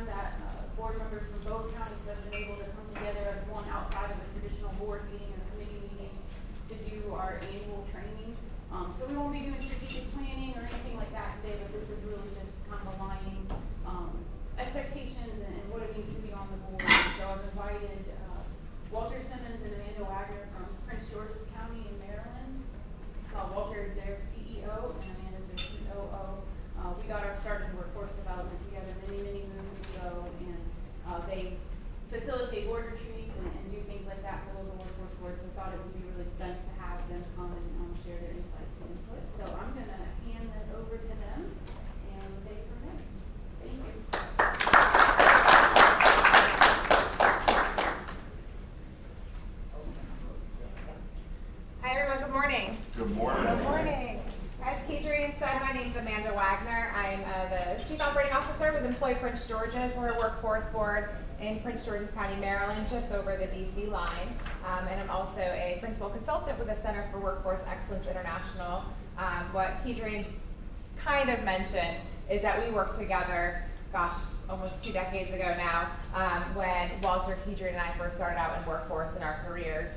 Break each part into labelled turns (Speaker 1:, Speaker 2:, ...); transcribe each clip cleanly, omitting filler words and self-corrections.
Speaker 1: time that board members from both counties have been able to come together as one outside of a traditional board meeting or committee meeting to do our annual training. So we won't be doing strategic planning or anything like that today, but this is really just kind of aligning expectations and what it means to be on the board. So I've invited Walter Simmons and Amanda Wagner from Prince George's County in Maryland. Walter is their CEO and Amanda is their COO. We got our start in workforce development together many moons ago, and they facilitate board retreats and do things like that for local workforce boards. So I thought it would be really nice to have them come and share their insights and input. So I'm going to hand that over to them and we'll take it from there. Thank you.
Speaker 2: Hi everyone, good morning.
Speaker 3: Good morning.
Speaker 2: Good morning. As Kadrian said, my name is Amanda Wagner. I'm the Chief Operating Officer with Employ Prince George's. We're a workforce board in Prince George's County, Maryland, just over the DC line. And I'm also a principal consultant with the Center for Workforce Excellence International. What Kadrian kind of mentioned is that we worked together, gosh, almost 2 decades ago now, when Walter, Kadrian, and I first started out in workforce in our careers.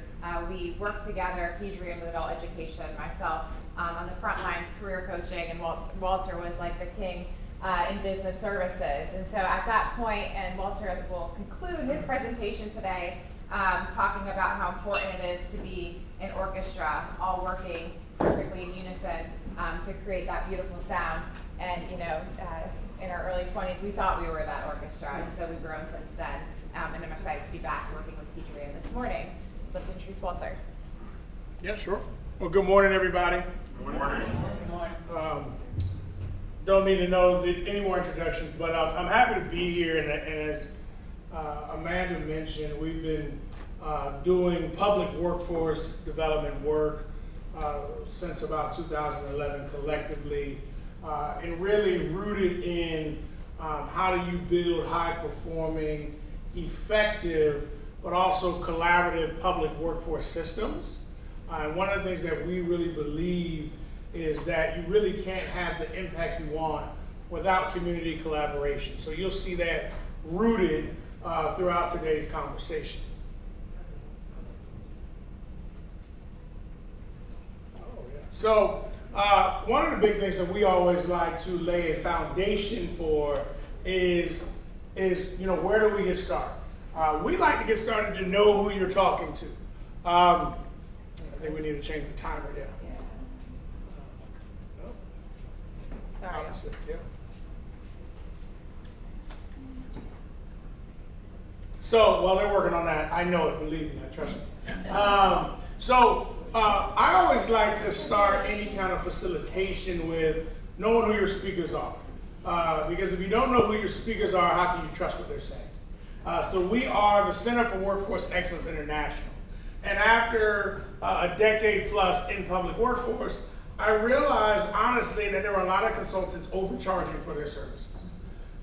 Speaker 2: We worked together, Kadrian with adult education, myself on the front lines, career coaching, and Walter was like the king in business services. And so at that point, and Walter will conclude his presentation today talking about how important it is to be an orchestra, all working perfectly in unison to create that beautiful sound. And you know, in our early 20s, we thought we were that orchestra, and so we've grown since then. And I'm excited to be back working with Kadrian this morning. Let's introduce Walter.
Speaker 4: Yeah, sure. Well, good morning, everybody.
Speaker 3: Good morning.
Speaker 4: Don't need to know any more introductions, but I'm happy to be here. And as Amanda mentioned, we've been doing public workforce development work since about 2011 collectively, and really rooted in how do you build high-performing, effective, but also collaborative public workforce systems. And one of the things that we really believe is that you really can't have the impact you want without community collaboration. So you'll see that rooted throughout today's conversation. So one of the big things that we always like to lay a foundation for is you know, where do we get started? We like to get started to know who you're talking to. I think we need to change the timer there.
Speaker 2: Sorry.
Speaker 4: Opposite, yeah. So while they're working on that, I know it, believe me, I trust me. I always like to start any kind of facilitation with knowing who your speakers are. Because if you don't know who your speakers are, how can you trust what they're saying? So we are the Center for Workforce Excellence International. And after a decade plus in public workforce, I realized honestly that there were a lot of consultants overcharging for their services.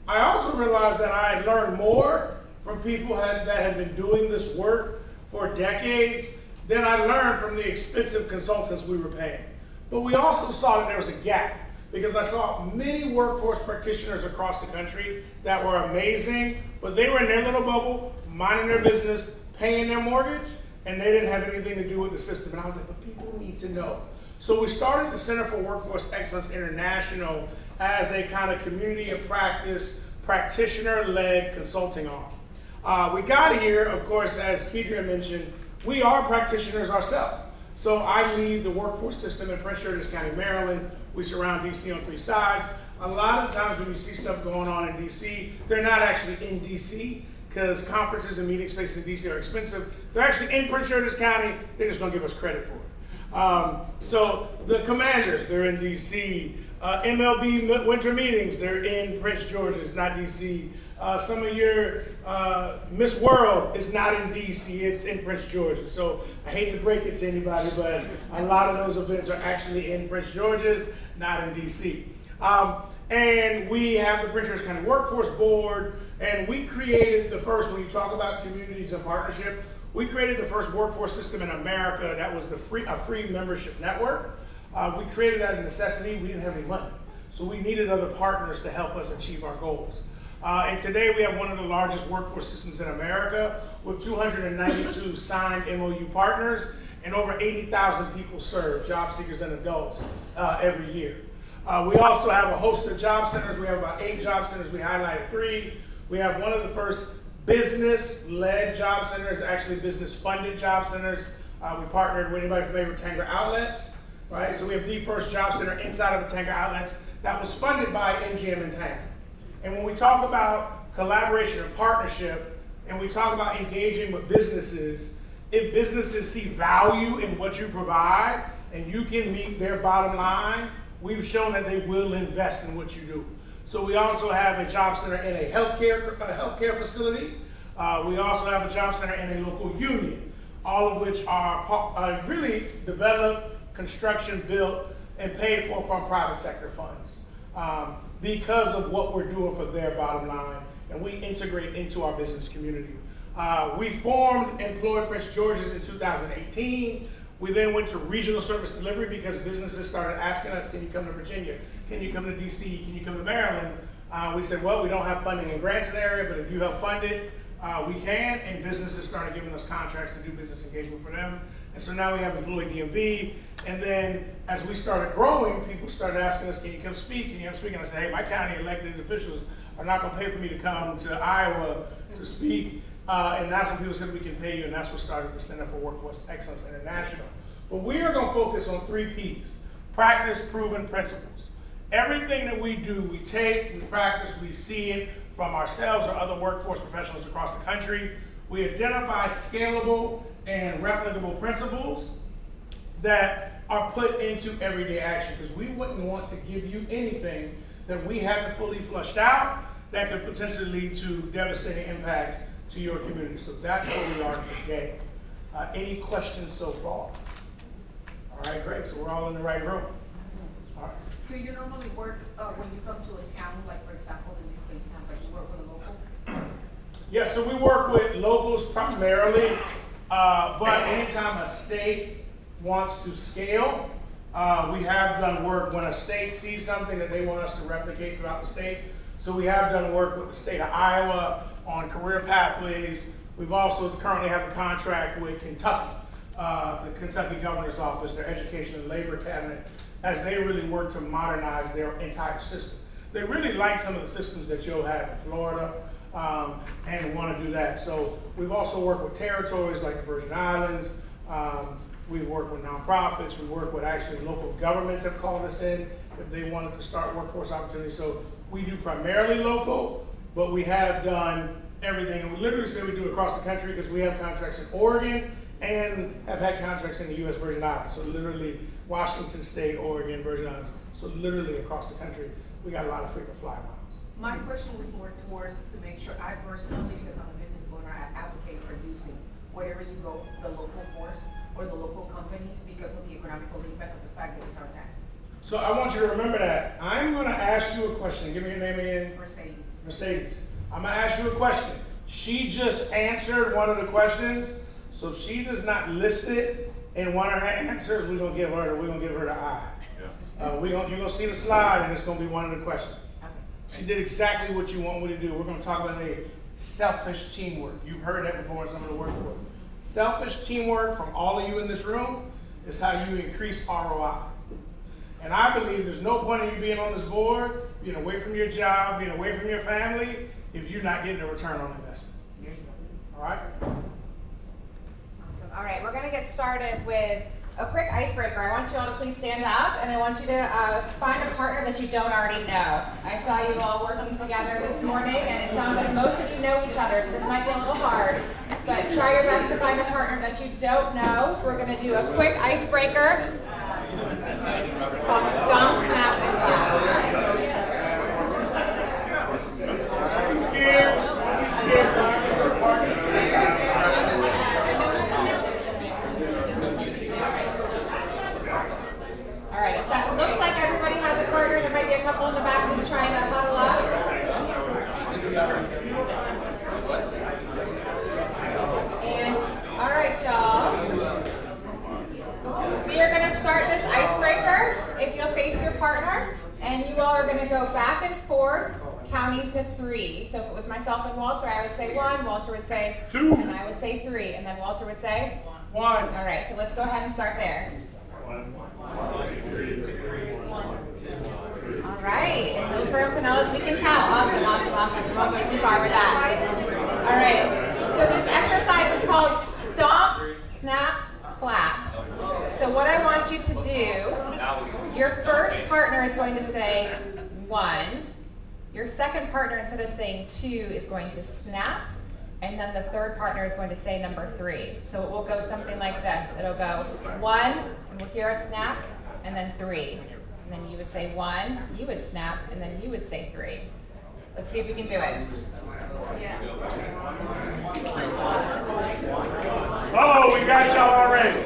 Speaker 4: I also realized that I had learned more from people that had been doing this work for decades than I learned from the expensive consultants we were paying. But we also saw that there was a gap, because I saw many workforce practitioners across the country that were amazing, but they were in their little bubble, minding their business, paying their mortgage, and they didn't have anything to do with the system. And I was like, but people need to know. So we started the Center for Workforce Excellence International as a kind of community of practice, practitioner-led consulting arm. We got here, of course, as Kadrian mentioned, we are practitioners ourselves. So I lead the workforce system in Prince George's County, Maryland. We surround DC on 3 sides. A lot of times when you see stuff going on in DC, they're not actually in DC, because conferences and meeting spaces in DC are expensive. They're actually in Prince George's County. They're just going to give us credit for it. So the commanders, they're in DC. MLB winter meetings, they're in Prince George's, not DC. Some of your Miss World is not in DC, it's in Prince George's. So I hate to break it to anybody, but a lot of those events are actually in Prince George's, not in DC. And we have the Prince George's County Workforce Board, and we created the first, when you talk about communities and partnership, we created the first workforce system in America that was a free membership network. We created that as a necessity. We didn't have any money, so we needed other partners to help us achieve our goals. And today we have one of the largest workforce systems in America with 292 signed MOU partners and over 80,000 people served, job seekers and adults, every year. We also have a host of job centers. We have about 8 job centers. We highlighted 3. We have one of the first business-led job centers, actually business-funded job centers. We partnered with anybody familiar with Tanger Outlets, right? So we have the first job center inside of the Tanger Outlets that was funded by MGM and Tanger. And when we talk about collaboration and partnership, and we talk about engaging with businesses, if businesses see value in what you provide and you can meet their bottom line, we've shown that they will invest in what you do. So we also have a job center in a healthcare facility. We also have a job center in a local union, all of which are really developed, construction built, and paid for from private sector funds because of what we're doing for their bottom line, and we integrate into our business community. We formed Employ Prince George's in 2018. We then went to regional service delivery because businesses started asking us, can you come to Virginia? Can you come to DC? Can you come to Maryland? We said, well, we don't have funding and grants in the area, but if you help fund it, we can. And businesses started giving us contracts to do business engagement for them. And so now we have Employee DMV. And then as we started growing, people started asking us, can you come speak? Can you come speak? And I said, hey, my county elected officials are not going to pay for me to come to Iowa to speak. And that's when people said we can pay you, and that's what started the Center for Workforce Excellence International. But we are going to focus on 3 P's: practice, proven principles. Everything that we do, we take, we practice, we see it from ourselves or other workforce professionals across the country. We identify scalable and replicable principles that are put into everyday action, because we wouldn't want to give you anything that we haven't fully flushed out that could potentially lead to devastating impacts to your community. So that's where we are today. Any questions so far? All right, great. So we're all in the right room. All right.
Speaker 3: Do you normally work when you come to a town, like for example, in this case, Tampa, you work with a local?
Speaker 4: Yeah, so we work with locals primarily, but anytime a state wants to scale, we have done work when a state sees something that they want us to replicate throughout the state. So we have done work with the state of Iowa on career pathways. We've also currently have a contract with Kentucky, the Kentucky Governor's Office, their Education and Labor Cabinet, as they really work to modernize their entire system. They really like some of the systems that Joe had in Florida, and want to do that. So we've also worked with territories like the Virgin Islands. We work with nonprofits. We work with actually local governments have called us in if they wanted to start workforce opportunities. So we do primarily local, but we have done everything. And we literally say we do it across the country because we have contracts in Oregon and have had contracts in the U.S. Virgin Islands. So literally Washington State, Oregon, Virgin Islands. So literally across the country, we got a lot of frequent flyer miles.
Speaker 3: My question was more towards to make sure I personally, because I'm a business owner, I advocate reducing whatever you go, the local force or the local companies, because of the economical impact of the fact that it's our taxes.
Speaker 4: So I want you to remember that. I'm going to ask you a question. Give me your name again.
Speaker 3: Mercedes.
Speaker 4: Mercedes. I'm going to ask you a question. She just answered one of the questions, so if she does not list it in one of her answers, we're going to give her the eye. Yeah. You're going to see the slide, and it's going to be one of the questions. She did exactly what you want me to do. We're going to talk about selfish teamwork. You've heard that before in some of the workforce. Selfish teamwork from all of you in this room is how you increase ROI. And I believe there's no point in you being on this board, being away from your job, being away from your family, if you're not getting a return on investment. All right?
Speaker 2: All right, we're going to get started with a quick icebreaker. I want you all to please stand up, and I want you to find a partner that you don't already know. I saw you all working together this morning, and it sounds like most of you know each other, so this might be a little hard. But try your best to find a partner that you don't know. So we're going to do a quick icebreaker called Stomp, Snap, and Clap.
Speaker 4: Don't be scared. Don't be scared.
Speaker 2: All right, it looks like everybody has a partner. There might be a couple in the back who's trying to huddle up. And, all right, y'all. We are going to start this icebreaker. If you'll face your partner, and you all are counting to 3. So if it was myself and Walter, I would say 1, Walter would say
Speaker 4: 2,
Speaker 2: and I would say 3, and then Walter would say
Speaker 4: 1.
Speaker 2: All right, so let's go ahead and start there. All right, and Hillsborough Pinellas, we can count. Awesome, awesome, awesome. We won't go too far with that. All right, so this exercise is called Stomp, Snap, Clap. So what I want you to do, your first partner is going to say 1. Your second partner, instead of saying 2, is going to snap. And then the third partner is going to say number 3. So it will go something like this. It'll go 1, and we'll hear a snap, and then 3. And then you would say 1, you would snap, and then you would say 3. Let's see if we can do it.
Speaker 1: Yeah.
Speaker 4: Oh, we got y'all already.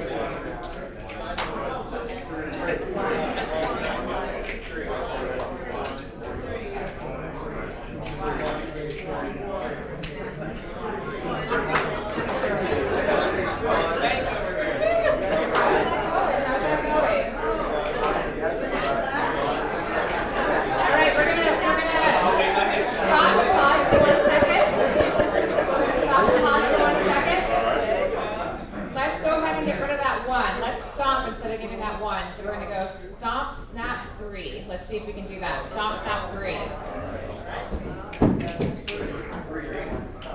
Speaker 2: So we're going to go stomp, snap, 3. Let's see if we can do that. Stomp, snap, 3. A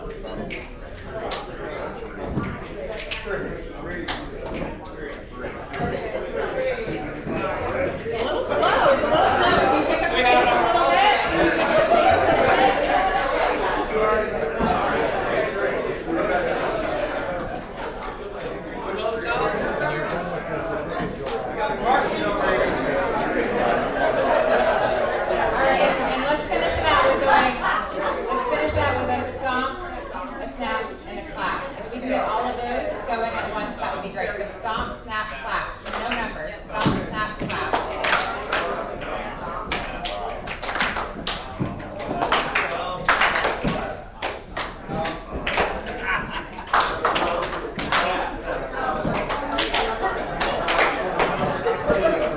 Speaker 2: little slow. It's a little slow. Can you pick up the pace a little bit? All of those going at once, that would be great. So stomp, snap, clap. No numbers. Stomp, snap, clap.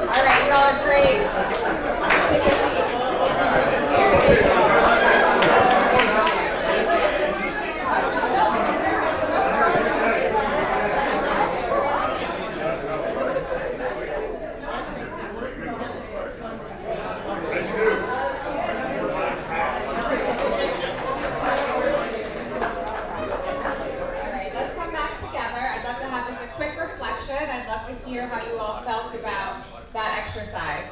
Speaker 2: All right, you all are great. Take a seat. Hear how you all felt about that exercise.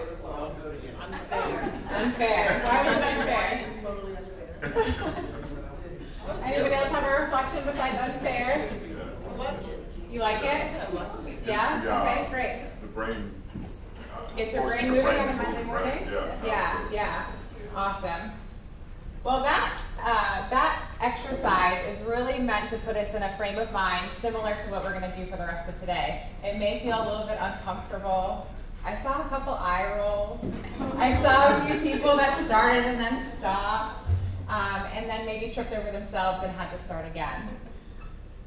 Speaker 2: Unfair. Why was it unfair?
Speaker 3: Totally unfair.
Speaker 2: Anybody else have a reflection besides unfair? You like it? Yeah? Okay, great.
Speaker 5: The brain.
Speaker 2: Get your brain moving on a Monday morning? Yeah. Awesome. Well, that exercise is really meant to put us in a frame of mind similar to what we're going to do for the rest of today. It may feel a little bit uncomfortable. I saw a couple eye rolls. I saw a few people that started and then stopped, and then maybe tripped over themselves and had to start again.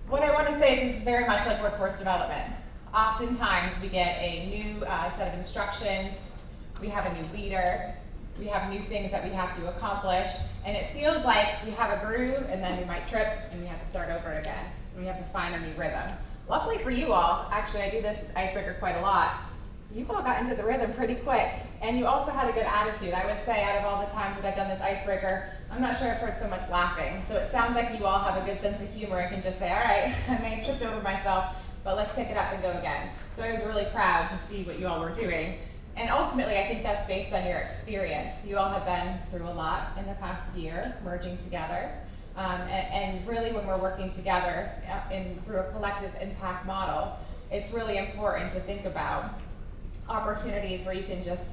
Speaker 2: What I want to say is this is very much like workforce development. Oftentimes we get a new set of instructions, we have a new leader, we have new things that we have to accomplish, and it feels like we have a groove and then we might trip and we have to start over again. And we have to find a new rhythm. Luckily for you all, actually I do this icebreaker quite a lot, you all got into the rhythm pretty quick, and you also had a good attitude. I would say out of all the times that I've done this icebreaker, I'm not sure I've heard so much laughing. So it sounds like you all have a good sense of humor and can just say, all right, I may have tripped over myself, but let's pick it up and go again. So I was really proud to see what you all were doing. And ultimately, I think that's based on your experience. You all have been through a lot in the past year, merging together. And really, when we're working together through a collective impact model, it's really important to think about opportunities where you can just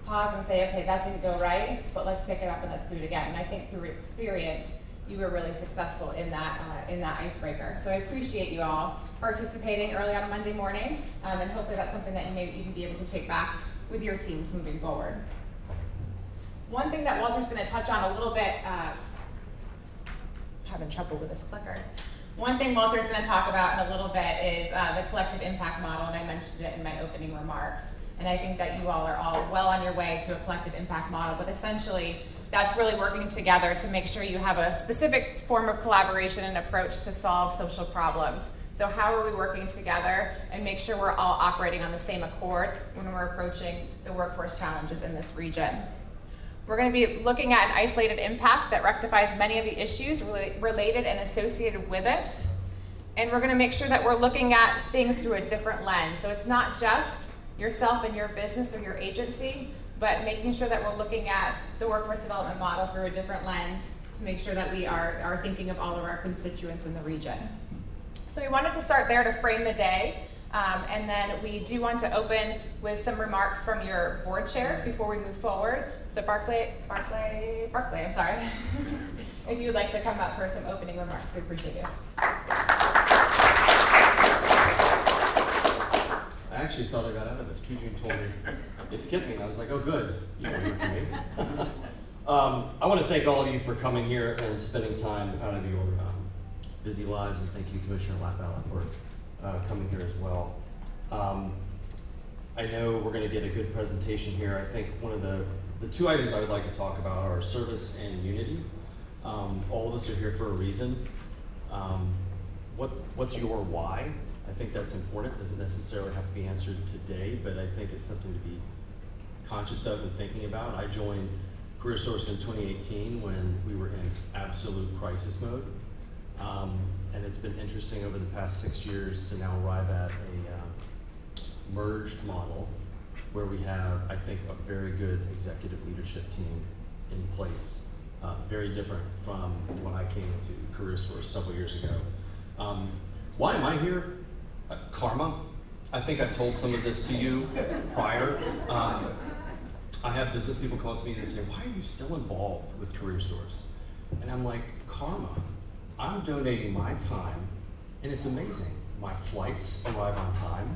Speaker 2: pause and say, okay, that didn't go right, but let's pick it up and let's do it again. And I think through experience, you were really successful in that icebreaker. So I appreciate you all participating early on a Monday morning, and hopefully that's something that you may even be able to take back with your teams moving forward. One thing that Walter's going to touch on a little bit, having trouble with this clicker. One thing Walter's going to talk about in a little bit is the collective impact model, and I mentioned it in my opening remarks. And I think that you all are all well on your way to a collective impact model, but essentially that's really working together to make sure you have a specific form of collaboration and approach to solve social problems. So how are we working together and make sure we're all operating on the same accord when we're approaching the workforce challenges in this region? We're going to be looking at an isolated impact that rectifies many of the issues related and associated with it. And we're going to make sure that we're looking at things through a different lens. So it's not just yourself and your business or your agency, but making sure that we're looking at the workforce development model through a different lens to make sure that we are thinking of all of our constituents in the region. So we wanted to start there to frame the day. And then we do want to open with some remarks from your board chair before we move forward. So Barclay, I'm sorry. If you would like to come up for some opening remarks, we appreciate you.
Speaker 5: I actually thought I got out of this. Keegan told me it skipped me, and I was like, oh good, you don't hear from me. I want to thank all of you for coming here and spending time out of your busy lives, and thank you, Commissioner Lappella, for coming here as well. I know we're going to get a good presentation here. I think one of the two items I would like to talk about are service and unity. All of us are here for a reason. What's your why? I think that's important. Doesn't necessarily have to be answered today, but I think it's something to be conscious of and thinking about. I joined CareerSource in 2018 when we were in absolute crisis mode. And it's been interesting over the past 6 years to now arrive at a merged model where we have, I think, a very good executive leadership team in place. Very different from when I came into CareerSource several years ago. Why am I here? Karma. I think I've told some of this to you prior. I have business people come up to me and say, why are you still involved with CareerSource? And I'm like, karma. I'm donating my time, and it's amazing. My flights arrive on time.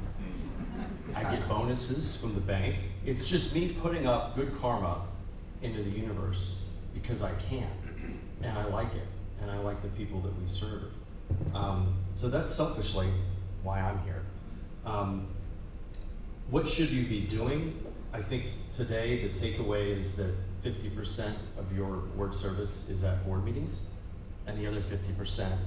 Speaker 5: I get bonuses from the bank. It's just me putting up good karma into the universe because I can, and I like it, and I like the people that we serve. So that's selfishly why I'm here. What should you be doing? I think today the takeaway is that 50% of your board service is at board meetings, and the other 50%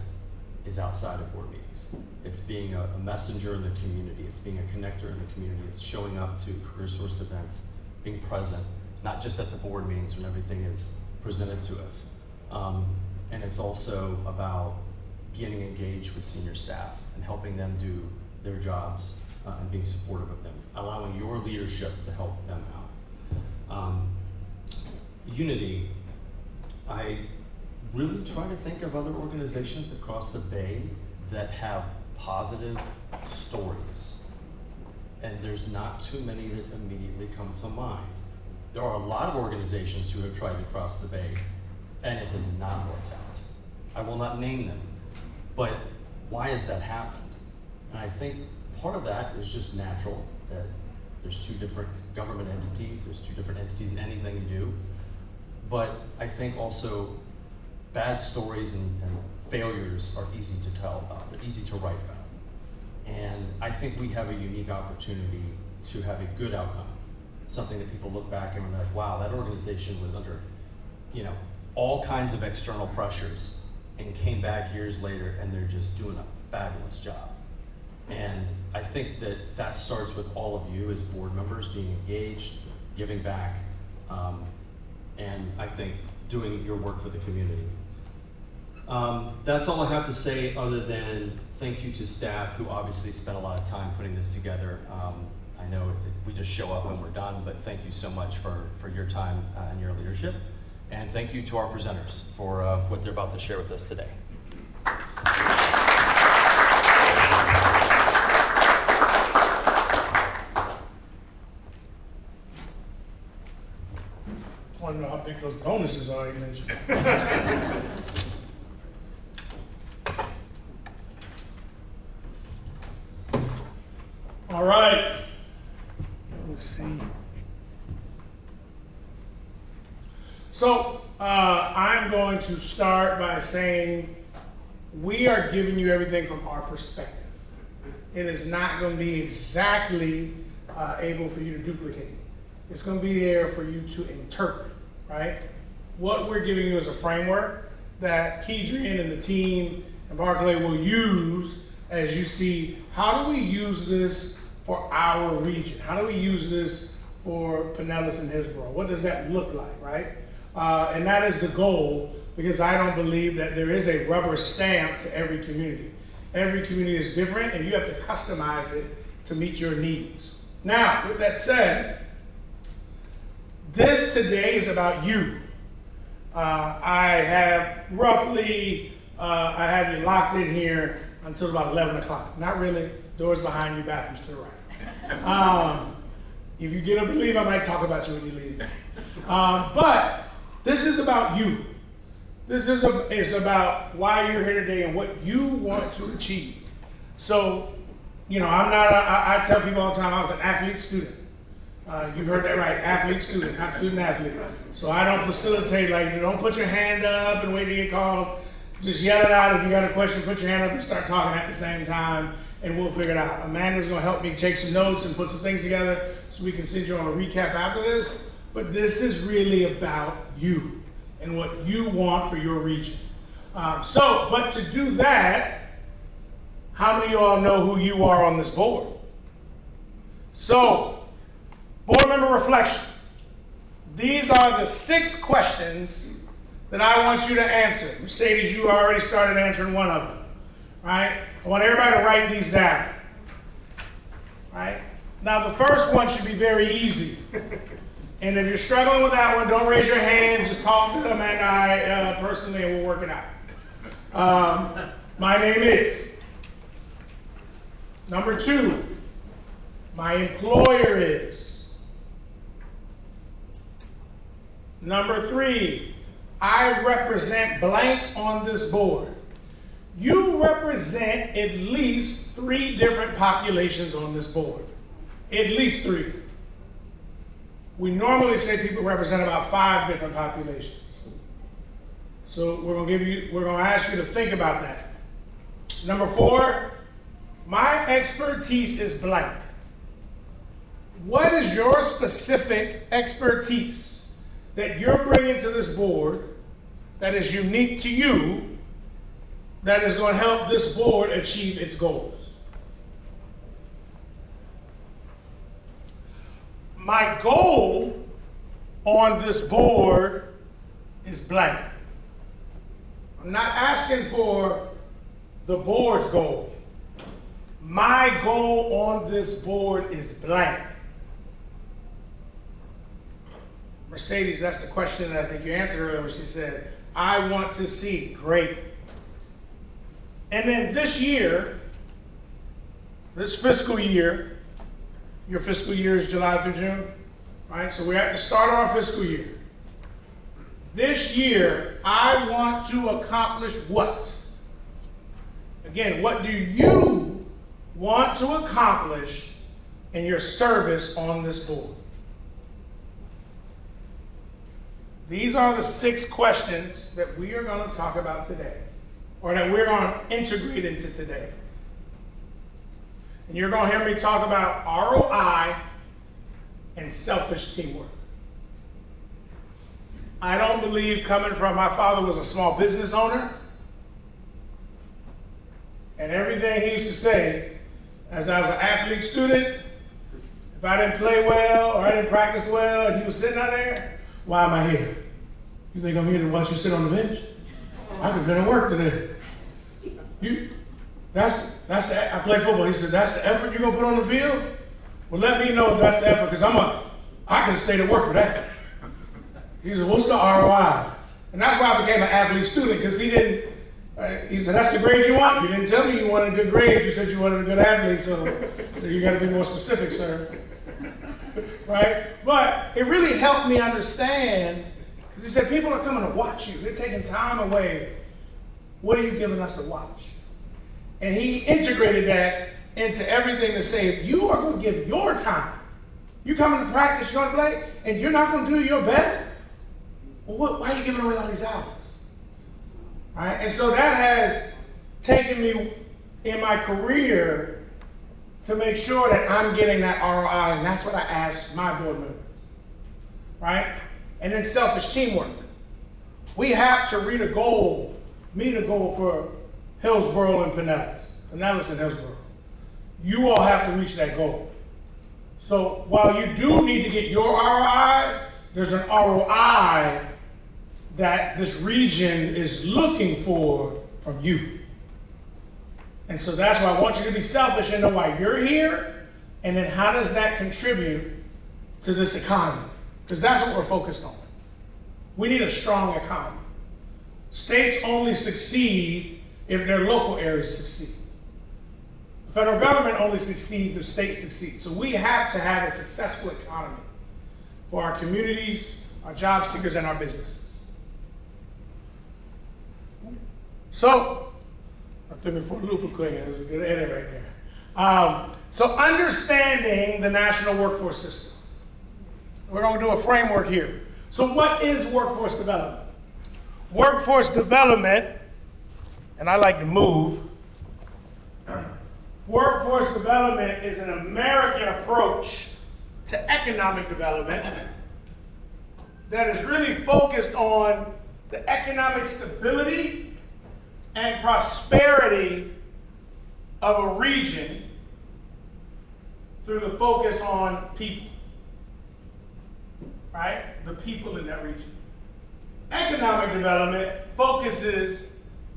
Speaker 5: is outside of board meetings. It's being a messenger in the community. It's being a connector in the community. It's showing up to CareerSource events, being present, not just at the board meetings when everything is presented to us. And it's also about getting engaged with senior staff and helping them do their jobs and being supportive of them, allowing your leadership to help them out. Unity, I really try to think of other organizations across the Bay that have positive stories. And there's not too many that immediately come to mind. There are a lot of organizations who have tried to cross the Bay, and it has not worked out. I will not name them, but why has that happened? And I think part of that is just natural, that there's two different government entities, there's two different entities in anything you do. But I think also bad stories and failures are easy to tell about, they're easy to write about. And I think we have a unique opportunity to have a good outcome, something that people look back and are like, wow, that organization was under, all kinds of external pressures and came back years later and they're just doing a fabulous job. And I think that starts with all of you as board members being engaged, giving back, and I think doing your work for the community. That's all I have to say other than thank you to staff who obviously spent a lot of time putting this together. I know we just show up when we're done, but thank you so much for your time and your leadership. And thank you to our presenters for what they're about to share with us today.
Speaker 4: I want to know how big those bonuses are you mentioned. All right. Let's see. So I'm going to start by saying we are giving you everything from our perspective. It is not going to be exactly able for you to duplicate. It's going to be there for you to interpret, right? What we're giving you is a framework that Kedrian and the team and Barclay will use as you see, how do we use this for our region? How do we use this for Pinellas and Hillsborough? What does that look like, right? And that is the goal, because I don't believe that there is a rubber stamp to every community. Every community is different, and you have to customize it to meet your needs. Now, with that said, this today is about you. I have roughly, I have you locked in here until about 11 o'clock. Not really. Doors behind you, bathrooms to the right. If you get up and leave, I might talk about you when you leave. But this is about you. This is about why you're here today and what you want to achieve. So, you know, I tell people all the time I was an athlete student. You heard that right, athlete student, not student athlete. So I don't facilitate, like, you don't put your hand up and wait to get called. Just yell it out. If you got a question, put your hand up and start talking at the same time, and we'll figure it out. Amanda's gonna help me take some notes and put some things together so we can send you on a recap after this. But this is really about you and what you want for your region. But to do that, how many of you all know who you are on this board? So, board member reflection. These are the 6 questions that I want you to answer. Mercedes, you already started answering one of them, right? I want everybody to write these down, right? Now, the first one should be very easy. And if you're struggling with that one, don't raise your hand. Just talk to them and I personally, and we'll work it out. My name is. Number 2, my employer is. Number 3, I represent blank on this board. You represent at least 3 different populations on this board. At least 3. We normally say people represent about 5 different populations. So we're gonna ask you to think about that. Number 4, my expertise is blank. What is your specific expertise that you're bringing to this board that is unique to you, that is going to help this board achieve its goals? My goal on this board is blank. I'm not asking for the board's goal. My goal on this board is blank. Mercedes, that's the question that I think you answered earlier when she said, I want to see. Great. And then this year, this fiscal year, your fiscal year is July through June, right? So we're at the start of our fiscal year. This year, I want to accomplish what? Again, what do you want to accomplish in your service on this board? These are the 6 questions that we are going to talk about today, or that we're going to integrate into today. And you're going to hear me talk about ROI and selfish teamwork. I don't believe, coming from, my father was a small business owner, and everything he used to say, as I was an athlete student, if I didn't play well or I didn't practice well and he was sitting out there, why am I here? You think I'm here to watch you sit on the bench? I could have been at work today. I play football. He said, that's the effort you're going to put on the field? Well, let me know if that's the effort, because I could have stayed at work for that. He said, what's the ROI? And that's why I became an athlete student, because he said, that's the grade you want? You didn't tell me you wanted a good grade. You said you wanted a good athlete, so you got to be more specific, sir. Right? But it really helped me understand, because he said, people are coming to watch you. They're taking time away. What are you giving us to watch? And he integrated that into everything to say, if you are going to give your time, you coming to practice, you're going to play, and you're not going to do your best, well, why are you giving away all these hours? All right? And so that has taken me in my career to make sure that I'm getting that ROI, and that's what I ask my board members. Right? And then selfish teamwork. We have to meet a goal for Hillsborough and Pinellas and Hillsborough. You all have to reach that goal. So while you do need to get your ROI, there's an ROI that this region is looking for from you. And so that's why I want you to be selfish and know why you're here, and then how does that contribute to this economy? Because that's what we're focused on. We need a strong economy. States only succeed if their local areas succeed. The federal government only succeeds if states succeed. So we have to have a successful economy for our communities, our job seekers, and our businesses. So, I took me for a loop quick. There's a good edit right there. So understanding the national workforce system. We're going to do a framework here. So what is workforce development? Workforce development, and I like to move. Workforce development is an American approach to economic development that is really focused on the economic stability and prosperity of a region through the focus on people. Right? The people in that region. Economic development focuses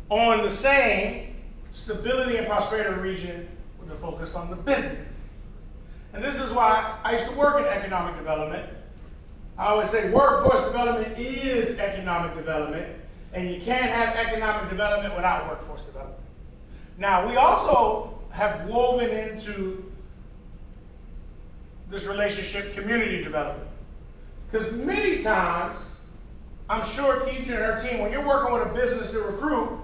Speaker 4: on the same stability and prosperity of the region with a focus on the business. And this is why I used to work in economic development. I always say workforce development is economic development, and you can't have economic development without workforce development. Now, we also have woven into this relationship community development. Because many times, I'm sure Keisha and her team, when you're working with a business to recruit,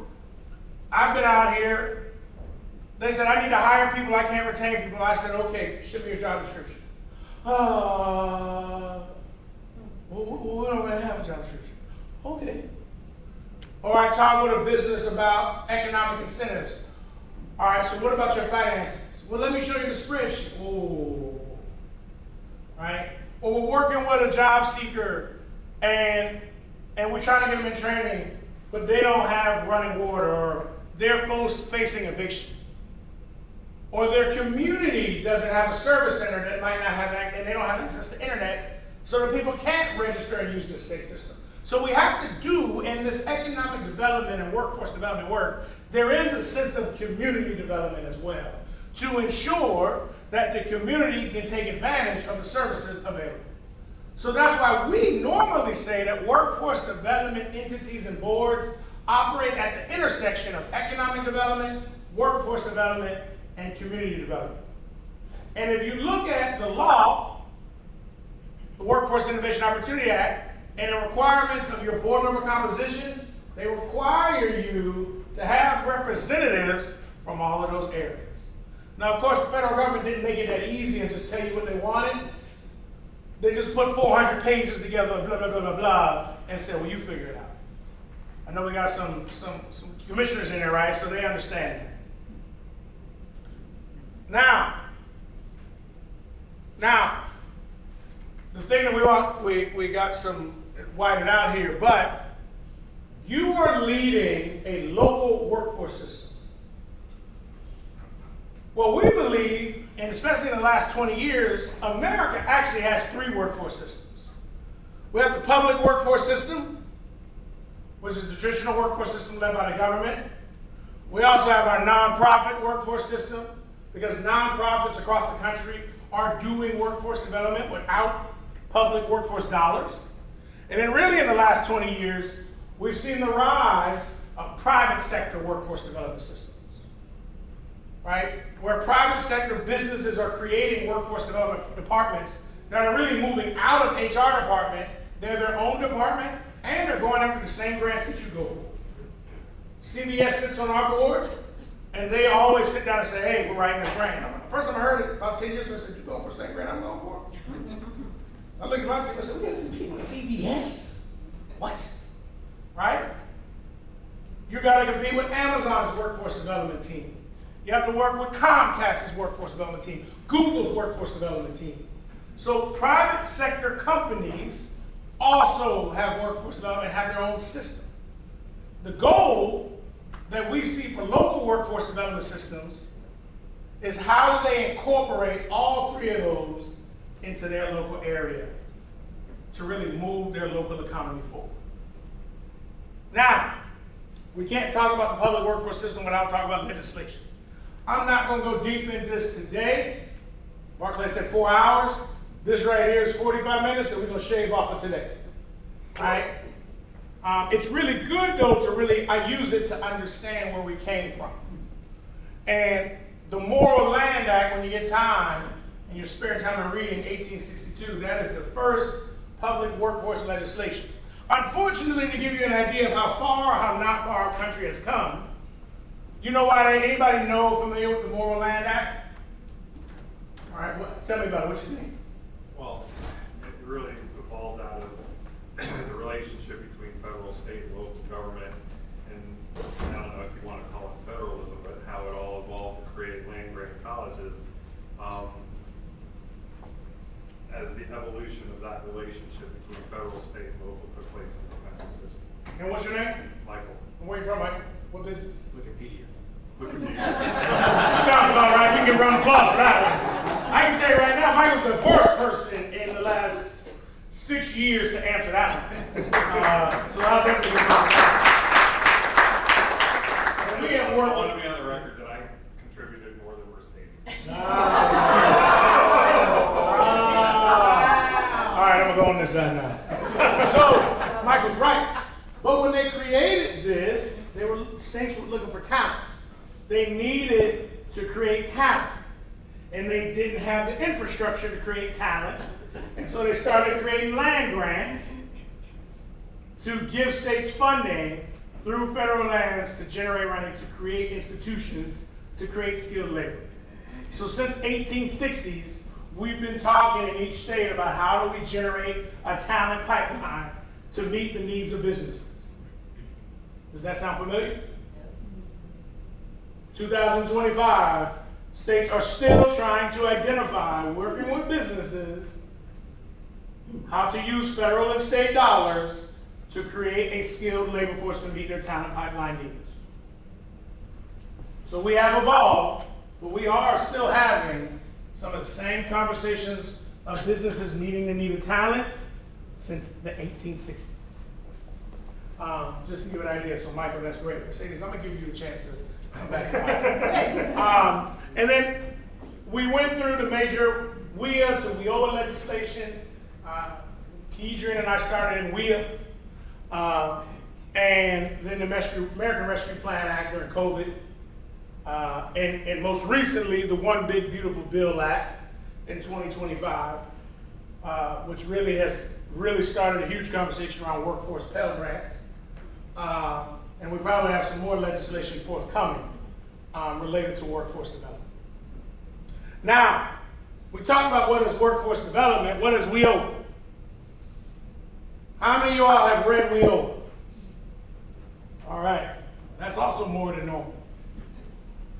Speaker 4: I've been out here, they said, I need to hire people, I can't retain people. I said, okay, ship me your job description. We don't really have a job description. Okay. All right, talk with a business about economic incentives. All right, so what about your finances? Well, let me show you the spreadsheet. Ooh. Right? Or we're working with a job seeker and we're trying to get them in training, but they don't have running water, or they're facing eviction. Or their community doesn't have a service center that might not have, and they don't have access to internet, so that people can't register and use the state system. So we have to do, in this economic development and workforce development work, there is a sense of community development as well, to ensure that the community can take advantage of the services available. So that's why we normally say that workforce development entities and boards operate at the intersection of economic development, workforce development, and community development. And if you look at the law, the Workforce Innovation Opportunity Act, and the requirements of your board member composition, they require you to have representatives from all of those areas. Now, of course, the federal government didn't make it that easy and just tell you what they wanted. They just put 400 pages together, blah, blah, blah, blah, blah, and said, well, you figure it out. I know we got some commissioners in there, right? So they understand that. Now, the thing that we want, we got some whited out here, but you are leading a local workforce system. Well, we believe, and especially in the last 20 years, America actually has 3 workforce systems. We have the public workforce system, which is the traditional workforce system led by the government. We also have our nonprofit workforce system, because nonprofits across the country are doing workforce development without public workforce dollars. And then really in the last 20 years, we've seen the rise of private sector workforce development systems. Right? Where private sector businesses are creating workforce development departments that are really moving out of HR department. They're their own department, and they're going after the same grants that you go for. CBS sits on our board, and they always sit down and say, hey, we're writing this grant. First time I heard it, about 10 years ago, I said, you going for the same grant I'm going for? I looked at my team and said, we have to compete with CBS? What? Right? You got to compete with Amazon's workforce development team. You have to work with Comcast's workforce development team, Google's workforce development team. So private sector companies also have workforce development, have their own systems. the goal that we see for local workforce development systems is how do they incorporate all three of those into their local area to really move their local economy forward. Now, we can't talk about the public workforce system without talking about legislation. I'm not going to go deep into this today. Barclay said 4 hours. This right here is 45 minutes that we're going to shave off of today. All right? It's really good, though, I use it to understand where we came from. And the Moral Land Act, when you get time, and you spare time to read in 1862, that is the first public workforce legislation. Unfortunately, to give you an idea of how far or how not far our country has come, you know why anybody familiar with the Moral Land Act? All right, tell me about it. What you think?
Speaker 6: Well, it really evolved out of the relationship between federal, state, and local government, and I don't know if you want to call it federalism, but how it all evolved to create land-grant colleges. As the evolution of that relationship between federal, state, and local took place in the federal system.
Speaker 4: And what's your name?
Speaker 6: Michael.
Speaker 4: And where you from, Michael? What business?
Speaker 6: Wikipedia.
Speaker 4: Sounds about right. We can run applause for that one. I can tell you right now, Michael's the first person in the last 6 years to answer that one. So I'll definitely give you
Speaker 6: I want to be on the record that I contributed more than we're stating.
Speaker 4: All right, I'm going to go on this side now. So, Michael's right. But when they created this, states were looking for talent. They needed to create talent. And they didn't have the infrastructure to create talent. And so they started creating land grants to give states funding through federal lands to generate money to create institutions to create skilled labor. So since 1860s, we've been talking in each state about how do we generate a talent pipeline to meet the needs of businesses. Does that sound familiar? 2025, states are still trying to identify, working with businesses, how to use federal and state dollars to create a skilled labor force to meet their talent pipeline needs. So we have evolved, but we are still having some of the same conversations of businesses meeting the need of talent since the 1860s. Just to give you an idea, so Michael, that's great. Mercedes, I'm going to give you a chance to come back. And then we went through the major WIA to WIOA legislation. Kedrian and I started in WIA. And then the American Rescue Plan Act during COVID. And most recently, the One Big Beautiful Bill Act in 2025, which really has started a huge conversation around workforce Pell Grants. And we probably have some more legislation forthcoming related to workforce development. Now, we talk about what is workforce development. What is WIOA? How many of you all have read WIOA? All right. That's also more than normal.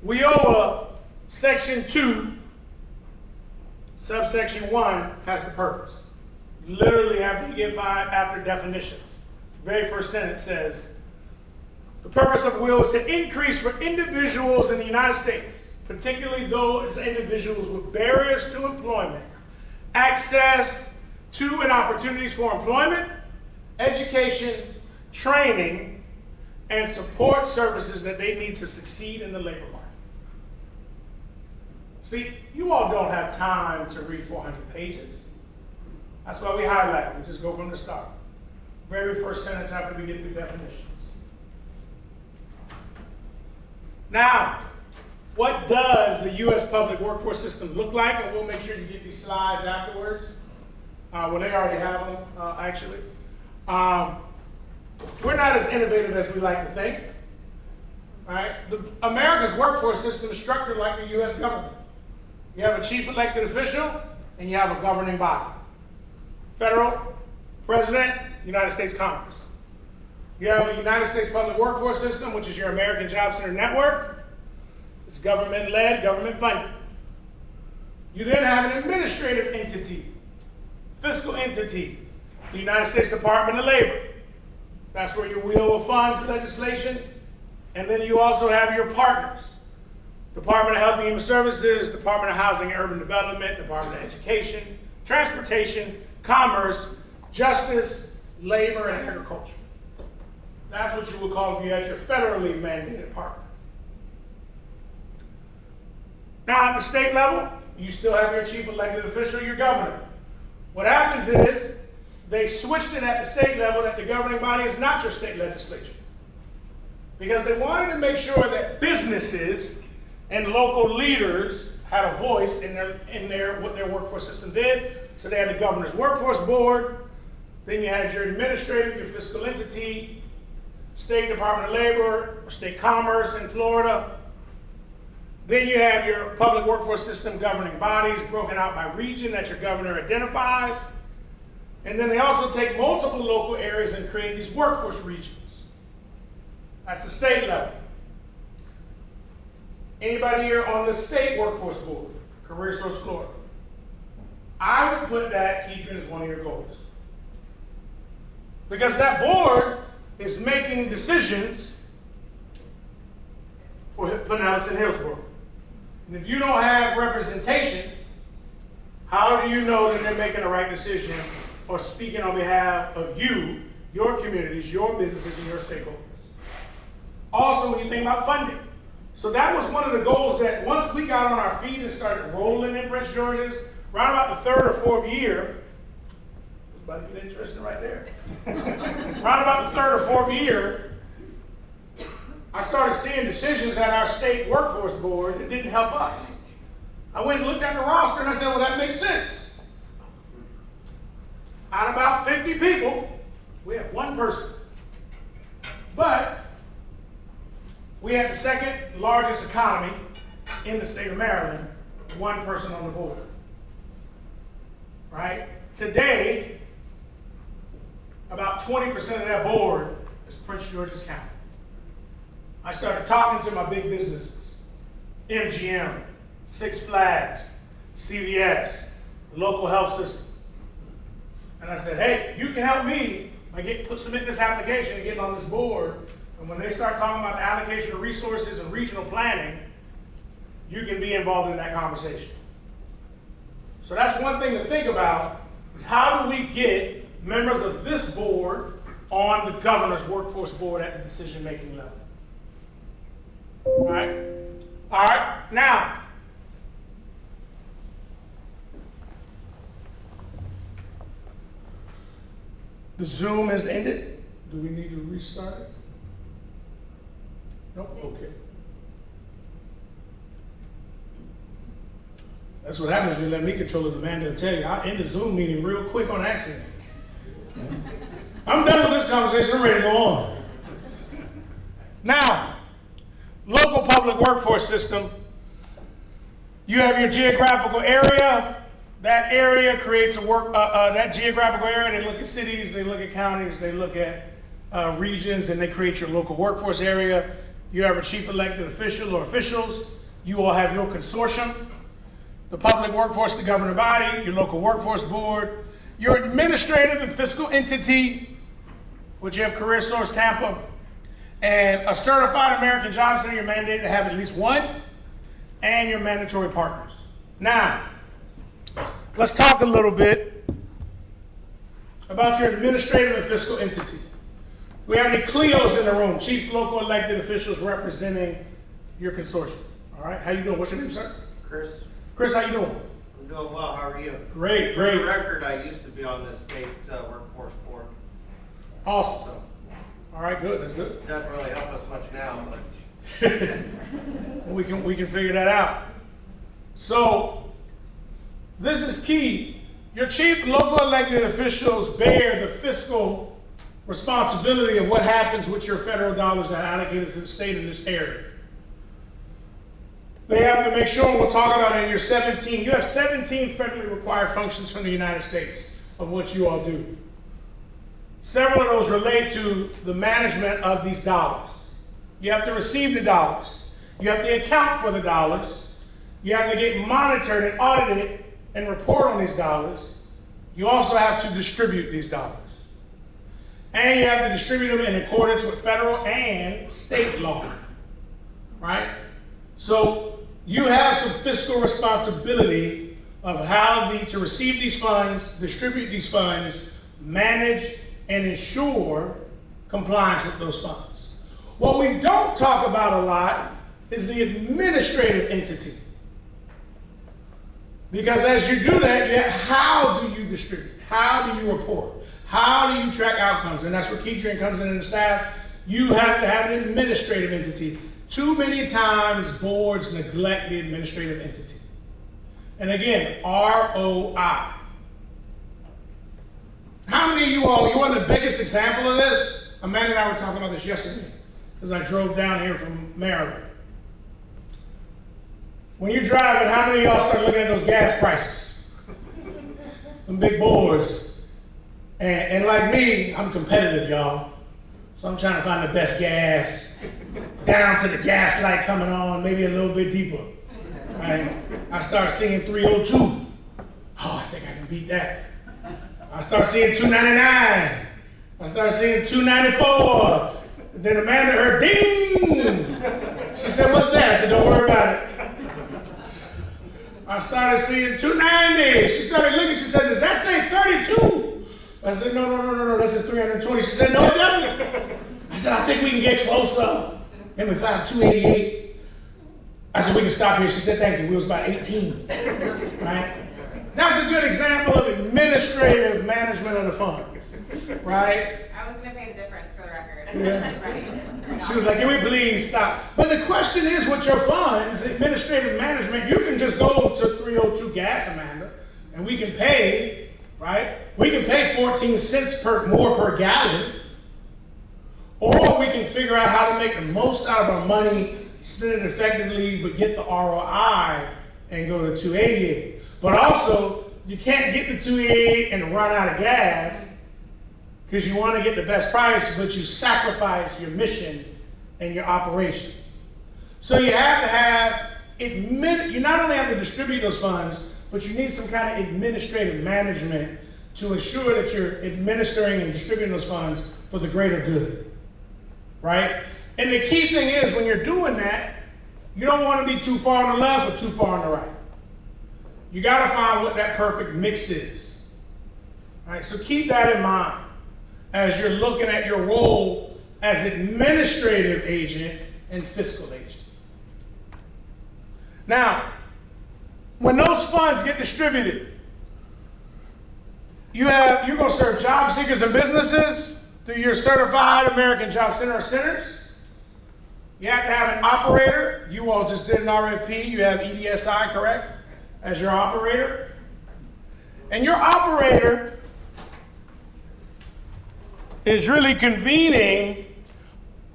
Speaker 4: WIOA, Section 2, Subsection 1 has the purpose. Literally, after you get after definitions, the very first sentence says, the purpose of WIOA is to increase for individuals in the United States, particularly those individuals with barriers to employment, access to and opportunities for employment, education, training, and support services that they need to succeed in the labor market. See, you all don't have time to read 400 pages. That's why we highlight it. We just go from the start. Very first sentence after we get through definitions. Now, what does the U.S. public workforce system look like? And we'll make sure you get these slides afterwards. Well, they already have them, actually. We're not as innovative as we like to think. Right? America's workforce system is structured like the U.S. government. You have a chief elected official, and you have a governing body. Federal, President, United States Congress. You have a United States public workforce system, which is your American Job Center network. It's government-led, government-funded. You then have an administrative entity, fiscal entity, the United States Department of Labor. That's where your wheel of funds legislation. And then you also have your partners. Department of Health and Human Services, Department of Housing and Urban Development, Department of Education, Transportation, Commerce, Justice, Labor, and Agriculture. That's what you would call if you had your federally mandated partners. Now at the state level, you still have your chief elected official, your governor. What happens is, they switched it at the state level that the governing body is not your state legislature. Because they wanted to make sure that businesses and local leaders had a voice in what their workforce system did. So they had the governor's workforce board, then you had your administrative, your fiscal entity, State Department of Labor, or State Commerce in Florida. Then you have your public workforce system governing bodies broken out by region that your governor identifies. And then they also take multiple local areas and create these workforce regions. That's the state level. Anybody here on the state workforce board, CareerSource Florida? I would put that, Keidron, as one of your goals. Because that board is making decisions for Pinellas and Hillsborough. And if you don't have representation, how do you know that they're making the right decision or speaking on behalf of you, your communities, your businesses, and your stakeholders? Also, when you think about funding. So that was one of the goals that once we got on our feet and started rolling in Prince George's, around about the third or fourth year, it's about to get interesting right there. Around about the third or fourth year, I started seeing decisions at our state workforce board that didn't help us. I went and looked at the roster and I said, well, that makes sense. Out of about 50 people, we have one person. But we have the second largest economy in the state of Maryland, one person on the board. Right? Today, about 20% of that board is Prince George's County. I started talking to my big businesses, MGM, Six Flags, CVS, the local health system. And I said, hey, you can help me by submitting this application and getting on this board. And when they start talking about the allocation of resources and regional planning, you can be involved in that conversation. So that's one thing to think about, is how do we get members of this board on the governor's workforce board at the decision-making level? All right? All right, now, the Zoom has ended. Do we need to restart it? Nope, okay. That's what happens when you let me control it. Amanda will tell you, I'll end the Zoom meeting real quick on accident. I'm done with this conversation, I'm ready to go on. Now, local public workforce system, you have your geographical area. That area creates that geographical area, they look at cities, they look at counties, they look at regions, and they create your local workforce area. You have a chief elected official or officials. You all have your consortium, the public workforce, the governing body, your local workforce board, your administrative and fiscal entity, which you have CareerSource Tampa, and a certified American Job Center. You're mandated to have at least one, and your mandatory partners. Now, let's talk a little bit about your administrative and fiscal entity. We have any CLEOs in the room, chief local elected officials representing your consortium. All right, how you doing? What's your name, sir?
Speaker 7: Chris.
Speaker 4: Chris, how you doing?
Speaker 7: I'm doing well. How are you?
Speaker 4: Great,
Speaker 7: For
Speaker 4: great.
Speaker 7: the record, I used to be on the state workforce board.
Speaker 4: Awesome.
Speaker 7: So
Speaker 4: All right, good. That's good.
Speaker 7: doesn't really help us much now, but
Speaker 4: we can figure that out. So this is key. Your chief local elected officials bear the fiscal responsibility of what happens with your federal dollars that are allocated to the state in this area. They have to make sure, and we'll talk about it in your 17, you have 17 federally required functions from the United States of what you all do. Several of those relate to the management of these dollars. You have to receive the dollars. You have to account for the dollars. You have to get monitored and audited and report on these dollars. You also have to distribute these dollars. and you have to distribute them in accordance with federal and state law, right? So you have some fiscal responsibility of how to receive these funds, distribute these funds, manage and ensure compliance with those funds. What we don't talk about a lot is the administrative entity. Because as you do that, how do you distribute? How do you report? How do you track outcomes? And that's where Keidrian comes in and the staff. You have to have an administrative entity. Too many times boards neglect the administrative entity. And again, ROI. How many of you all, you want the biggest example of this? Amanda and I were talking about this yesterday as I drove down here from Maryland. When you're driving, how many of y'all start looking at those gas prices? Them big boards. And like me, I'm competitive, y'all. So I'm trying to find the best gas, down to the gas light coming on, maybe a little bit deeper. Right? I start seeing 302. Oh, I think I can beat that. I start seeing 299. I start seeing 294. Then Amanda heard ding. She said, "What's that?" I said, "Don't worry about it." I started seeing 290. She started looking. She said, "Does that say 32?" I said, No. That says 320. She said, "No, it doesn't." I said, "I think we can get closer." And we found 288. I said, "We can stop here." She said, "Thank you." We was about 18. Right? That's a good example of administrative management of the funds. Right?
Speaker 2: I was going to pay the difference for the record.
Speaker 4: Yeah.
Speaker 2: Right.
Speaker 4: She was like, "Can we please stop?" But the question is, with your funds, administrative management, you can just go to 302 gas, Amanda, and we can pay, right? We can pay 14 cents more per gallon, or we can figure out how to make the most out of our money, spend it effectively, but get the ROI and go to 288. But also, you can't get to 288 and run out of gas, because you want to get the best price, but you sacrifice your mission and your operations. So you have to have, you not only have to distribute those funds, but you need some kind of administrative management to ensure that you're administering and distributing those funds for the greater good. Right? And the key thing is, when you're doing that, you don't want to be too far on the left or too far on the right. You got to find what that perfect mix is. All right? So keep that in mind as you're looking at your role as administrative agent and fiscal agent. Now, when those funds get distributed, you're going to serve job seekers and businesses through your certified American Job Center or centers. You have to have an operator. You all just did an RFP. You have EDSI, correct, as your operator. And your operator is really convening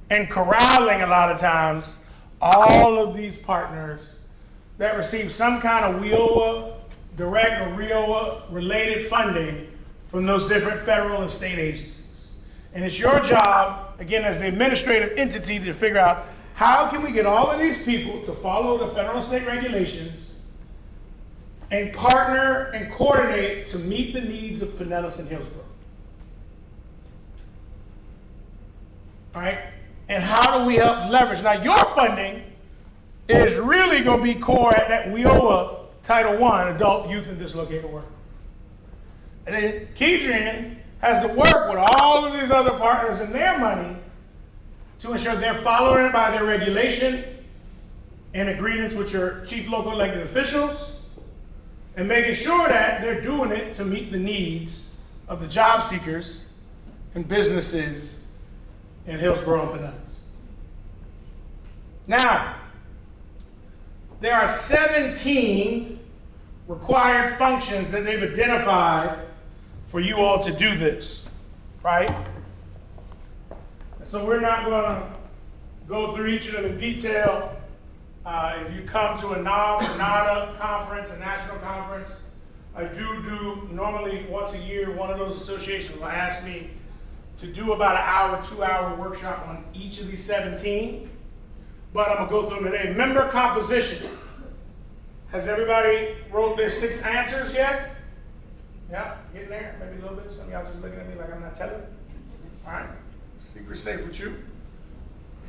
Speaker 4: and corralling a lot of times all of these partners that receive some kind of WIOA, direct or RIOA related funding from those different federal and state agencies. And it's your job, again, as the administrative entity, to figure out how can we get all of these people to follow the federal and state regulations and partner and coordinate to meet the needs of Pinellas and Hillsborough. All right? And how do we help leverage? Now, your funding is really going to be core at that WIOA Title I, Adult, Youth, and Dislocated Work. And then Keidrian has to work with all of these other partners and their money to ensure they're following it by their regulation and agreements with your chief local elected officials, and making sure that they're doing it to meet the needs of the job seekers and businesses in Hillsborough and Pinellas. Now, there are 17 required functions that they've identified for you all to do this, right? So we're not going to go through each of them in detail. If you come to a NADA conference, a national conference, I do normally once a year, one of those associations will ask me to do about an hour, 2-hour workshop on each of these 17. But I'm going to go through them today. Member composition. Has everybody wrote their 6 answers yet? Yeah, getting there? Maybe a little bit. Some of y'all just looking at me like I'm not telling. All right, secret safe with you.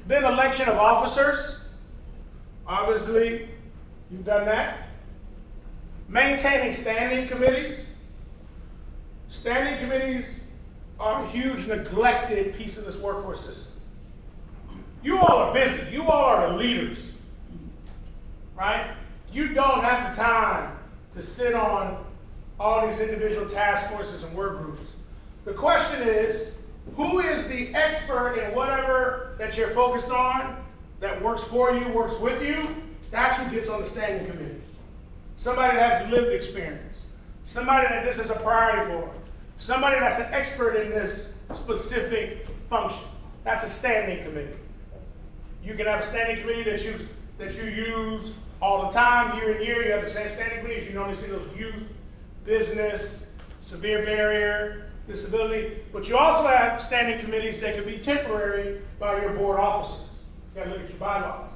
Speaker 4: Then election of officers. Obviously, you've done that. Maintaining standing committees. Standing committees are a huge neglected piece of this workforce system. You all are busy. You all are the leaders, right? You don't have the time to sit on all these individual task forces and work groups. The question is, who is the expert in whatever that you're focused on, that works for you, works with you? That's who gets on the standing committee. Somebody that has lived experience. Somebody that this is a priority for. Somebody that's an expert in this specific function. That's a standing committee. You can have a standing committee that you use all the time, year in year. You have the same standing committees. You normally see those youth, business, severe barrier, disability. But you also have standing committees that can be temporary by your board officers. You gotta look at your bylaws.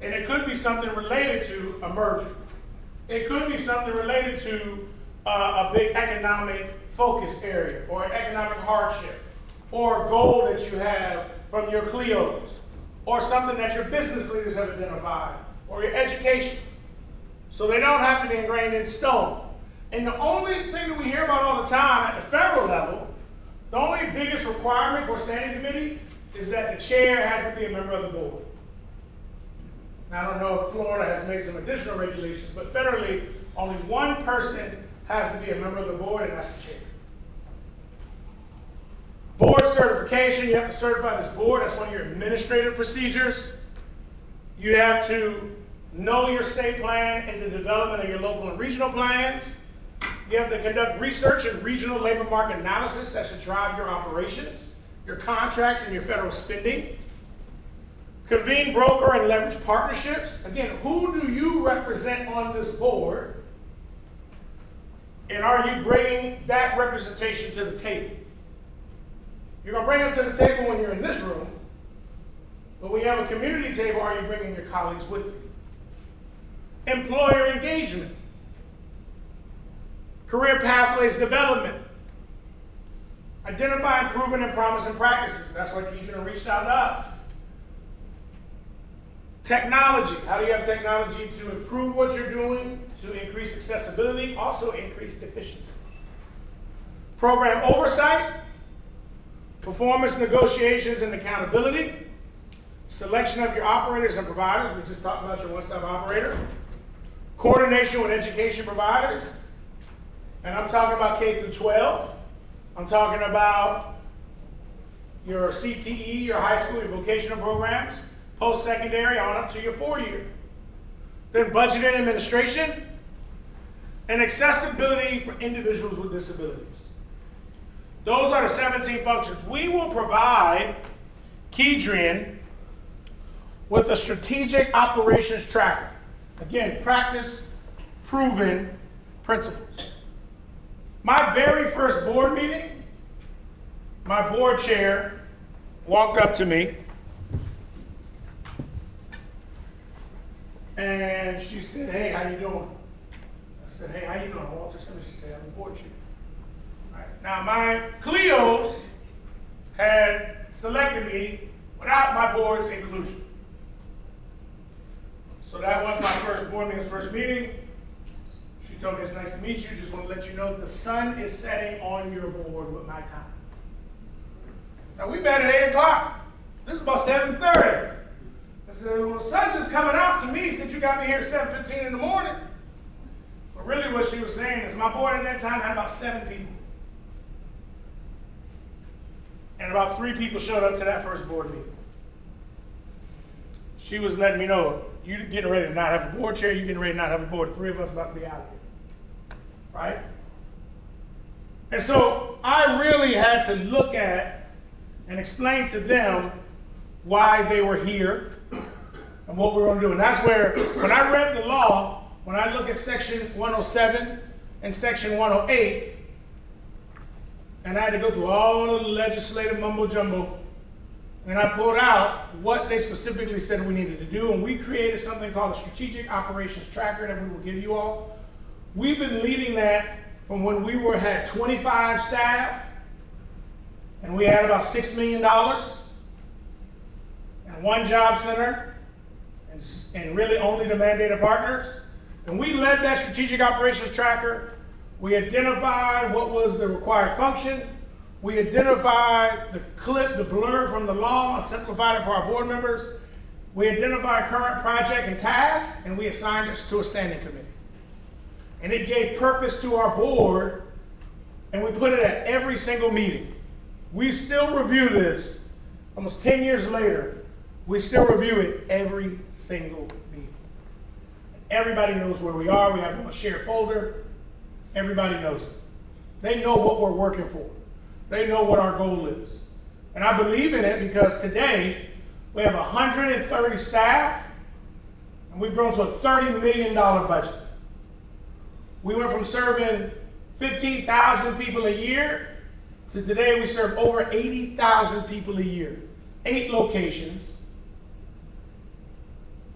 Speaker 4: And it could be something related to a merger. It could be something related to a big economic focus area, or an economic hardship, or a goal that you have from your CLEOs, or something that your business leaders have identified, or your education. So they don't have to be ingrained in stone. And the only thing that we hear about all the time at the federal level, the only biggest requirement for a standing committee is that the chair has to be a member of the board. Now, I don't know if Florida has made some additional regulations, but federally, only one person has to be a member of the board, and that's the chair. Board certification, you have to certify this board. That's one of your administrative procedures. You have to know your state plan and the development of your local and regional plans. You have to conduct research and regional labor market analysis. That should drive your operations, your contracts, and your federal spending. Convene, broker, and leverage partnerships. Again, who do you represent on this board? And are you bringing that representation to the table? You're going to bring them to the table when you're in this room, but when you have a community table, are you bringing your colleagues with you? Employer engagement. Career pathways development. Identifying proven and promising practices. That's why Keisha reached out to us. Technology. How do you have technology to improve what you're doing, to increase accessibility, also increase efficiency? Program oversight. Performance negotiations and accountability. Selection of your operators and providers. We just talked about your one-stop operator. Coordination with education providers. And I'm talking about K through 12. I'm talking about your CTE, your high school, your vocational programs, post-secondary on up to your 4-year. Then budget and administration, and accessibility for individuals with disabilities. Those are the 17 functions. We will provide Kedrian with a strategic operations tracker. Again, practice proven principles. My very first board meeting, my board chair walked up to me and she said, "Hey, how you doing?" I said, "Hey, how you doing, Walter?" She said, "I'm the board chair." All right. Now, my CLEOs had selected me without my board's inclusion. So that was my first board meeting, first meeting. She told me, "It's nice to meet you. Just want to let you know the sun is setting on your board with my time." Now, we met at 8 o'clock. This is about 7:30. I said, "Well, the sun's just coming out to me since you got me here at 7:15 in the morning." But really what she was saying is my board at that time had about 7 people. And about 3 people showed up to that first board meeting. She was letting me know, "You getting ready to not have a board chair, you getting ready to not have a board. 3 of us about to be out of here." Right? And so I really had to look at and explain to them why they were here and what we were going to do. And that's where, when I read the law, when I look at section 107 and section 108, and I had to go through all of the legislative mumbo jumbo, and I pulled out what they specifically said we needed to do, and we created something called a strategic operations tracker that we will give you all. We've been leading that from when we had 25 staff, and we had about $6 million and one job center and really only the mandated partners. And we led that strategic operations tracker. We identified what was the required function. We identified the blur from the law and simplified it for our board members. We identified current project and task, and we assigned it to a standing committee. And it gave purpose to our board, and we put it at every single meeting. We still review this, almost 10 years later, we still review it every single meeting. Everybody knows where we are. We have it on a shared folder. Everybody knows it. They know what we're working for. They know what our goal is. And I believe in it because today we have 130 staff and we've grown to a $30 million budget. We went from serving 15,000 people a year to today we serve over 80,000 people a year. 8 locations.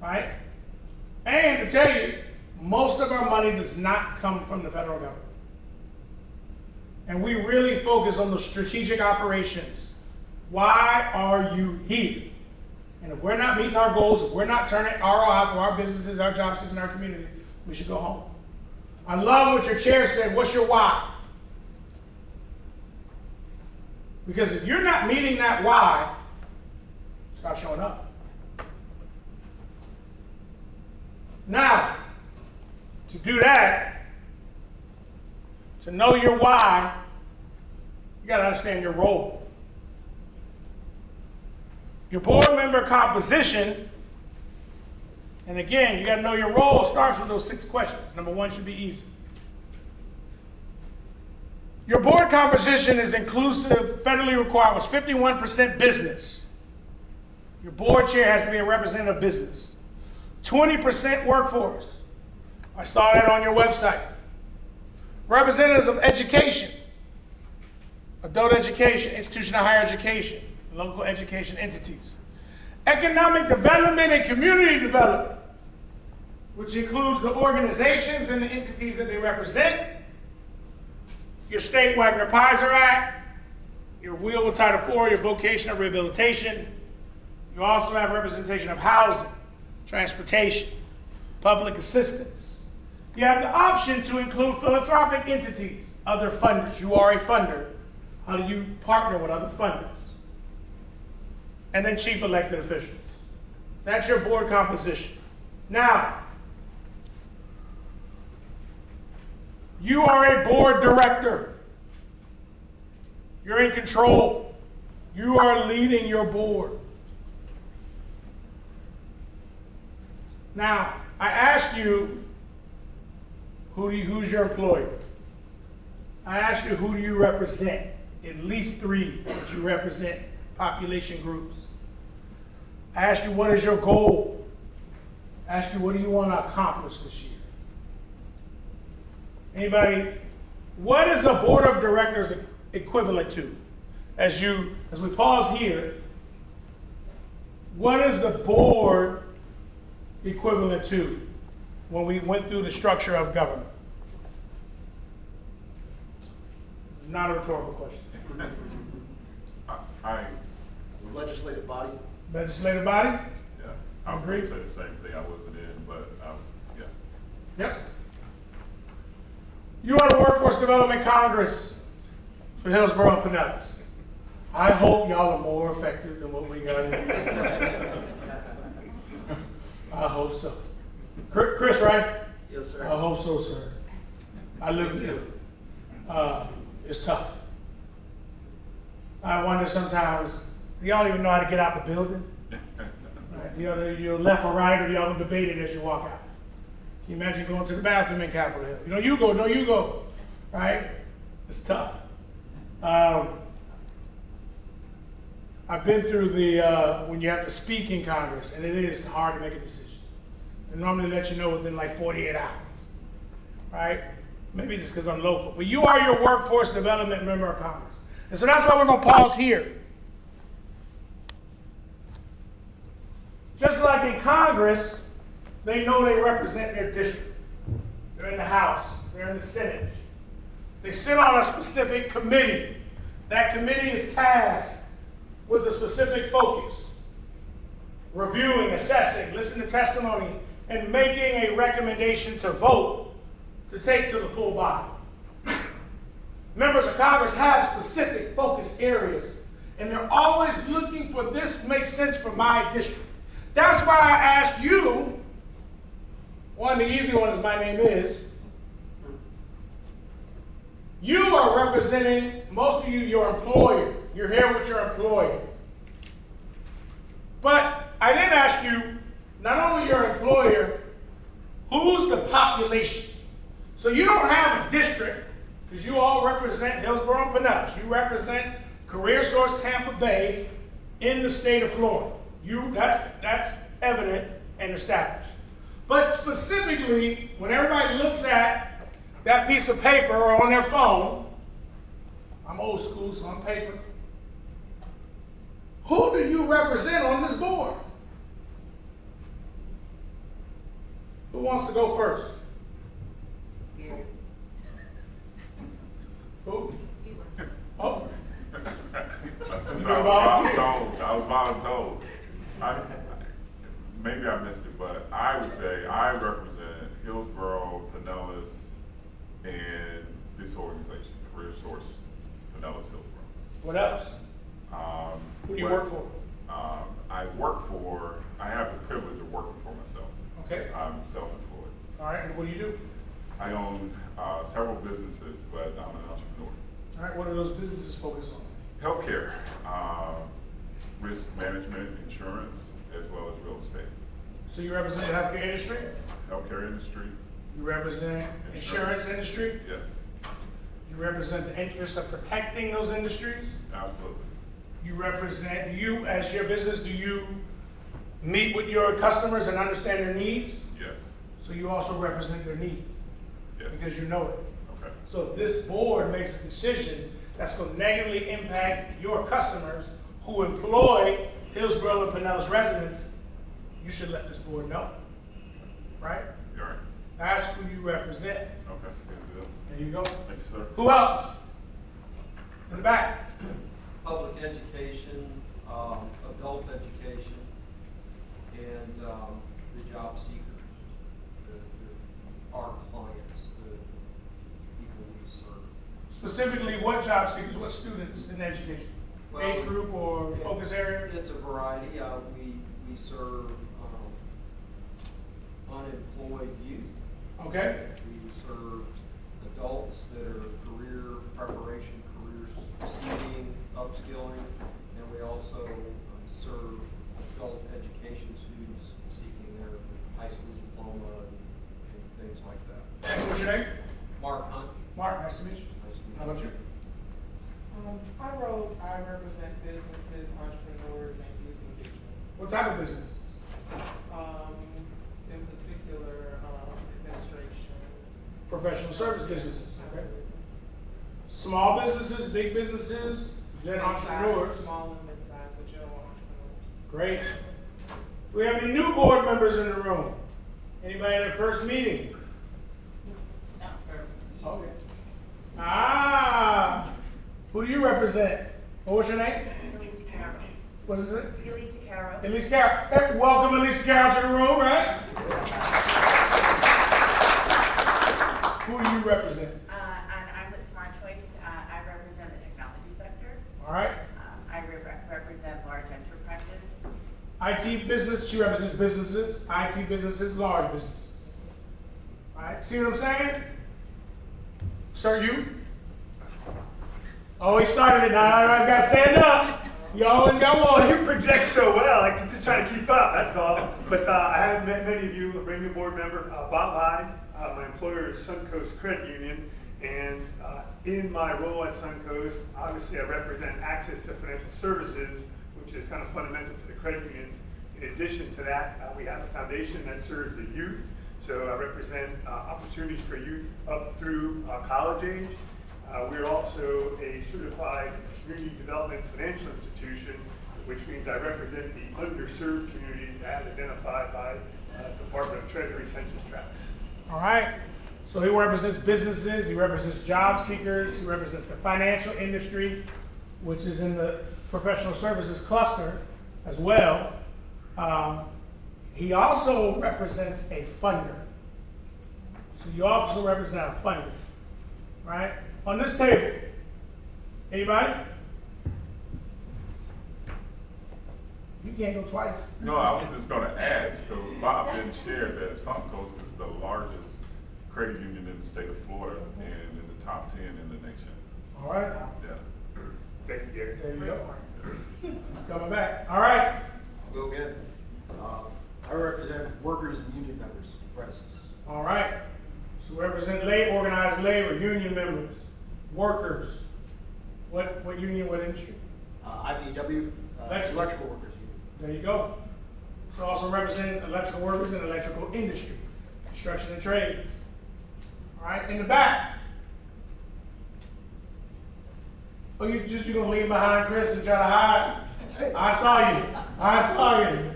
Speaker 4: Right? And to tell you, most of our money does not come from the federal government. And we really focus on the strategic operations. Why are you here? And if we're not meeting our goals, if we're not turning ROI for our businesses, our jobs, and our community, we should go home. I love what your chair said. What's your why? Because if you're not meeting that why, stop showing up. Now, to do that, to know your why, you got to understand your role. Your board member composition, and again, you got to know your role, starts with those 6 questions. Number 1 should be easy. Your board composition is inclusive, federally required, was 51% business. Your board chair has to be a representative of business. 20% workforce. I saw that on your website. Representatives of education, adult education, institutional higher education, local education entities. Economic development and community development, which includes the organizations and the entities that they represent. Your state Wagner-Pizer Act, your Wheel Title IV, your vocational rehabilitation. You also have representation of housing, transportation, public assistance. You have the option to include philanthropic entities, other funders. You are a funder. How do you partner with other funders? And then chief elected officials. That's your board composition. Now, you are a board director. You're in control. You are leading your board. Now, I asked you, who's your employer? I asked you, who do you represent? At least 3 that you represent population groups. I asked you, what is your goal? I asked you, what do you want to accomplish this year? Anybody, what is a board of directors equivalent to? As we pause here, what is the board equivalent to when we went through the structure of government? It's not a rhetorical question.
Speaker 8: Legislative body?
Speaker 4: Legislative body?
Speaker 6: Yeah, I was going to say the same thing. I wasn't in, but yeah.
Speaker 4: Yep. You are the Workforce Development Congress for Hillsborough and Pinellas. I hope y'all are more effective than what we got in here. I hope so. Chris, right?
Speaker 7: Yes, sir.
Speaker 4: I hope so, sir. I live with you. It's tough. I wonder sometimes, do y'all even know how to get out the building? Right? You're left or right, or y'all debate it as you walk out. Can you imagine going to the bathroom in Capitol Hill? You know, you go. Right? It's tough. I've been through when you have to speak in Congress, and it is hard to make a decision. They normally let you know within like 48 hours. Right? Maybe it's just because I'm local. But you are your workforce development member of Congress. And so that's why we're going to pause here. Just like in Congress, they know they represent their district. They're in the House. They're in the Senate. They sit on a specific committee. that committee is tasked with a specific focus, reviewing, assessing, listening to testimony, and making a recommendation to vote to take to the full body. Members of Congress have specific focus areas, and they're always looking for this makes sense for my district. That's why I asked you, one of the easy ones, my name is. You are representing, most of you, your employer. You're here with your employer. But I didn't ask you, not only your employer, who's the population? So you don't have a district, because you all represent Hillsborough and Pinellas. You represent CareerSource Tampa Bay in the state of Florida. That's evident and established. But specifically, when everybody looks at that piece of paper or on their phone, I'm old school, so on paper, who do you represent on this board? Who wants to go first? Who? Oh.
Speaker 9: I was voluntold. Maybe I missed it, but I would say I represent Hillsborough, Pinellas, and this organization, CareerSource, Pinellas, Hillsborough.
Speaker 4: What else? Who do you work for?
Speaker 9: I have the privilege of working for myself.
Speaker 4: Okay.
Speaker 9: I'm self-employed.
Speaker 4: All right, and what do you do?
Speaker 9: I own several businesses, but I'm an entrepreneur.
Speaker 4: All right, what do those businesses focus on?
Speaker 9: Healthcare, risk management, insurance, as well as real estate.
Speaker 4: So you represent the healthcare industry?
Speaker 9: Healthcare industry.
Speaker 4: You represent insurance industry?
Speaker 9: Yes.
Speaker 4: You represent the interest of protecting those industries?
Speaker 9: Absolutely.
Speaker 4: You represent, you as your business, do you meet with your customers and understand their needs?
Speaker 9: Yes.
Speaker 4: So you also represent their needs?
Speaker 9: Yes.
Speaker 4: Because you know it.
Speaker 9: Okay.
Speaker 4: So if this board makes a decision that's going to negatively impact your customers who employ Hillsborough and Pinellas residents, you should let this board know. Right?
Speaker 9: You're right.
Speaker 4: That's who you represent.
Speaker 9: Okay. Good deal.
Speaker 4: There you go.
Speaker 9: Thank you, sir.
Speaker 4: Who else? In the back.
Speaker 8: Public education, adult education, and the job seekers, our clients, the people we serve.
Speaker 4: Specifically, what job seekers, what students in education?
Speaker 8: Well,
Speaker 4: Age group or focus area?
Speaker 8: It's a variety. We serve unemployed youth.
Speaker 4: Okay.
Speaker 8: We serve adults that are career preparation, career seeking, upskilling, and we also serve adult education students seeking their high school diploma and things like that.
Speaker 4: And what's your name?
Speaker 8: Mark Hunt.
Speaker 4: Mark, nice to meet you.
Speaker 8: Nice to meet you.
Speaker 4: How about you?
Speaker 10: I represent businesses, entrepreneurs, and youth engagement.
Speaker 4: What type of business?
Speaker 10: In particular, administration.
Speaker 4: Professional service businesses, okay?
Speaker 10: Absolutely.
Speaker 4: Small businesses, big businesses, then
Speaker 10: Mid-size,
Speaker 4: entrepreneurs.
Speaker 10: Small and mid-sized, but general entrepreneurs.
Speaker 4: Great. Do we have any new board members in the room? Anybody in their first meeting?
Speaker 10: No.
Speaker 4: Okay. Ah, who do you represent? What was your name?
Speaker 11: Elise Carroll.
Speaker 4: What is it?
Speaker 11: Elise Carroll.
Speaker 4: Elise Carroll. Hey, welcome Elise Carroll to the room, right? Who do you represent?
Speaker 11: I'm with Smart Choice. I represent the technology sector.
Speaker 4: All right.
Speaker 11: I represent large enterprises.
Speaker 4: IT business, she represents businesses. IT businesses, large businesses. All right, see what I'm saying? Sir, you? Oh, he started it now. Everybody's got to stand up. You always got one.
Speaker 12: You project so well, I can just try to keep up, that's all. But I haven't met many of you, a brand new board member, Bob Hyde. My employer is Suncoast Credit Union, and in my role at Suncoast, obviously I represent access to financial services, which is kind of fundamental to the credit union. In addition to that, we have a foundation that serves the youth, so I represent opportunities for youth up through college age. We're also a certified community development financial institution, which means I represent the underserved communities as identified by Department of Treasury census tracts.
Speaker 4: All right. So he represents businesses, he represents job seekers, he represents the financial industry. which is in the professional services cluster as well. He also represents a funder. So you also represent a funder, right? On this table, anybody? You can't go twice.
Speaker 9: No, I was just gonna add, because Bob didn't share that Suncoast is the largest credit union in the state of Florida and is the top 10 in the nation.
Speaker 4: All right.
Speaker 9: Yeah.
Speaker 12: Thank you, Gary.
Speaker 4: There you go. Coming back. All right.
Speaker 8: I'll go again. I represent workers and union members, apprentices.
Speaker 4: All right. So represent organized labor, union members, workers. What union, what industry?
Speaker 8: IBEW, electrical workers union.
Speaker 4: There you go. So also represent electrical workers and electrical industry, construction and trades. All right, in the back. Oh, you gonna leave behind Chris and try to hide? I saw you. I saw you.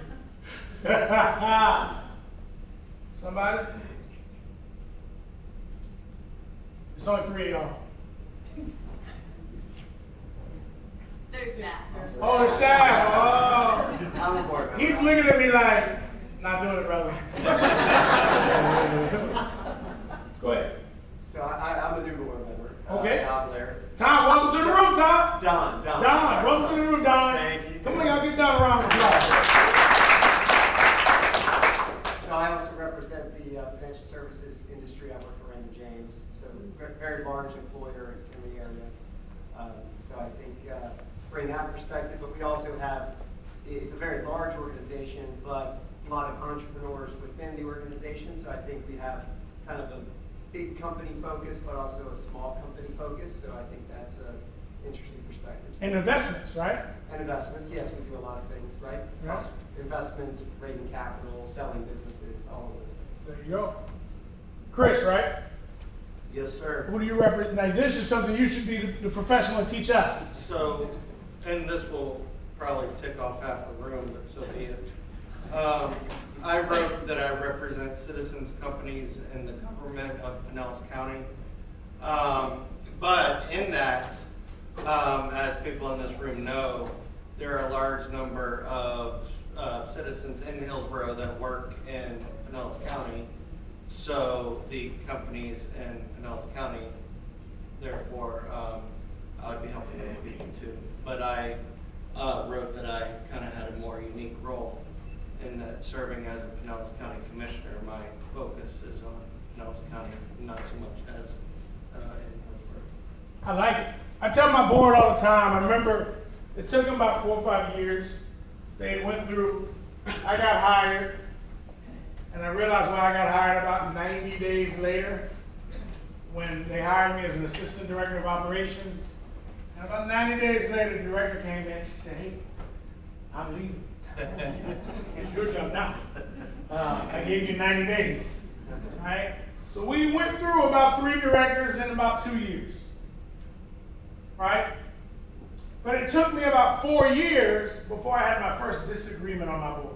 Speaker 4: Somebody? It's only 3 of y'all.
Speaker 11: There's that.
Speaker 4: Oh, the staff. Oh.
Speaker 7: I'm a board member.
Speaker 4: He's looking at me like, not doing it, brother. Go ahead.
Speaker 10: So I'm a new board member.
Speaker 4: Okay.
Speaker 10: Don Blair.
Speaker 4: Tom, welcome to the room, Tom.
Speaker 10: Don.
Speaker 4: Don, welcome to the room, Don.
Speaker 10: Thank you.
Speaker 4: Come on, y'all get Don around the block.
Speaker 10: So I also represent the financial services industry. I work for Raymond James, so very large employer in the area. So I think bring that perspective, but we also have, it's a very large organization, but a lot of entrepreneurs within the organization. So I think we have kind of a big company focus, but also a small company focus. So I think that's an interesting perspective.
Speaker 4: And investments, right?
Speaker 10: And investments, yes, we do a lot of things, right?
Speaker 4: Yes.
Speaker 10: Investments, raising capital, selling businesses, all of those things.
Speaker 4: There you go. Chris, right?
Speaker 7: Yes, sir.
Speaker 4: Who do you represent? Now, this is something you should be the professional and teach us.
Speaker 7: So, and this will probably tick off half the room, but so be it. I wrote that I represent citizens, companies, and the government of Pinellas County. But in that, as people in this room know, there are a large number of citizens in Hillsborough that work in Pinellas County. So the companies in Pinellas County, therefore, I would be helping them speaking too. But I wrote that I kind of had a more unique role in that serving as a Pinellas County Commissioner, my focus is on Pinellas County, not so much as in Hillsborough.
Speaker 4: I like it. I tell my board all the time, I remember it took them about 4 or 5 years. They went through, I got hired, and I realized why I got hired about 90 days later when they hired me as an assistant director of operations. And about 90 days later, the director came in and she said, hey, I'm leaving. It's your job now. I gave you 90 days. Right? So we went through about 3 directors in about 2 years. Right? But it took me about 4 years before I had my first disagreement on my board.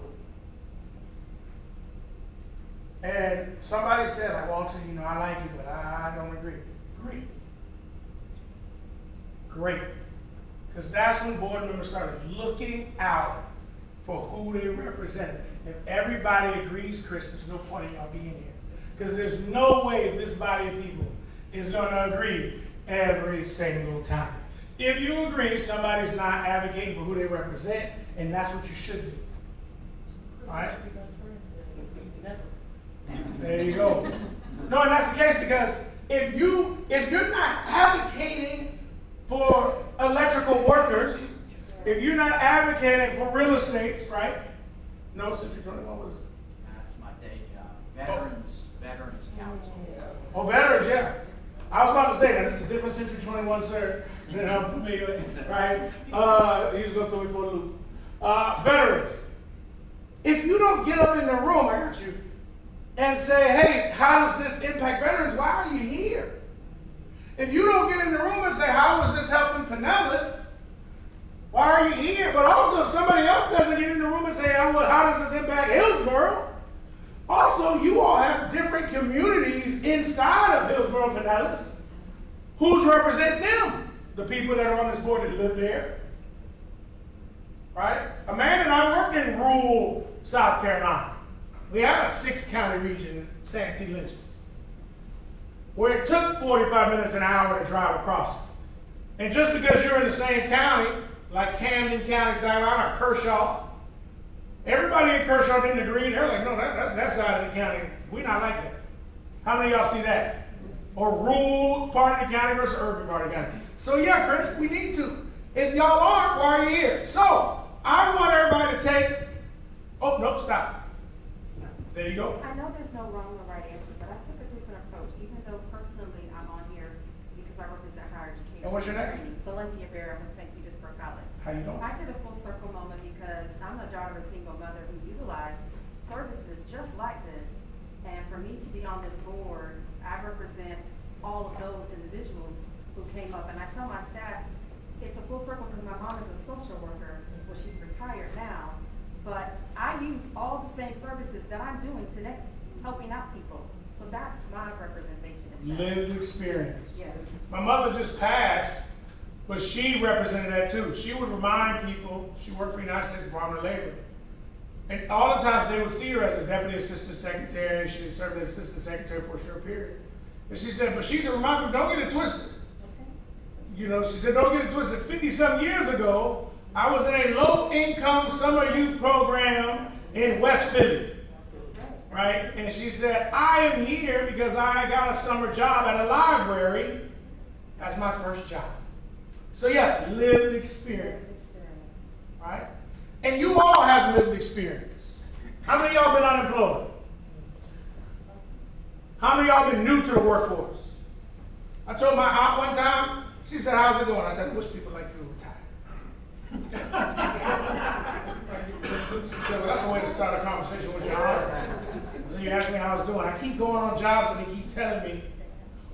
Speaker 4: And somebody said, like, Walter, I like you, but I don't agree. Great. Because that's when board members started looking out for who they represent. If everybody agrees, Chris, there's no point in y'all being here. Because there's no way this body of people is going to agree every single time. If you agree, somebody's not advocating for who they represent, and that's what you should do. All right? There you go. No, and that's the case because if you're not advocating for electrical workers, if you're not advocating for real estate, right? No, Century 21 was.
Speaker 13: That's my day job. Veterans Council.
Speaker 4: Oh, veterans, yeah. I was about to say that. It's a different Century 21, sir, than I'm familiar with, right? He was going to throw me for a loop. Veterans. If you don't get up in the room, I got you, and say, hey, how does this impact veterans? Why are you here? If you don't get in the room and say, how is this helping Pinellas? Why are you here? But also, if somebody else doesn't get in the room and say, oh, well, how does this impact Hillsborough? Also, you all have different communities inside of Hillsborough and Pinellas. Who's representing them? the people that are on this board that live there. Right? Amanda and I worked in rural South Carolina. We had a 6-county region, Santee Lynch's, where it took 45 minutes an hour to drive across it. And just because you're in the same county, like Camden County, South Carolina, or Kershaw, everybody in Kershaw didn't agree. They're like, no, that's that side of the county. We're not like that. How many of y'all see that? Or rural part of the county versus urban part of the county. So yeah, Chris, we need to. If y'all aren't, why are you here? So, I want everybody to take, oh, no, stop. There you go.
Speaker 14: I know there's no wrong or right answer, but I took a different approach, even though personally I'm on here because I represent higher education.
Speaker 4: And what's your name?
Speaker 14: Valencia Bear with St. Petersburg College.
Speaker 4: How you doing?
Speaker 14: I did a full circle moment because I'm a daughter of a single mother who utilized services just like this. And for me to be on this board, I represent all of those individuals who came up. And I tell my staff, it's a full circle because my mom is a social worker. Well, she's retired now. But I use all the same services that I'm doing today, helping out people. So that's my representation.
Speaker 4: Lived experience.
Speaker 14: Yes.
Speaker 4: My mother just passed, but she represented that too. She would remind people, she worked for the United States Department of Labor. And all the times they would see her as a deputy assistant secretary. She had served as assistant secretary for a short period. And she said, but she's a reminder, don't get it twisted.
Speaker 14: Okay.
Speaker 4: You know, she said, don't get it twisted. 50-some years ago, I was in a low-income summer youth program in West Philly. Right? And she said, I am here because I got a summer job at a library. That's my first job. So yes, lived experience. Right? And you all have lived experience. How many of y'all been unemployed? How many of y'all been new to the workforce? I told my aunt one time, she said, how's it going? I said, I wish people like you were retired. She said, well, that's a way to start a conversation with your aunt. So you ask me how I was doing. I keep going on jobs and they keep telling me,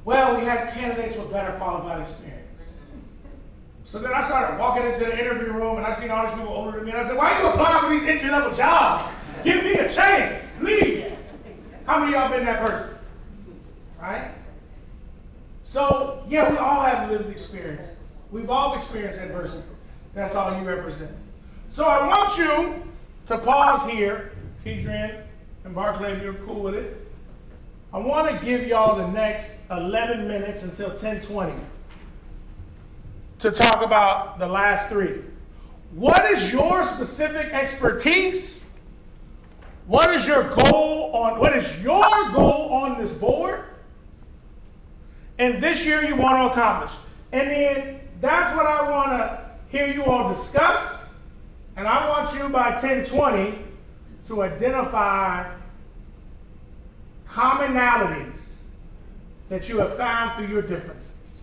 Speaker 4: well, we have candidates with better qualified experience. So then I started walking into the interview room and I seen all these people older than me and I said, why are you applying for these entry-level jobs? Give me a chance, please. How many of y'all been that person? Right? So, yeah, we all have lived experience. We've all experienced adversity. That's all you represent. So I want you to pause here, Kedrian and Barclay, if you're cool with it. I want to give y'all the next 11 minutes until 10:20 to talk about the last three. What is your specific expertise? What is your goal on this board? And this year you want to accomplish. And then that's what I want to hear you all discuss. And I want you by 10:20 to identify commonalities that you have found through your differences.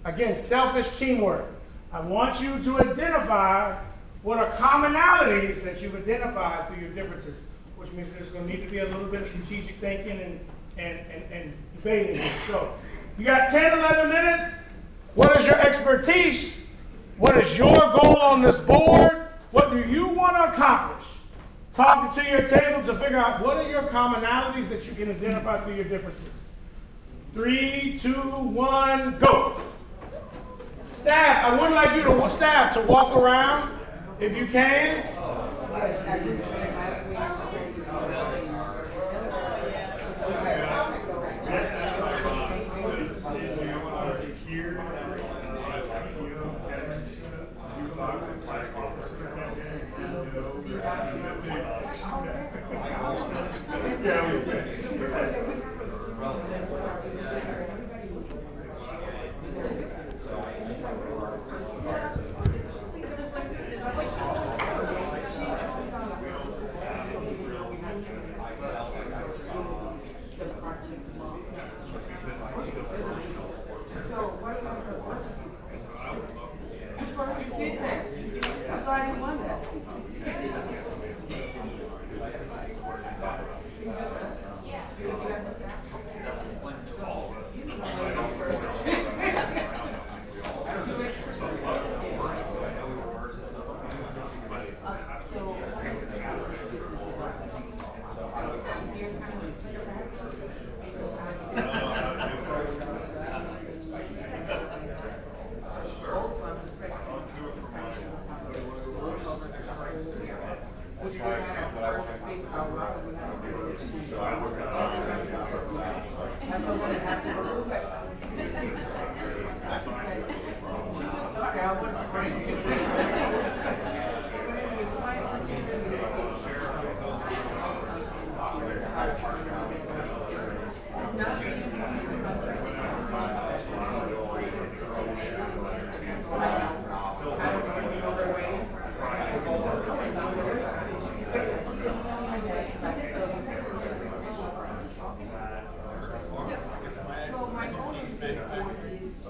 Speaker 4: Again, selfish teamwork. I want you to identify what are commonalities that you've identified through your differences, which means there's going to need to be a little bit of strategic thinking and debating. So you got 10, 11 minutes. What is your expertise? What is your goal on this board? What do you want to accomplish? Talking to your table to figure out what are your commonalities that you can identify through your differences. 3, 2, 1, go. Staff, I would like you to walk around if you can.
Speaker 3: I just spent last week first big outlook we have. That's the one that has to go through it. She just started, I wasn't ready to. So my goal is this board is to be this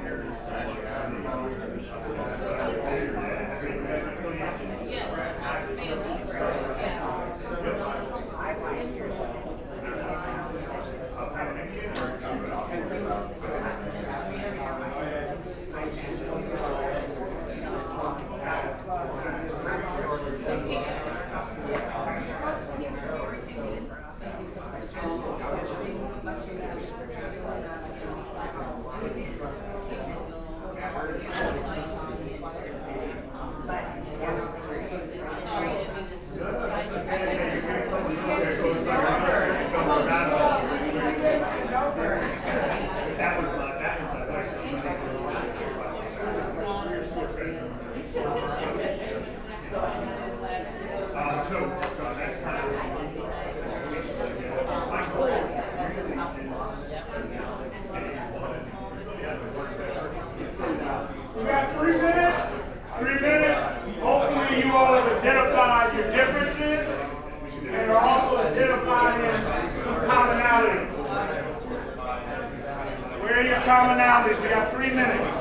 Speaker 3: year
Speaker 4: We got 3 minutes. 3 minutes. Hopefully you all have identified your differences and are also identifying some commonalities. Where are your commonalities? We got 3 minutes.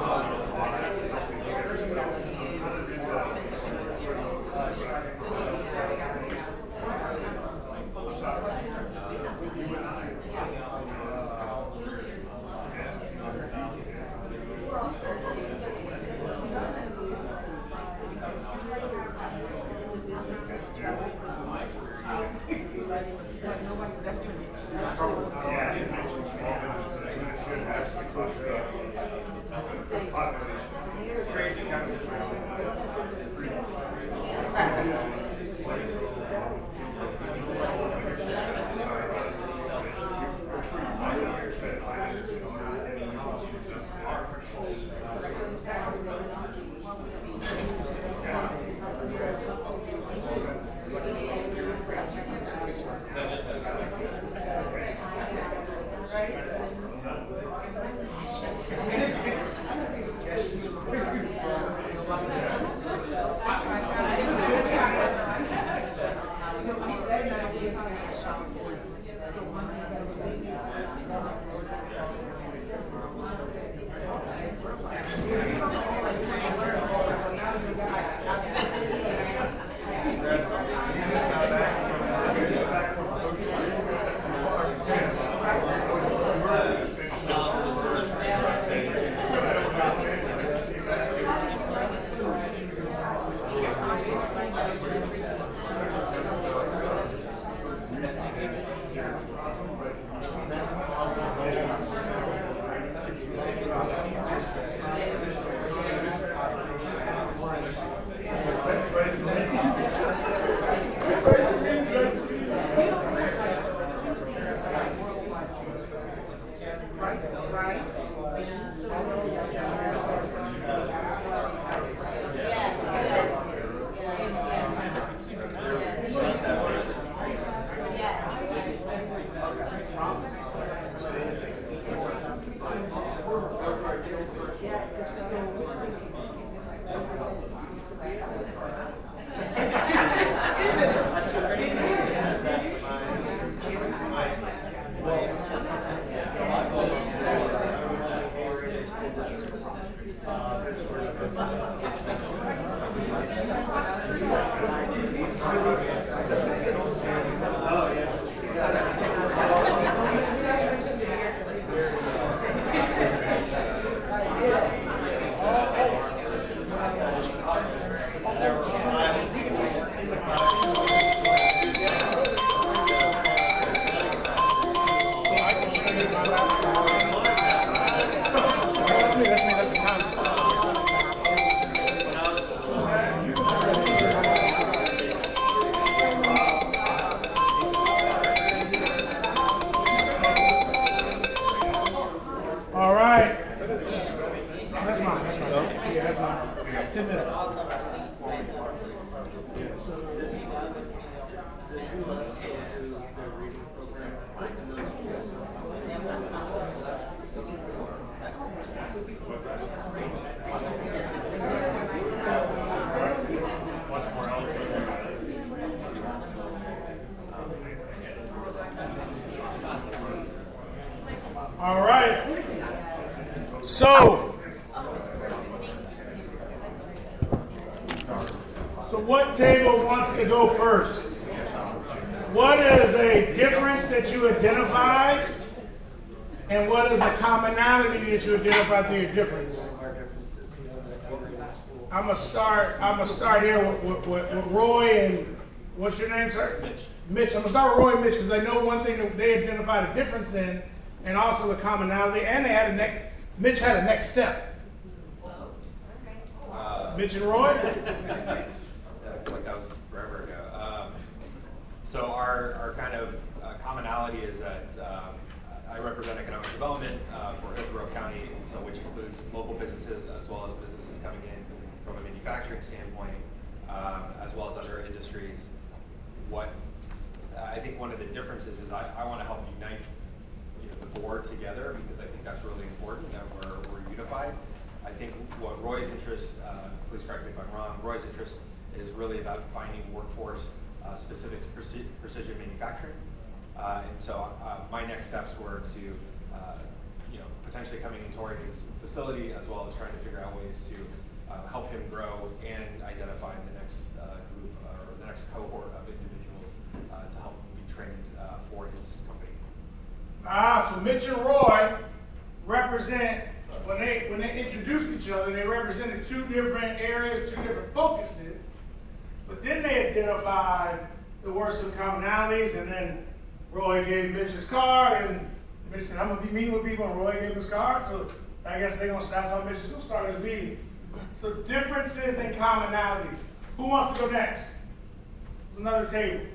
Speaker 4: All right. That's mine. Yeah, that's mine. 10 minutes. All right. So what table wants to go first? What is a difference that you identified, and what is a commonality that you identified through your difference? I'm gonna start here with Roy and what's your name, sir? Mitch. I'm gonna start with Roy and Mitch because I know one thing that they identified a difference in, and also the commonality, and they had Mitch had a next step. Mitch and Roy?
Speaker 15: Like that was forever ago. So our kind of commonality is that I represent economic development for Hillsborough County, so which includes local businesses as well as businesses coming in from a manufacturing standpoint, as well as other industries. What I think one of the differences is I want to help unite the board together, because I think that's really important that we're unified. I think what Roy's interest, please correct me if I'm wrong, Roy's interest is really about finding workforce specific to precision manufacturing. And so my next steps were to, potentially coming and touring his facility, as well as trying to figure out ways to help him grow and identify the next group or the next cohort of individuals to help be trained for his company.
Speaker 4: So Mitch and Roy represent, when they introduced each other, they represented two different areas, two different focuses, but then they identified there were some commonalities, and then Roy gave Mitch his card, and Mitch said, I'm going to be meeting with people, and Roy gave him his card, so I guess that's how Mitch is going to start his meeting. So differences and commonalities. Who wants to go next? There's another table.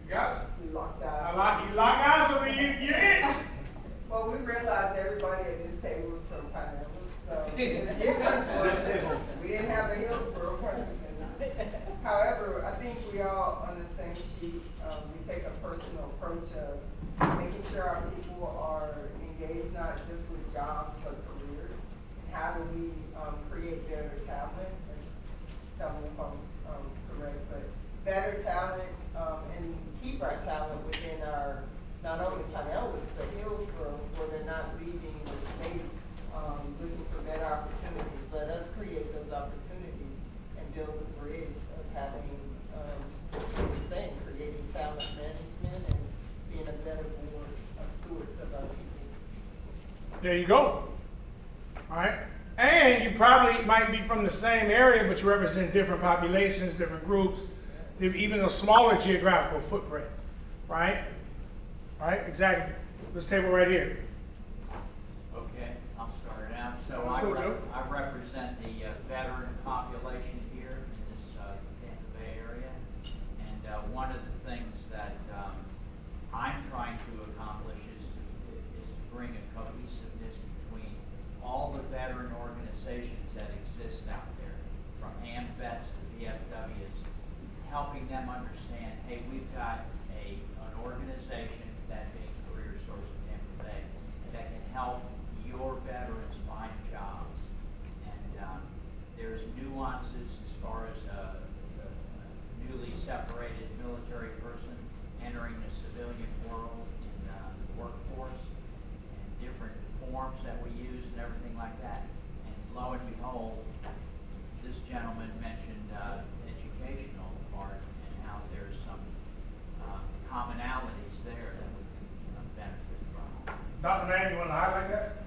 Speaker 4: You got it?
Speaker 16: We locked eyes.
Speaker 4: You lock eyes with me, you're in.
Speaker 16: Well, we realized everybody at this table was from Pineapple, so the difference was we didn't have a Hillsborough person. However, I think we all on the same sheet, we take a personal approach of making sure our people are engaged not just with jobs but careers. And how do we create better talent? And tell me if I'm correct, but better talent and keep our talent within our, not only Pinellas, but Hillsborough, where they're not leaving the state looking for better opportunities. Let us create those opportunities and build a bridge of having, creating talent management and being a better board of stewards of our people.
Speaker 4: There you go. All right. And you probably might be from the same area, but you represent different populations, different groups, even a smaller geographical footprint. Right? Right? Exactly. This table right here.
Speaker 13: Okay, I'll start it out. So I represent the veteran population here in this Tampa Bay area. And one of the things that I'm trying to accomplish is to bring a cohesiveness between all the veteran organizations that exist out there, from AMVETS to VFWs, helping them understand, hey, we've got an organization, that being CareerSource in Tampa Bay, that can help your veterans find jobs. And there's nuances as far as a newly separated military person entering the civilian world in the workforce, and different forms that we use and everything like that. And lo and behold, this gentleman mentioned educational part and how there's some commonalities there that we can benefit from.
Speaker 4: Dr. Mann, you want to highlight that?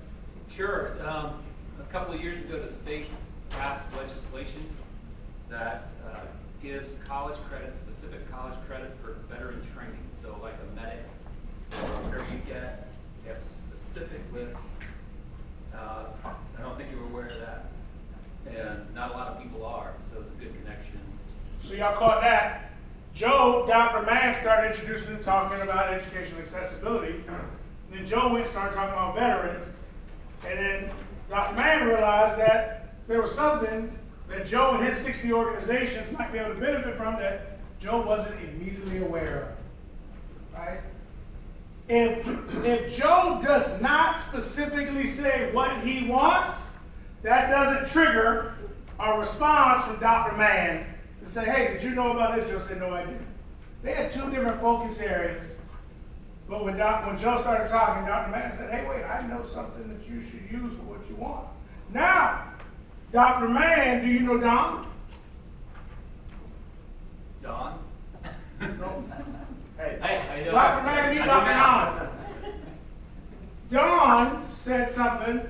Speaker 17: Sure. A couple of years ago, the state passed legislation that gives college credit, specific college credit for veteran training. So like a medic, or whatever you get, they have a specific list. I don't think you were aware of that. And not a lot of people are, so it's a good connection.
Speaker 4: So y'all caught that. Joe, Dr. Mann started introducing and talking about educational accessibility. And then Joe went and started talking about veterans. And then Dr. Mann realized that there was something that Joe and his 60 organizations might be able to benefit from that Joe wasn't immediately aware of. Right? If Joe does not specifically say what he wants, that doesn't trigger a response from Dr. Mann to say, hey, did you know about this? Joe said, no, I didn't. They had two different focus areas. But when Joe started talking, Dr. Mann said, hey, wait, I know something that you should use for what you want. Now, Dr. Mann, do you know Don?
Speaker 17: Don?
Speaker 4: No.
Speaker 17: Hey, I know.
Speaker 4: Dr. Mann, you Dr. Don. Don said something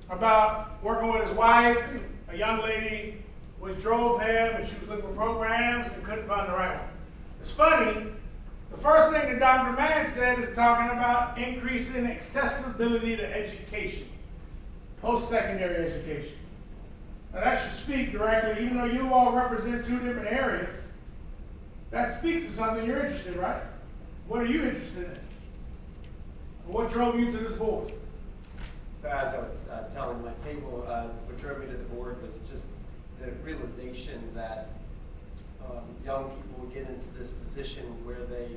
Speaker 4: about working with his wife. A young lady drove him, and she was looking for programs and couldn't find the right one. It's funny, the first thing that Dr. Mann said is talking about increasing accessibility to education, post-secondary education. Now that should speak directly, even though you all represent two different areas, that speaks to something you're interested in, right? What are you interested in? What drove you to this board?
Speaker 10: So as I was telling my table, what drove me to the board was just the realization that young people get into this position where they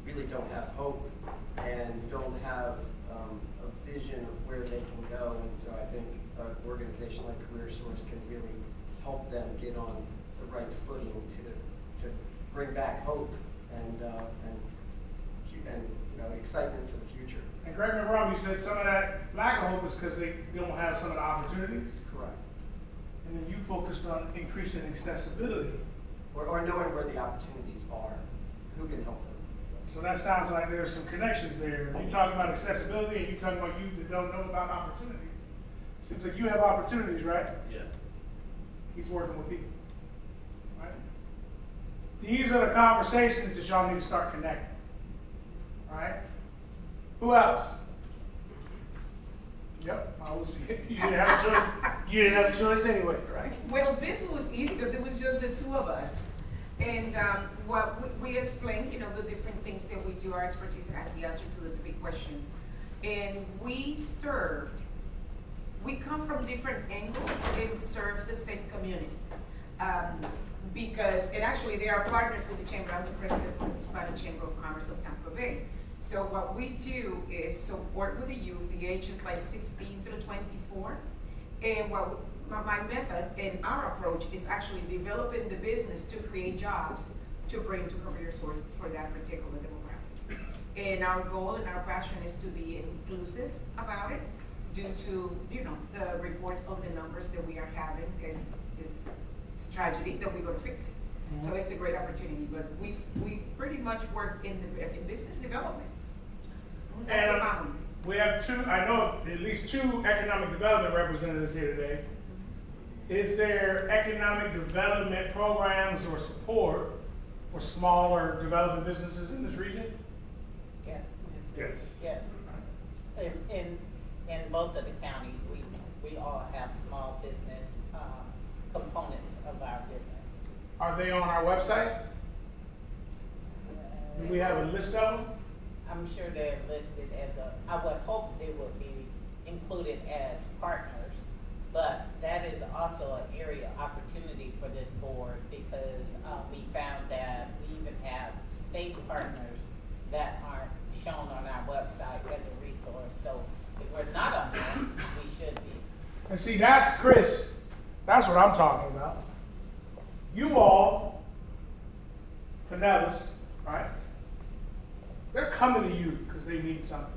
Speaker 10: really don't have hope and don't have a vision of where they can go. And so I think an organization like CareerSource can really help them get on the right footing to bring back hope and excitement for the future.
Speaker 4: And correct me if I'm wrong, you said some of that lack of hope is because they don't have some of the opportunities?
Speaker 10: Correct.
Speaker 4: And then you focused on increasing accessibility.
Speaker 10: Or knowing where the opportunities are, who can help them.
Speaker 4: So that sounds like there's some connections there. If you're talking about accessibility and you're talking about youth that don't know about opportunities, seems like you have opportunities, right?
Speaker 17: Yes.
Speaker 4: He's working with people, right? These are the conversations that y'all need to start connecting, right? Who else? Yep, you didn't have a choice. You didn't have a choice anyway, right?
Speaker 3: Well, this was easy because it was just the two of us. And we explained, the different things that we do, our expertise at the answer to the three questions. And we come from different angles and serve the same community. And actually they are partners with the Chamber. I'm the president of the Hispanic Chamber of Commerce of Tampa Bay. So what we do is support with the youth, the ages like 16 through 24. And my method and our approach is actually developing the business to create jobs to bring to CareerSource for that particular demographic. And our goal and our passion is to be inclusive about it due to, the reports of the numbers that we are having is tragedy that we're going to fix. Mm-hmm. So it's a great opportunity, but we pretty much work in business development. That's the problem.
Speaker 4: We have I know at least two economic development representatives here today. Is there economic development programs or support for smaller developing businesses in this region?
Speaker 18: Yes.
Speaker 4: Yes.
Speaker 18: Yes. In both of the counties, we all have small business components of our business.
Speaker 4: Are they on our website? Do we have a list of them?
Speaker 18: I'm sure they're listed I would hope they would be included as partners, but that is also an area of opportunity for this board because we found that we even have state partners that aren't shown on our website as a resource. So if we're not on there, we should be.
Speaker 4: And see, that's Chris. That's what I'm talking about. You all, Pinellas, right? They're coming to you because they need something.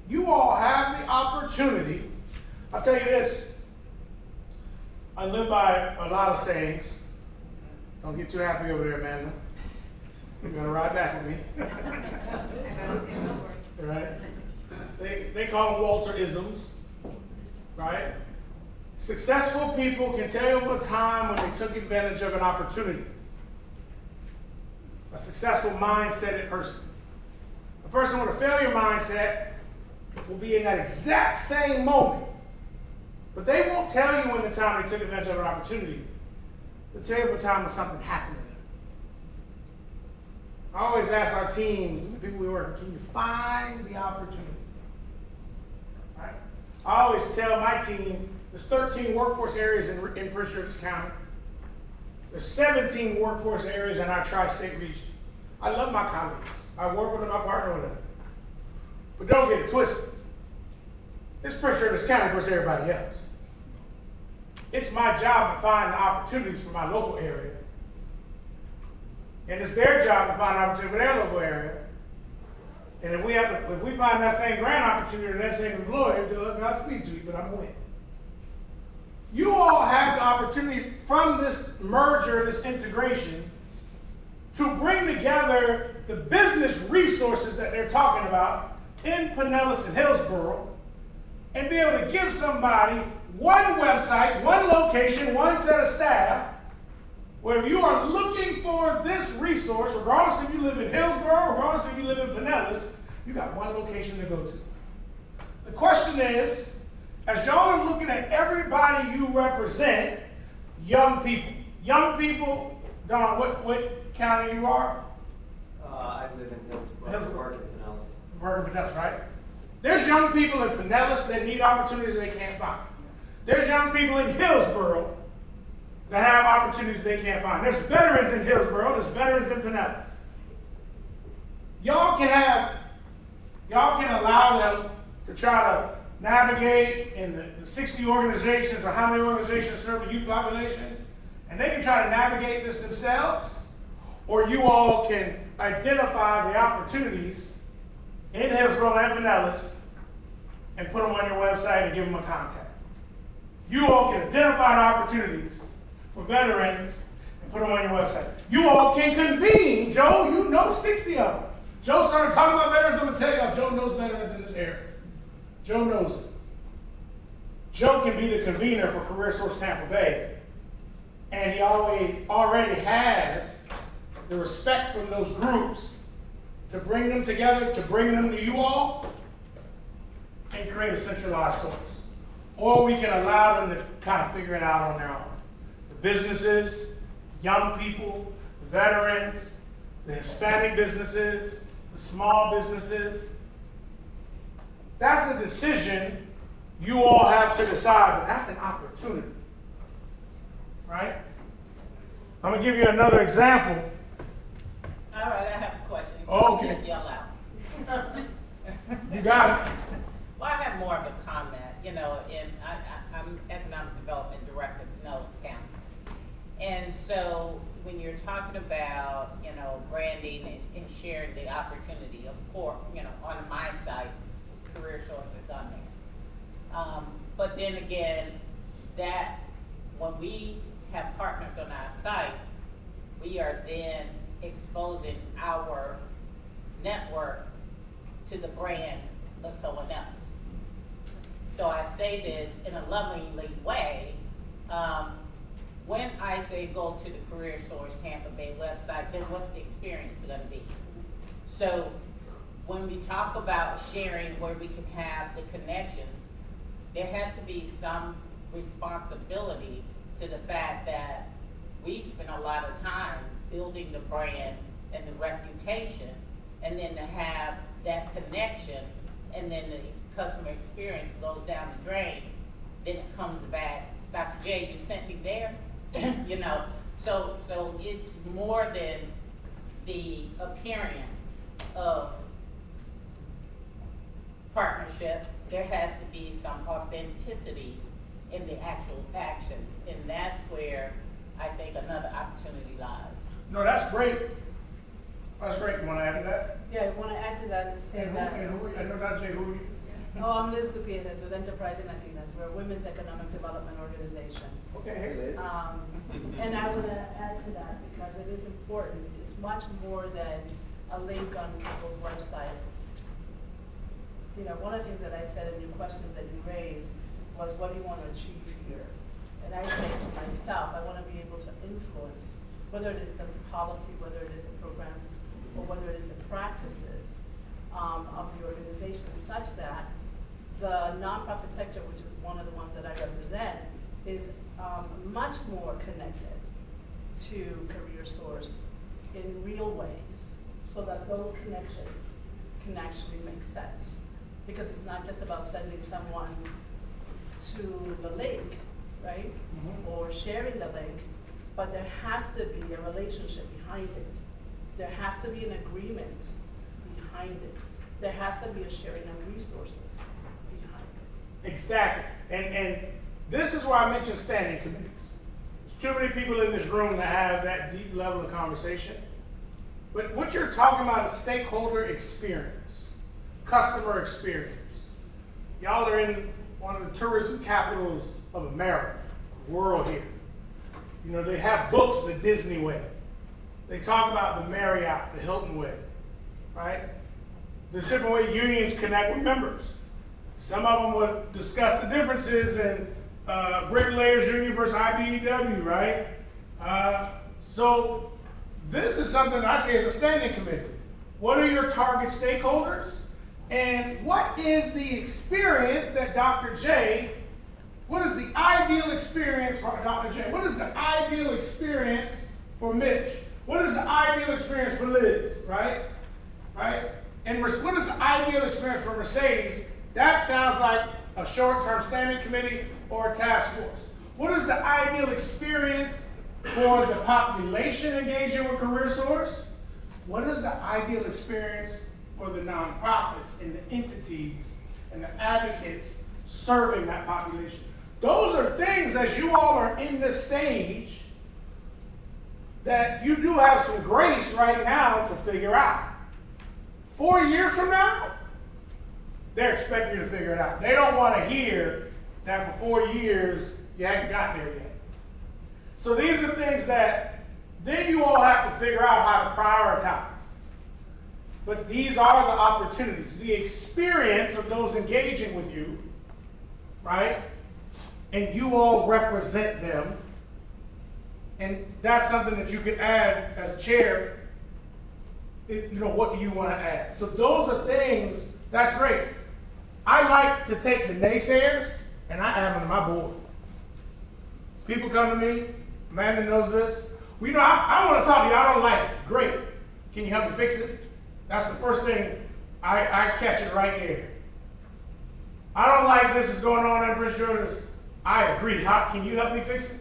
Speaker 4: You all have the opportunity. I'll tell you this. I live by a lot of sayings. Don't get too happy over there, Amanda. You're going to ride back with me. Right? They call them Walter-isms. Right? Successful people can tell you of a time when they took advantage of an opportunity. A successful mindset person. A person with a failure mindset will be in that exact same moment. But they won't tell you when the time they took advantage of an opportunity. They'll tell you what time when something happened to them. I always ask our teams and the people we work with, can you find the opportunity? Right? I always tell my team, there's 13 workforce areas in Prince George's County. There's 17 workforce areas in our tri-state region. I love my colleagues. I work with them, I partner with them. But don't get it twisted. It's Prince George's County versus everybody else. It's my job to find the opportunities for my local area. And it's their job to find opportunity for their local area. And if we find that same grant opportunity or that same employer, I'll speak to you, but I'm winning. You all have the opportunity from this merger, this integration, to bring together the business resources that they're talking about in Pinellas and Hillsborough and be able to give somebody one website, one location, one set of staff, where if you are looking for this resource, regardless if you live in Hillsborough, regardless if you live in Pinellas, you got one location to go to. The question is, as y'all are looking at everybody you represent, young people, Don, what county you are?
Speaker 10: I live in Hillsborough, work in Pinellas.
Speaker 4: work in Pinellas, right? There's young people in Pinellas that need opportunities they can't find. There's young people in Hillsborough that have opportunities they can't find. There's veterans in Hillsborough, there's veterans in Pinellas. Y'all can allow them to try to navigate in the 60 organizations or how many organizations serve the youth population, and they can try to navigate this themselves, or you all can identify the opportunities in Hillsborough and Pinellas and put them on your website and give them a contact. You all can identify the opportunities for veterans and put them on your website. You all can convene. Joe, you know 60 of them. Joe started talking about veterans. I'm going to tell y'all, Joe knows veterans in this area. Joe knows it. Joe can be the convener for CareerSource Tampa Bay. And he already has the respect from those groups to bring them together, to bring them to you all, and create a centralized source. Or we can allow them to kind of figure it out on their own. The businesses, young people, the veterans, the Hispanic businesses, the small businesses. That's a decision you all have to decide, but that's an opportunity. Right? I'm going to give you another example.
Speaker 18: All right, I have a question.
Speaker 4: Okay.
Speaker 18: Just yell out.
Speaker 4: You got it.
Speaker 18: Well, I have more of a comment. You know, I'm Economic Development Director of Pinellas County. And so when you're talking about, you know, branding and sharing the opportunity, of course, you know, on my site, CareerSource is on there. But then again, that when we have partners on our site, we are then exposing our network to the brand of someone else. So I say this in a lovingly way. When I say go to the CareerSource Tampa Bay website, then what's the experience going to be? So when we talk about sharing where we can have the connections, there has to be some responsibility to the fact that we spend a lot of time building the brand and the reputation, and then to have that connection, and then the customer experience goes down the drain, then it comes back. Dr. J, you sent me there, you know. So it's more than the appearance of partnership. There has to be some authenticity in the actual actions, and that's where I think another opportunity lies.
Speaker 4: No, that's great. That's great. You want to add to that?
Speaker 19: Yeah, I want to add to that and say that.
Speaker 4: I know Dr. J, who are you?
Speaker 19: Oh, I'm Liz Gutierrez with Enterprising Latinas. We're a women's economic development organization.
Speaker 4: Okay, hey Liz.
Speaker 19: And I want to add to that because it is important. It's much more than a link on people's websites. You know, one of the things that I said in the questions that you raised was, what do you want to achieve here? And I say to myself, I want to be able to influence, whether it is the policy, whether it is the programs, or whether it is the practices of the organization, such that the nonprofit sector, which is one of the ones that I represent, is much more connected to CareerSource in real ways, so that those connections can actually make sense. Because it's not just about sending someone to the link, right? Or sharing the link, but there has to be a relationship behind it. There has to be an agreement behind it. There has to be a sharing of resources behind it.
Speaker 4: Exactly. And this is why I mentioned standing committees. There's too many people in this room that have that deep level of conversation. But what you're talking about is stakeholder experience, customer experience. Y'all are in one of the tourism capitals of America, the world here. You know, they have books the Disney way. They talk about the Marriott, the Hilton way, right? There's different ways unions connect with members. Some of them would discuss the differences in Bricklayers Union versus IBEW, right? So this is something I see as a standing committee. What are your target stakeholders? And what is the experience that Dr. J, what is the ideal experience for Dr. J? What is the ideal experience for Mitch? What is the ideal experience for Liz, right? Right? And what is the ideal experience for Mercedes? That sounds like a short-term standing committee or a task force. What is the ideal experience for the population engaging with CareerSource? What is the ideal experience for the nonprofits and the entities and the advocates serving that population? Those are things, as you all are in this stage, that you do have some grace right now to figure out. 4 years from now, they're expecting you to figure it out. They don't want to hear that for 4 years you haven't got there yet. So these are things that then you all have to figure out how to prioritize. But these are the opportunities, the experience of those engaging with you, right? And you all represent them. And that's something that you can add as chair. What do you want to add? So those are things, that's great. I like to take the naysayers and I add them to my board. People come to me, Amanda knows this. I want to talk to you, I don't like it. Great. Can you help me fix it? That's the first thing, I catch it right there. I don't like this is going on in Prince George's. I agree. Can you help me fix it?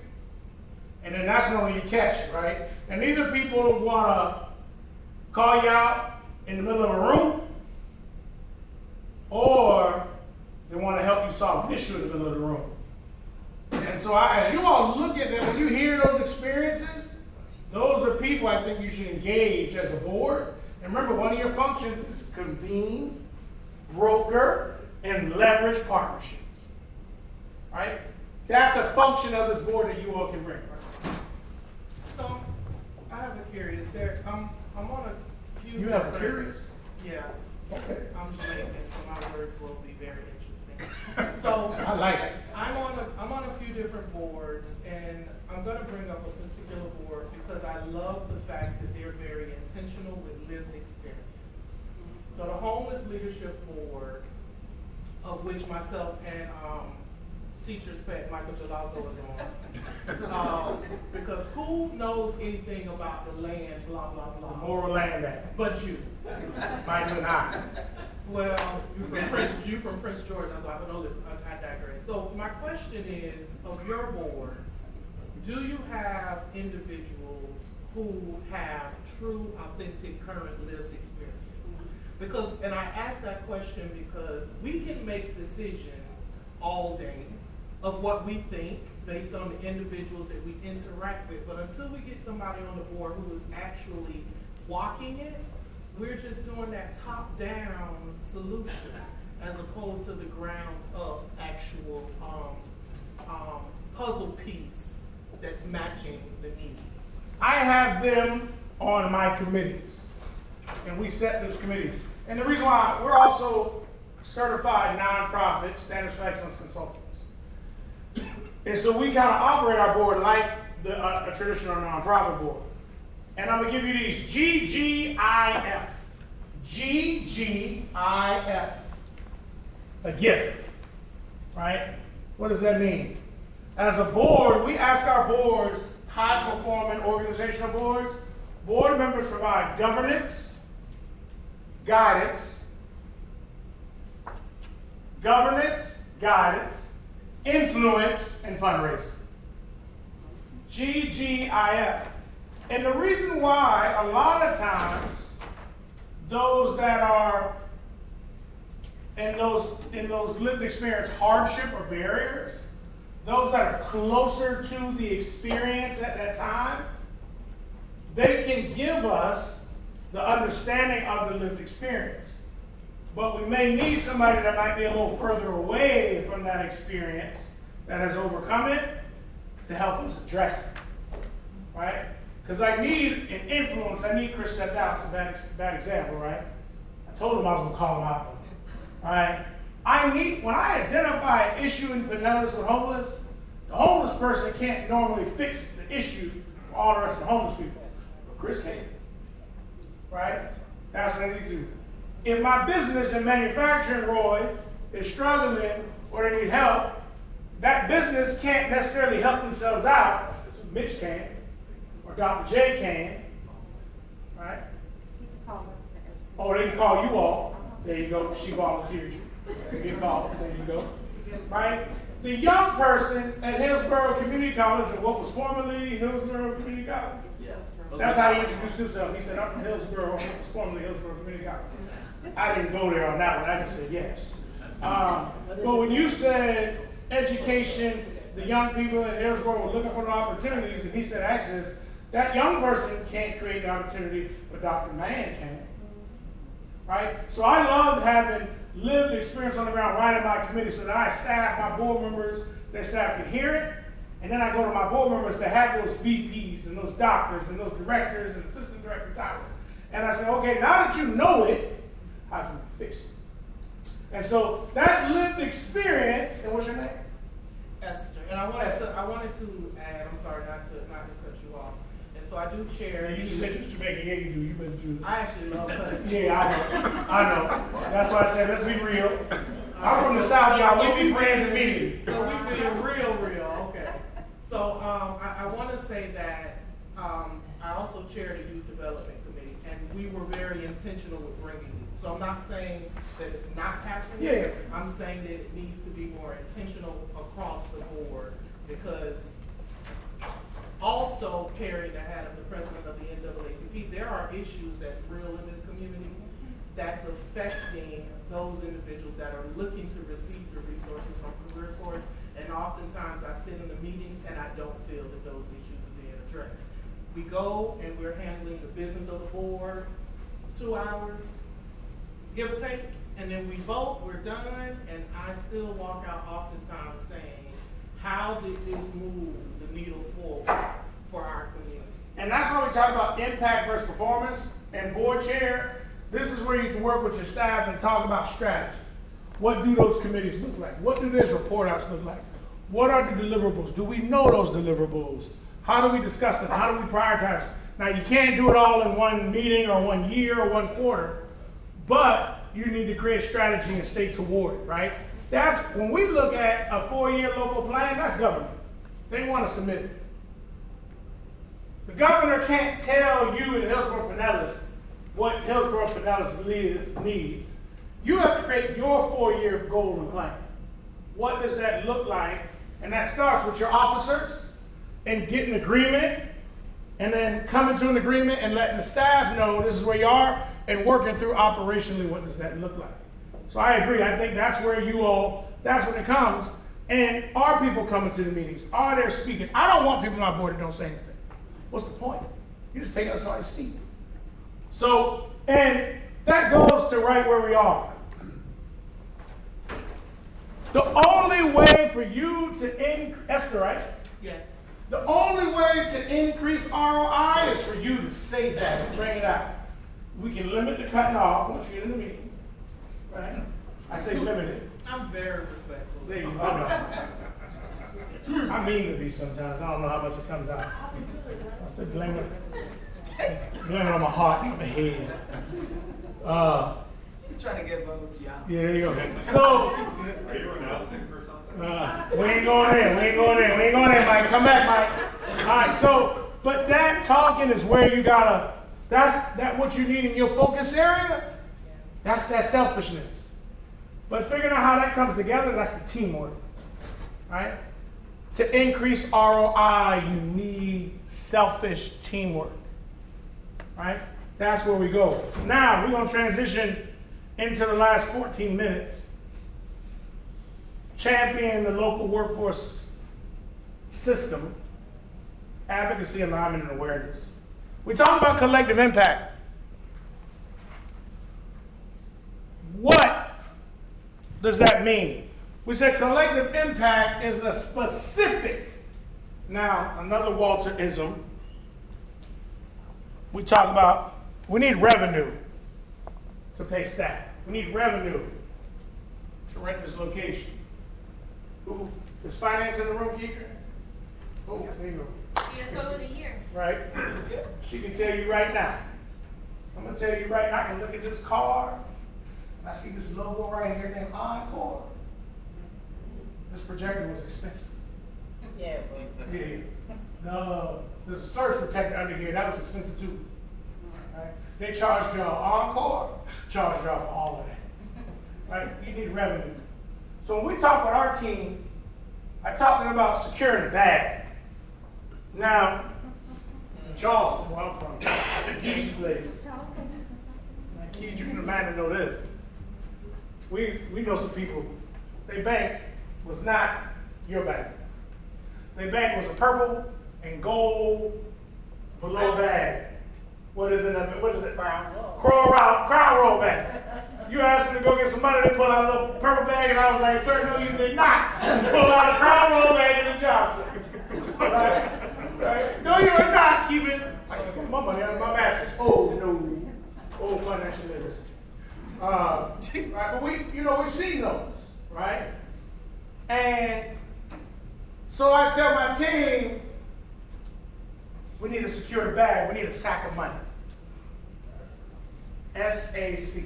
Speaker 4: And then that's when you catch it, right? And either people want to call you out in the middle of a room, or they want to help you solve an issue in the middle of the room. And so as you all look at them, when you hear those experiences, those are people I think you should engage as a board. And remember, one of your functions is convene, broker, and leverage partnerships. Right? That's a function of this board that you all can bring. Right?
Speaker 20: So, I have a curious. I'm on a few.
Speaker 4: You have a curious?
Speaker 20: Yeah.
Speaker 4: Okay.
Speaker 20: I'm Jamaican, so my words will be very interesting. So
Speaker 4: I like it.
Speaker 20: I'm on a few different boards, and I'm going to bring up a particular board because I love the fact that they're very intentional with lived experience. So the Homeless Leadership Board, of which myself and Teacher's Pet Michael Gelazzo is on, because who knows anything about the land, blah blah blah.
Speaker 4: The moral land act.
Speaker 20: But you.
Speaker 4: Mike and I.
Speaker 20: Well, you from Prince George, that's why, but no, listen, I digress. So my question is, of your board, do you have individuals who have true, authentic, current lived experience? Because, and I ask that question because we can make decisions all day of what we think based on the individuals that we interact with, but until we get somebody on the board who is actually walking it, we're just doing that top-down solution as opposed to the ground-up actual puzzle piece that's matching the need.
Speaker 4: I have them on my committees, and we set those committees. And the reason why, we're also certified nonprofit standards for excellence consultants. And so we kind of operate our board like a traditional nonprofit board. And I'm going to give you these. GGIF. GGIF. A gift. Right? What does that mean? As a board, we ask our boards, high-performing organizational boards, board members provide governance, guidance, influence, and fundraising. GGIF. And the reason why a lot of times those that are in those lived experience hardship or barriers, those that are closer to the experience at that time, they can give us the understanding of the lived experience. But we may need somebody that might be a little further away from that experience that has overcome it to help us address it. Right? Because I need an influence. I need Chris stepped out. It's a bad example, right? I told him I was going to call him out. All right? When I identify an issue in Pinellas with homeless, the homeless person can't normally fix the issue for all the rest of the homeless people. But Chris can. Right? That's what I need to do. If my business in manufacturing, Roy, is struggling or they need help, that business can't necessarily help themselves out. Mitch can, or Dr. J can, right? Or they can call you all. There you go. She volunteers you. You get called. There you go. Right? The young person at Hillsborough Community College, or what was formerly Hillsborough Community College.
Speaker 17: Yes.
Speaker 4: That's how he introduced himself. He said, I'm from Hillsborough, what was formerly Hillsborough Community College. I didn't go there on that one. I just said yes. But when you said education, the young people in Hillsborough were looking for the opportunities, and he said access, that young person can't create the opportunity, but Dr. Mann can. Right? So I loved having lived experience on the ground right in my committee so that I staff my board members, their staff can hear it, and then I go to my board members that have those VPs and those doctors and those directors and assistant director titles. And I say, okay, now that you know it, how can we fix it? And so that lived experience, and what's your name?
Speaker 20: Esther. And I wanted to add, I'm sorry not to cut you off. And so I do chair.
Speaker 4: You just said you was Jamaican. Yeah, you do. You better do it.
Speaker 20: I actually love cutting.
Speaker 4: Yeah, I know. That's why I said let's be real. I'm from the South, y'all. We be friends immediately.
Speaker 20: So we being real. Okay. So I want to say that I also chair the youth development committee, and we were very intentional with bringing youth. So I'm not saying that it's not happening.
Speaker 4: Yeah.
Speaker 20: I'm saying that it needs to be more intentional across the board, because also carrying the hat of the president of the NAACP, there are issues that's real in this community that's affecting those individuals that are looking to receive the resources from CareerSource. And oftentimes I sit in the meetings and I don't feel that those issues are being addressed. We go and we're handling the business of the board, 2 hours, give or take, and then we vote, we're done, and I still walk out oftentimes saying, how did this move the needle forward for our community?
Speaker 4: And that's why we talk about impact versus performance. And board chair, this is where you can work with your staff and talk about strategy. What do those committees look like? What do those report outs look like? What are the deliverables? Do we know those deliverables? How do we discuss them? How do we prioritize? Now, you can't do it all in one meeting or 1 year or 1 quarter, but you need to create strategy and stay toward it, right? That's when we look at a 4-year local plan, that's government. They want to submit it. The governor can't tell you in Hillsborough Pinellas what Hillsborough Pinellas needs. You have to create your 4-year goal and plan. What does that look like? And that starts with your officers and getting agreement, and then coming to an agreement and letting the staff know this is where you are, and working through operationally what does that look like. So I agree. I think that's where that's when it comes. And are people coming to the meetings? Are they speaking? I don't want people on my board that don't say anything. What's the point? You just take out somebody's seat. So, and that goes to right where we are. The only way for you to Esther, right?
Speaker 20: Yes.
Speaker 4: The only way to increase ROI is for you to say that and bring it out. We can limit the cutting off once you get in the meeting. Right? I say limited.
Speaker 20: I'm very respectful.
Speaker 4: There you go. I mean to be sometimes. I don't know how much it comes out. I said blame it on my heart, on my head.
Speaker 3: She's trying to get votes, y'all.
Speaker 4: Yeah, there you go. So,
Speaker 6: are you announcing for something?
Speaker 4: We ain't going there, Mike. Come back, Mike. All right, so, but that talking is where you gotta, that's what you need in your focus area. That's that selfishness. But figuring out how that comes together, that's the teamwork. Right? To increase ROI, you need selfish teamwork. Right? That's where we go. Now, we're going to transition into the last 14 minutes. Champion the local workforce system, advocacy, alignment, and awareness. We talk about collective impact. What does that mean? We said collective impact is a specific, now another Walterism. We talk about we need revenue to pay staff. We need revenue to rent this location. Who is finance in the room, Keisha? Oh, there you go.
Speaker 1: CSO of the year.
Speaker 4: Right? She can tell you right now. I'm going to tell you right now, I can look at this card. I see this logo right here named Encore. This projector was expensive.
Speaker 18: Yeah,
Speaker 4: yeah. There's a surge protector under here. That was expensive too. right? They charge y'all encore, charge y'all for all of that, right? You need revenue. So when we talk with our team, I'm talking about securing the bag. Now, Charleston, where I'm from, the Gee's place. Keith, and Amanda know this. We know some people. Their bank was not your bank. Their bank was a purple and gold below bag. What is it? What is it? Crown Roll bag. You asked them to go get some money, they pull out a little purple bag, and I was like, sir, no, you did not. Pull out a Crown Roll bag in the job, sir. Right? No, you are not keeping my money under my mattress. Oh, no. Oh, financial literacy. Right? But we've seen those, right? And so I tell my team, we need to secure the bag. We need a sack of money. SAC.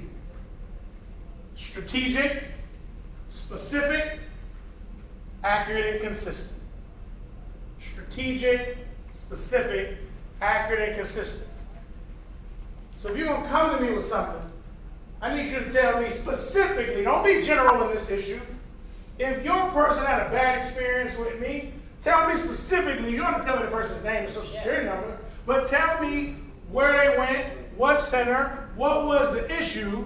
Speaker 4: Strategic, specific, accurate, and consistent. Strategic, specific, accurate, and consistent. So if you're going to come to me with something, I need you to tell me specifically, don't be general in this issue. If your person had a bad experience with me, tell me specifically, you don't have to tell me the person's name and social security number, but tell me where they went, what center, what was the issue,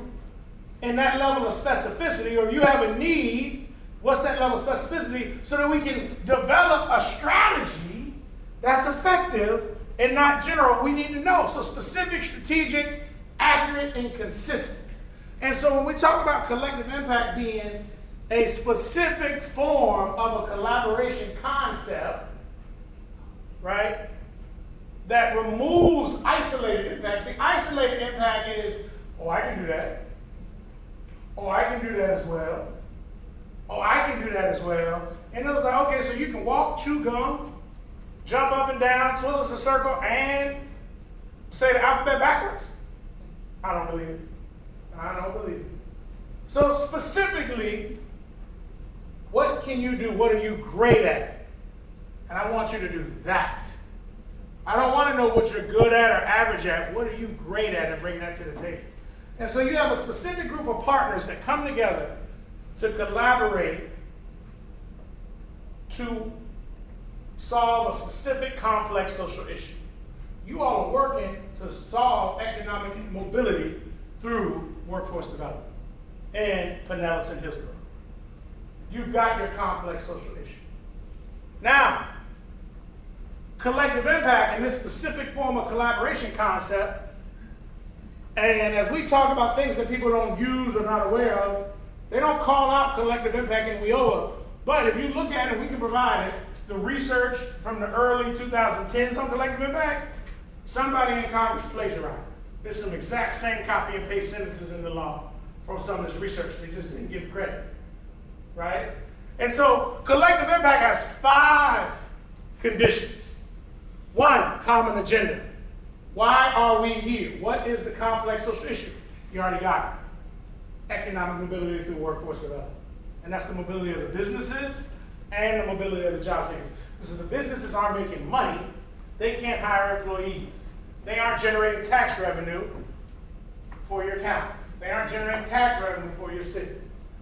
Speaker 4: in that level of specificity, or if you have a need, what's that level of specificity, so that we can develop a strategy that's effective and not general. We need to know. So specific, strategic, accurate, and consistent. And so when we talk about collective impact being a specific form of a collaboration concept, right, that removes isolated impact. See, isolated impact is, oh, I can do that. Oh, I can do that as well. Oh, I can do that as well. And it was like, okay, so you can walk, chew gum, jump up and down, twiddle us a circle, and say the alphabet backwards? I don't believe it. I don't believe it. So specifically, what can you do? What are you great at? And I want you to do that. I don't want to know what you're good at or average at. What are you great at, and bring that to the table. And so you have a specific group of partners that come together to collaborate to solve a specific complex social issue. You all are working to solve economic mobility through workforce development in Pinellas and Hillsborough. You've got your complex social issue. Now, collective impact in this specific form of collaboration concept, and as we talk about things that people don't use or not aware of, they don't call out collective impact in WIOA. But if you look at it, we can provide it. The research from the early 2010s on collective impact, somebody in Congress plagiarized. There's some exact same copy and paste sentences in the law from some of this research. They just didn't give credit, right? And so collective impact has 5 conditions. 1, common agenda. Why are we here? What is the complex social issue? You already got it. Economic mobility through workforce development. And that's the mobility of the businesses and the mobility of the job seekers. Because if the businesses aren't making money, they can't hire employees. They aren't generating tax revenue for your county. They aren't generating tax revenue for your city.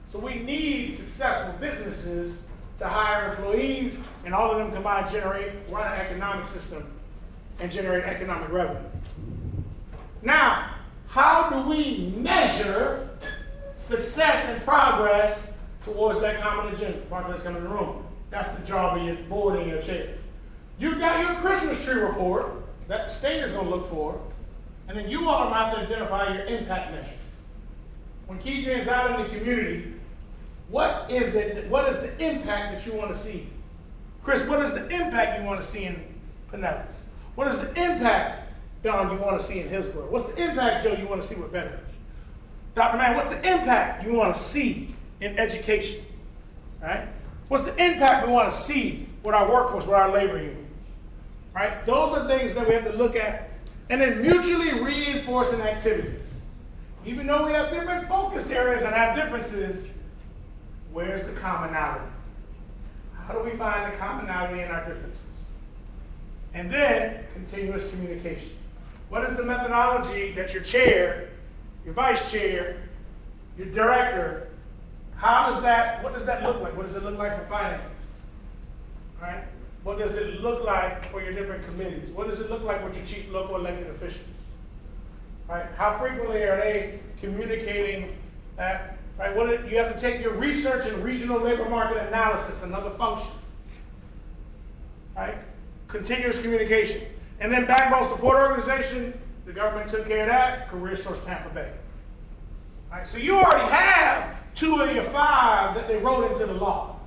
Speaker 4: So we need successful businesses to hire employees, and all of them combined run an economic system and generate economic revenue. Now, how do we measure success and progress towards that common agenda? Mark, let's come in the room. That's the job of your board and your chair. You've got your Christmas tree report that the state is going to look for, and then you all have to identify your impact measures. When KJ is out in the community, what is it? What is the impact that you want to see? Chris, what is the impact you want to see in Pinellas? What is the impact, Don, you want to see in Hillsborough? What's the impact, Joe, you want to see with veterans? Dr. Mann, what's the impact you want to see in education? Right? What's the impact we want to see with our workforce, with our labor unions? Right? Those are things that we have to look at. And then mutually reinforcing activities. Even though we have different focus areas and have differences, where's the commonality? How do we find the commonality in our differences? And then continuous communication. What is the methodology that your chair, your vice chair, your director, what does that look like? What does it look like for finance? Right? What does it look like for your different committees? What does it look like with your chief local elected officials? Right? How frequently are they communicating that? Right? You have to take your research and regional labor market analysis, another function. Right? Continuous communication. And then backbone support organization, the government took care of that, CareerSource Tampa Bay. Right? So you already have 2 of your 5 that they wrote into the law.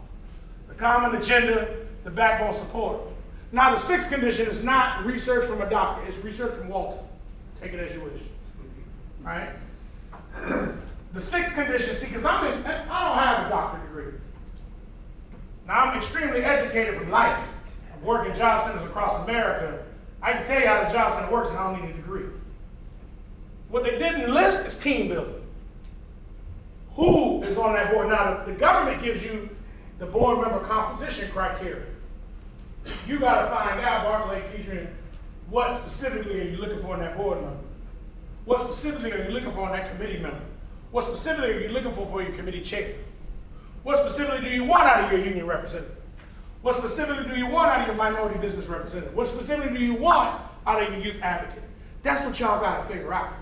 Speaker 4: The common agenda, the backbone support. Now the 6th condition is not research from a doctor, it's research from Walter. Take it as you wish. Right? The 6th condition, see, because I don't have a doctorate degree. Now I'm extremely educated from life. I've worked in job centers across America. I can tell you how the job center works and I don't need a degree. What they didn't list is team building. Who is on that board? Now the government gives you the board member composition criteria. You got to find out, Barclay, Kedrian, what specifically are you looking for in that board member? What specifically are you looking for in that committee member? What specifically are you looking for your committee chair? What specifically do you want out of your union representative? What specifically do you want out of your minority business representative? What specifically do you want out of your youth advocate? That's what y'all got to figure out,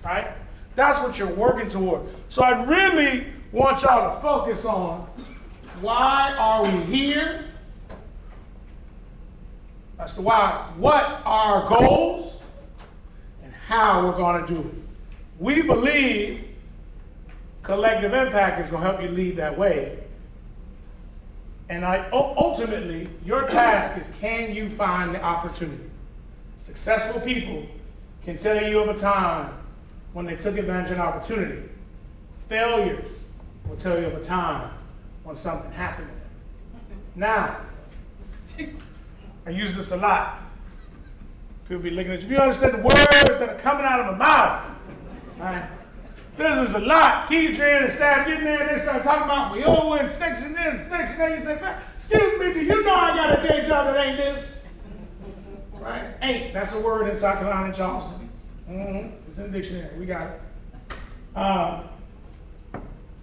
Speaker 4: right? That's what you're working toward. So I really want y'all to focus on why are we here? That's the why. What are our goals and how we're going to do it. We believe collective impact is going to help you lead that way. And ultimately, your task is, can you find the opportunity? Successful people can tell you of a time when they took advantage of an opportunity. Failures will tell you of a time when something happened. Now, I use this a lot. People be looking at you. You understand the words that are coming out of my mouth. Right? This is a lot. Kedrian and staff getting there and they start talking about we owe in section this, section that. You say, excuse me, do you know I got a day job that ain't this? Right? Ain't. That's a word in South Carolina and Charleston. It's in the dictionary. We got it.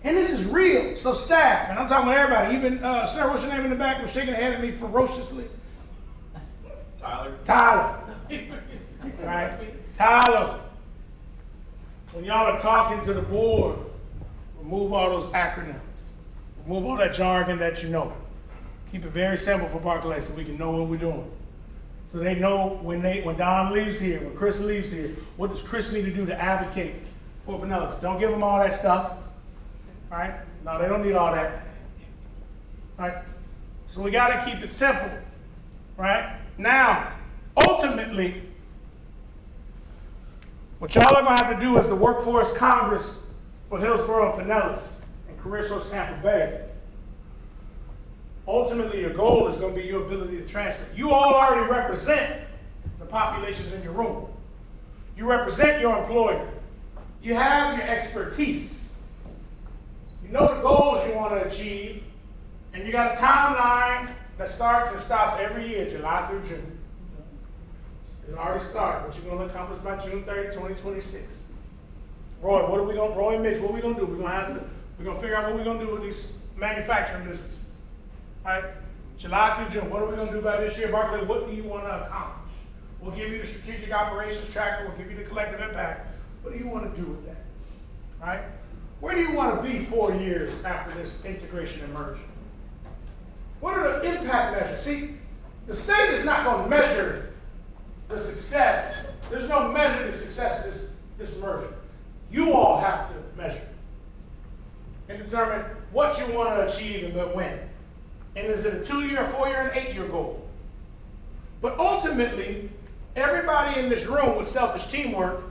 Speaker 4: And this is real. So staff, and I'm talking about everybody, even sir, what's your name in the back? Was shaking her head at me ferociously. Tyler. Right? Tyler. When y'all are talking to the board, remove all those acronyms. Remove all that jargon that you know. Keep it very simple for Barclay so we can know what we're doing. So they know when Don leaves here, when Chris leaves here, what does Chris need to do to advocate for Pinellas? Don't give them all that stuff. Right? No, they don't need all that. Right? So we got to keep it simple. Right? Now, ultimately, what y'all are going to have to do is the Workforce Congress for Hillsborough and Pinellas and CareerSource Tampa Bay. Ultimately, your goal is going to be your ability to translate. You all already represent the populations in your room. You represent your employer. You have your expertise. You know the goals you want to achieve, and you got a timeline that starts and stops every year, July through June. It's already started. What you're going to accomplish by June 30, 2026. Roy, Roy and Mitch, what are we going to do? We're going to figure out what we're going to do with these manufacturing businesses. All right? July through June. What are we going to do by this year, Barclay? What do you want to accomplish? We'll give you the strategic operations tracker. We'll give you the collective impact. What do you want to do with that? All right? Where do you want to be 4 years after this integration and merger? What are the impact measures? See, the state is not going to measure the success. There's no measure to success of this merger. You all have to measure and determine what you want to achieve and when. And is it a 2-year, 4-year, and 8-year goal? But ultimately, everybody in this room with selfish teamwork,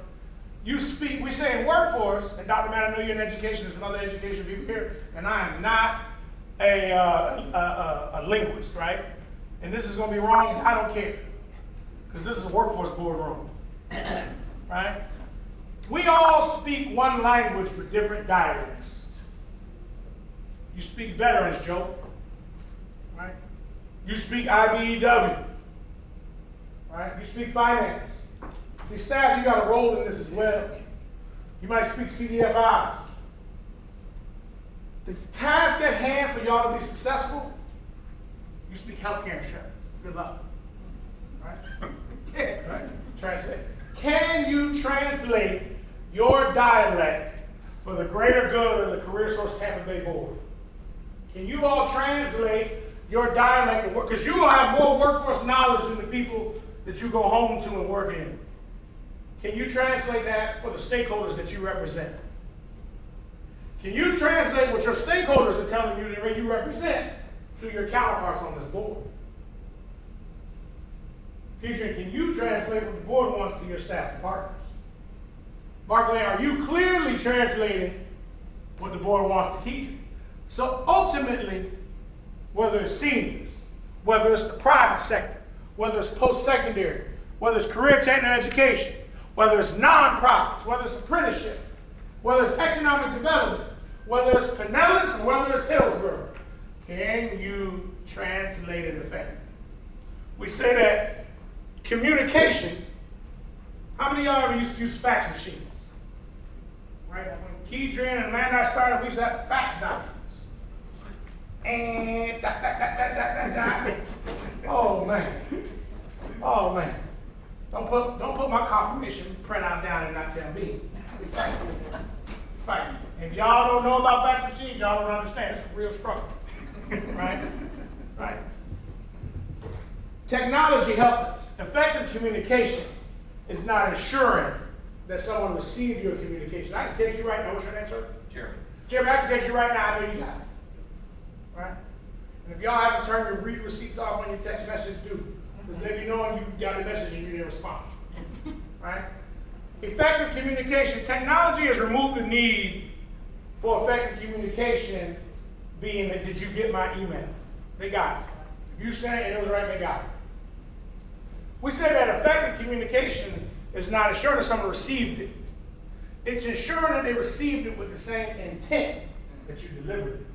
Speaker 4: we say in workforce, and Dr. Matt, I know you're in education, there's some other education people here, and I am not a linguist, right? And this is going to be wrong, and I don't care. Because this is a workforce boardroom, right? We all speak one language with different dialects. You speak veterans, Joe, right? You speak IBEW, right? You speak finance. See, staff, you got a role in this as well. You might speak CDFIs. The task at hand for y'all to be successful, you speak healthcare insurance. Good luck. Right? Right? Translate. Can you translate your dialect for the greater good of the CareerSource Tampa Bay Board? Can you all translate your dialect? Because you will have more workforce knowledge than the people that you go home to and work in. Can you translate that for the stakeholders that you represent? Can you translate what your stakeholders are telling you that you represent to your counterparts on this board? Keisha, can you translate what the board wants to your staff and partners? Barclay, are you clearly translating what the board wants to Keisha? So ultimately, whether it's seniors, whether it's the private sector, whether it's post-secondary, whether it's career technical education, whether it's nonprofits, whether it's apprenticeship, whether it's economic development, whether it's Pinellas, or whether it's Hillsborough, can you translate it effectively? We say that communication, how many of y'all ever used to use fax machines? Right? When Keidre and Amanda and I started, we used to have fax documents. And oh man. Oh man. Don't put my confirmation printout down and not tell me. Fight. If y'all don't know about fax machines, y'all don't understand. It's a real struggle. Right? Right. Technology helps us. Effective communication is not ensuring that someone receives your communication. I can text you right now. What's your name, sir?
Speaker 15: Jeremy.
Speaker 4: Jeremy, I can text you right now. I know you got it. Right? And if y'all haven't turned your read receipts off on your text message, do. Because let me know you got a message and you didn't respond. Right? Effective communication. Technology has removed the need for effective communication being that, did you get my email? They got it. If you sent it and it was right, they got it. We say that effective communication is not ensuring that someone received it. It's ensuring that they received it with the same intent that you delivered it.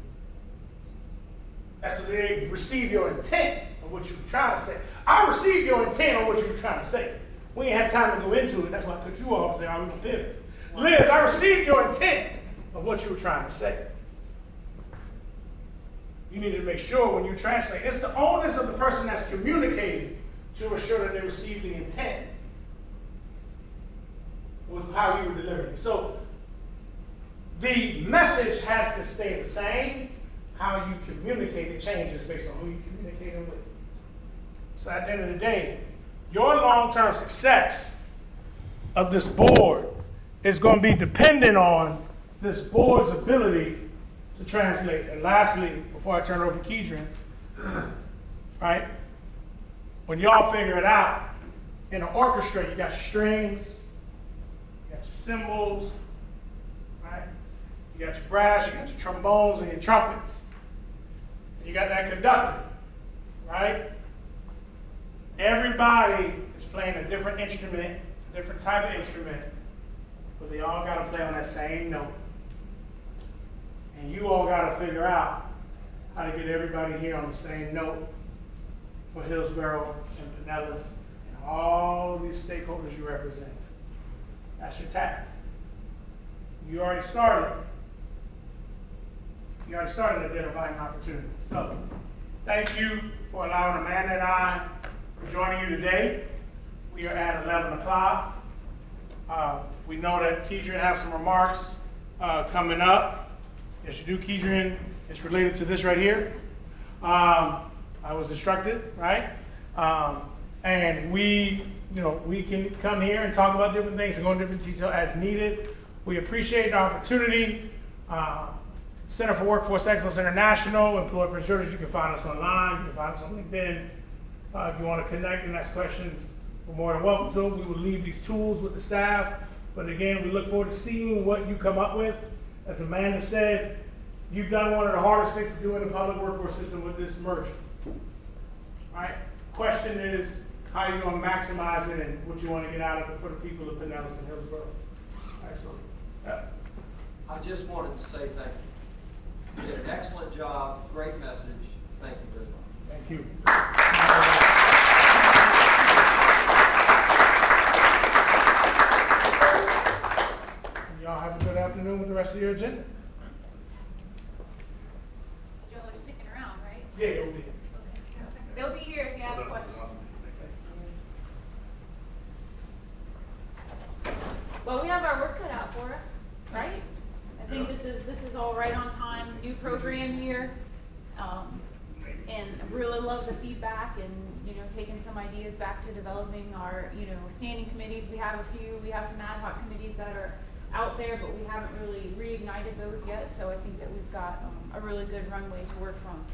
Speaker 4: That's what they receive your intent of what you were trying to say. I received your intent on what you were trying to say. We ain't have time to go into it. That's why I cut you off and say, I'm going to pivot. Liz, I received your intent of what you were trying to say. You need to make sure when you translate, it's the onus of the person that's communicating to ensure that they receive the intent with how you were delivering it. So the message has to stay the same. How you communicate it changes based on who you're communicating with. So at the end of the day, your long-term success of this board is going to be dependent on this board's ability to translate. And lastly, before I turn it over to Keidre, right? When y'all figure it out, in an orchestra, you got your strings, you got your cymbals, right? You got your brass, you got your trombones and your trumpets. And you got that conductor, right? Everybody is playing a different instrument, a different type of instrument, but they all got to play on that same note. And you all got to figure out how to get everybody here on the same note for Hillsborough and Pinellas and all these stakeholders you represent. That's your task. You already started. You already started identifying opportunities. So, thank you for allowing Amanda and I for joining you today. We are at 11 o'clock. We know that Keidre has some remarks coming up. Yes, you do, Keidre. It's related to this right here. I was instructed, right? And we can come here and talk about different things and go into different detail as needed. We appreciate the opportunity. Center for Workforce Excellence International, Employer Prince George's. You can find us online. You can find us on LinkedIn. If you want to connect and ask questions, we're more than welcome to. We will leave these tools with the staff. But again, we look forward to seeing what you come up with. As Amanda said, you've done one of the hardest things to do in the public workforce system with this merger. Right? Question is, how are you going to maximize it and what you want to get out of it for the people of Pinellas and Hillsborough? All right, so,
Speaker 8: I just wanted to say thank you. You did an excellent job, great message. Thank you very much.
Speaker 4: Thank you.
Speaker 1: feedback and, you know, taken some ideas back to developing our, you know, standing committees. We have some ad hoc committees that are out there, but we haven't really reignited those yet, so I think that we've got a really good runway to work from.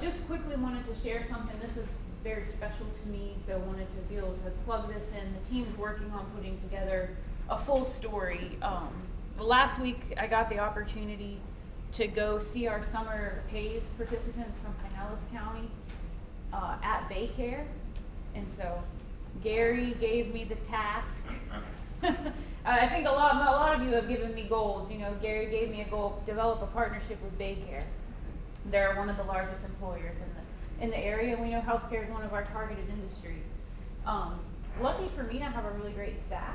Speaker 1: Just quickly wanted to share something. This is very special to me, so wanted to be able to plug this in. The team's working on putting together a full story. Last week I got the opportunity to go see our summer PAYS participants from Pinellas County at Baycare, and so Gary gave me the task. I think a lot of you have given me goals. You know, Gary gave me a goal: develop a partnership with Baycare. They're one of the largest employers in the area. We know healthcare is one of our targeted industries. Lucky for me, I have a really great staff.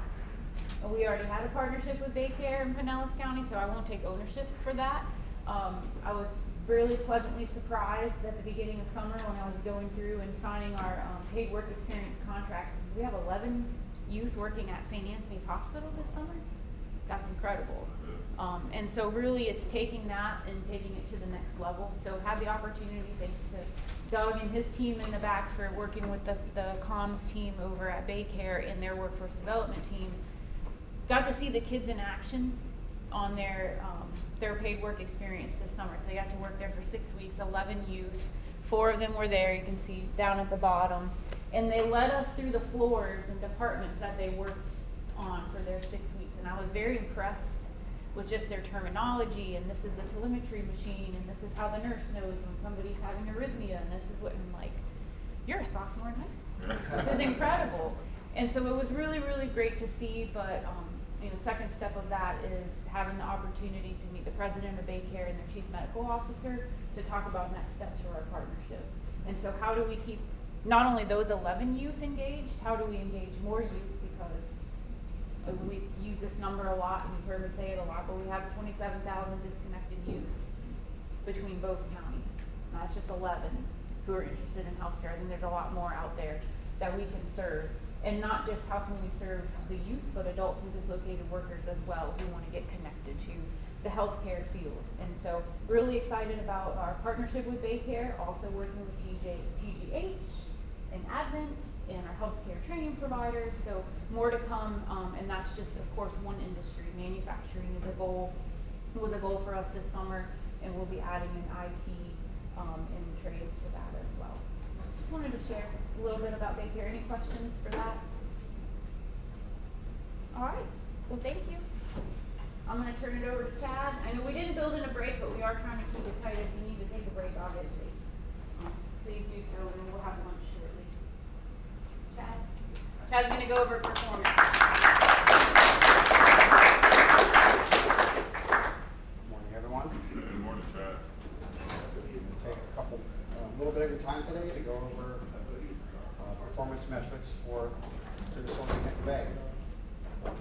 Speaker 1: We already had a partnership with Baycare in Pinellas County, so I won't take ownership for that. I was really pleasantly surprised at the beginning of summer when I was going through and signing our paid work experience contract. We have 11 youth working at St. Anthony's Hospital this summer. That's incredible. And so really it's taking that and taking it to the next level. So had the opportunity, thanks to Doug and his team in the back for working with the comms team over at Baycare and their workforce development team, got to see the kids in action on their paid work experience this summer. So they got to work there for 6 weeks, 11 youth. 4 of them were there, you can see down at the bottom. And they led us through the floors and departments that they worked on for their 6 weeks. And I was very impressed with just their terminology, and this is the telemetry machine, and this is how the nurse knows when somebody's having arrhythmia, and this is what, I'm like, you're a sophomore in high school. This is incredible. And so it was really, really great to see, but you know, second step of that is having the opportunity to meet the president of Baycare and their chief medical officer to talk about next steps for our partnership. And so how do we keep not only those 11 youth engaged, how do we engage more youth, because we use this number a lot, and you've heard me say it a lot, but we have 27,000 disconnected youth between both counties. That's just 11 who are interested in healthcare. I think there's a lot more out there that we can serve. And not just how can we serve the youth, but adults and dislocated workers as well who want to get connected to the healthcare field. And so really excited about our partnership with Baycare, also working with TGH and Advent and our healthcare training providers. So more to come, and that's just, of course, one industry. Manufacturing is a goal, was a goal for us this summer, and we'll be adding an IT and trades to that as well. Just wanted to share a little bit about Baycare. Any questions for that? All right. Well, thank you. I'm going to turn it over to Chad. I know we didn't build in a break, but we are trying to keep it tight. If you need to take a break, obviously, please do so, and we'll have lunch shortly. Chad? Chad's going to go over performance.
Speaker 21: Good morning, everyone.
Speaker 9: Good morning, Chad.
Speaker 21: Take a little bit of your time today to go over performance metrics for CareerSource Tampa Bay. So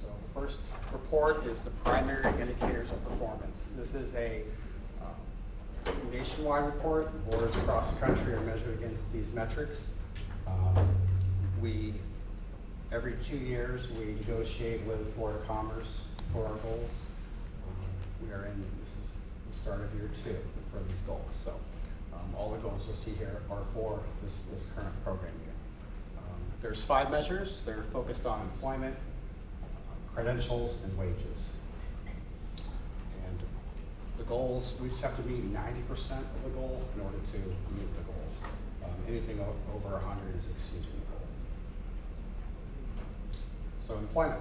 Speaker 21: the first report is the primary indicators of performance. This is a nationwide report. Boards across the country are measured against these metrics. Every 2 years, we negotiate with Florida Commerce for our goals. This is the start of year 2 for these goals. So all the goals you'll see here are for this current program year. There's 5 measures. They're focused on employment, credentials, and wages. And the goals, we just have to meet 90% of the goal in order to meet the goal. Anything over 100 is exceeding the goal. So employment.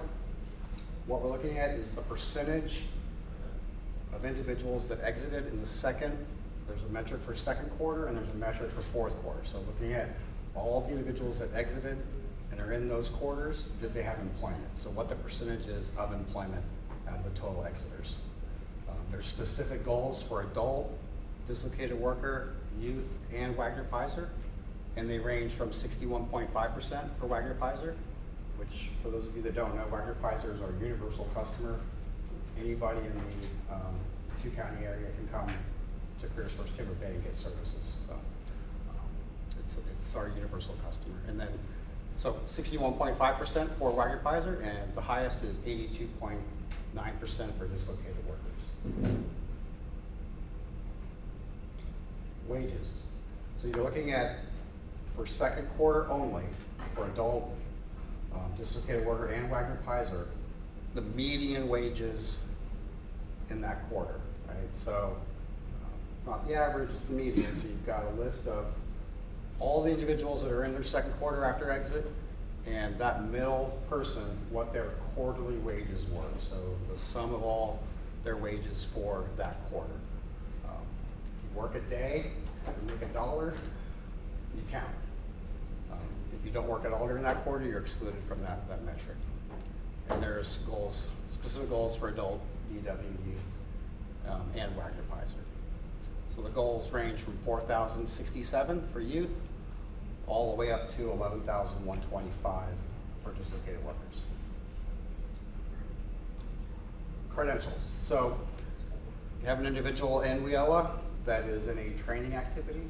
Speaker 21: What we're looking at is the percentage of individuals that exited in the second. There's a metric for second quarter and there's a metric for fourth quarter. So looking at all of the individuals that exited and are in those quarters, did they have employment? So what the percentage is of employment out of the total exiters. There's specific goals for adult, dislocated worker, youth, and Wagner-Pfizer. And they range from 61.5% for Wagner-Pfizer, which for those of you that don't know, Wagner-Pfizer is our universal customer. Anybody in the 2-county area can come to CareerSource Tampa Bay and get services. So it's our universal customer. And then, so 61.5% for Wagner-Pfizer, and the highest is 82.9% for dislocated workers. Wages. So you're looking at, for second quarter only, for adult, dislocated worker and Wagner Pizer, the median wages in that quarter, right? So it's not the average, it's the median. So you've got a list of all the individuals that are in their second quarter after exit, and that middle person, what their quarterly wages were. So the sum of all their wages for that quarter. If you work a day and make $1, you count. If you don't work at all during that quarter, you're excluded from that metric. And there's goals, specific goals for adult, DW, youth, and Wagner Pizer. So the goals range from 4,067 for youth, all the way up to 11,125 for dislocated workers. Credentials. So you have an individual in WIOA that is in a training activity.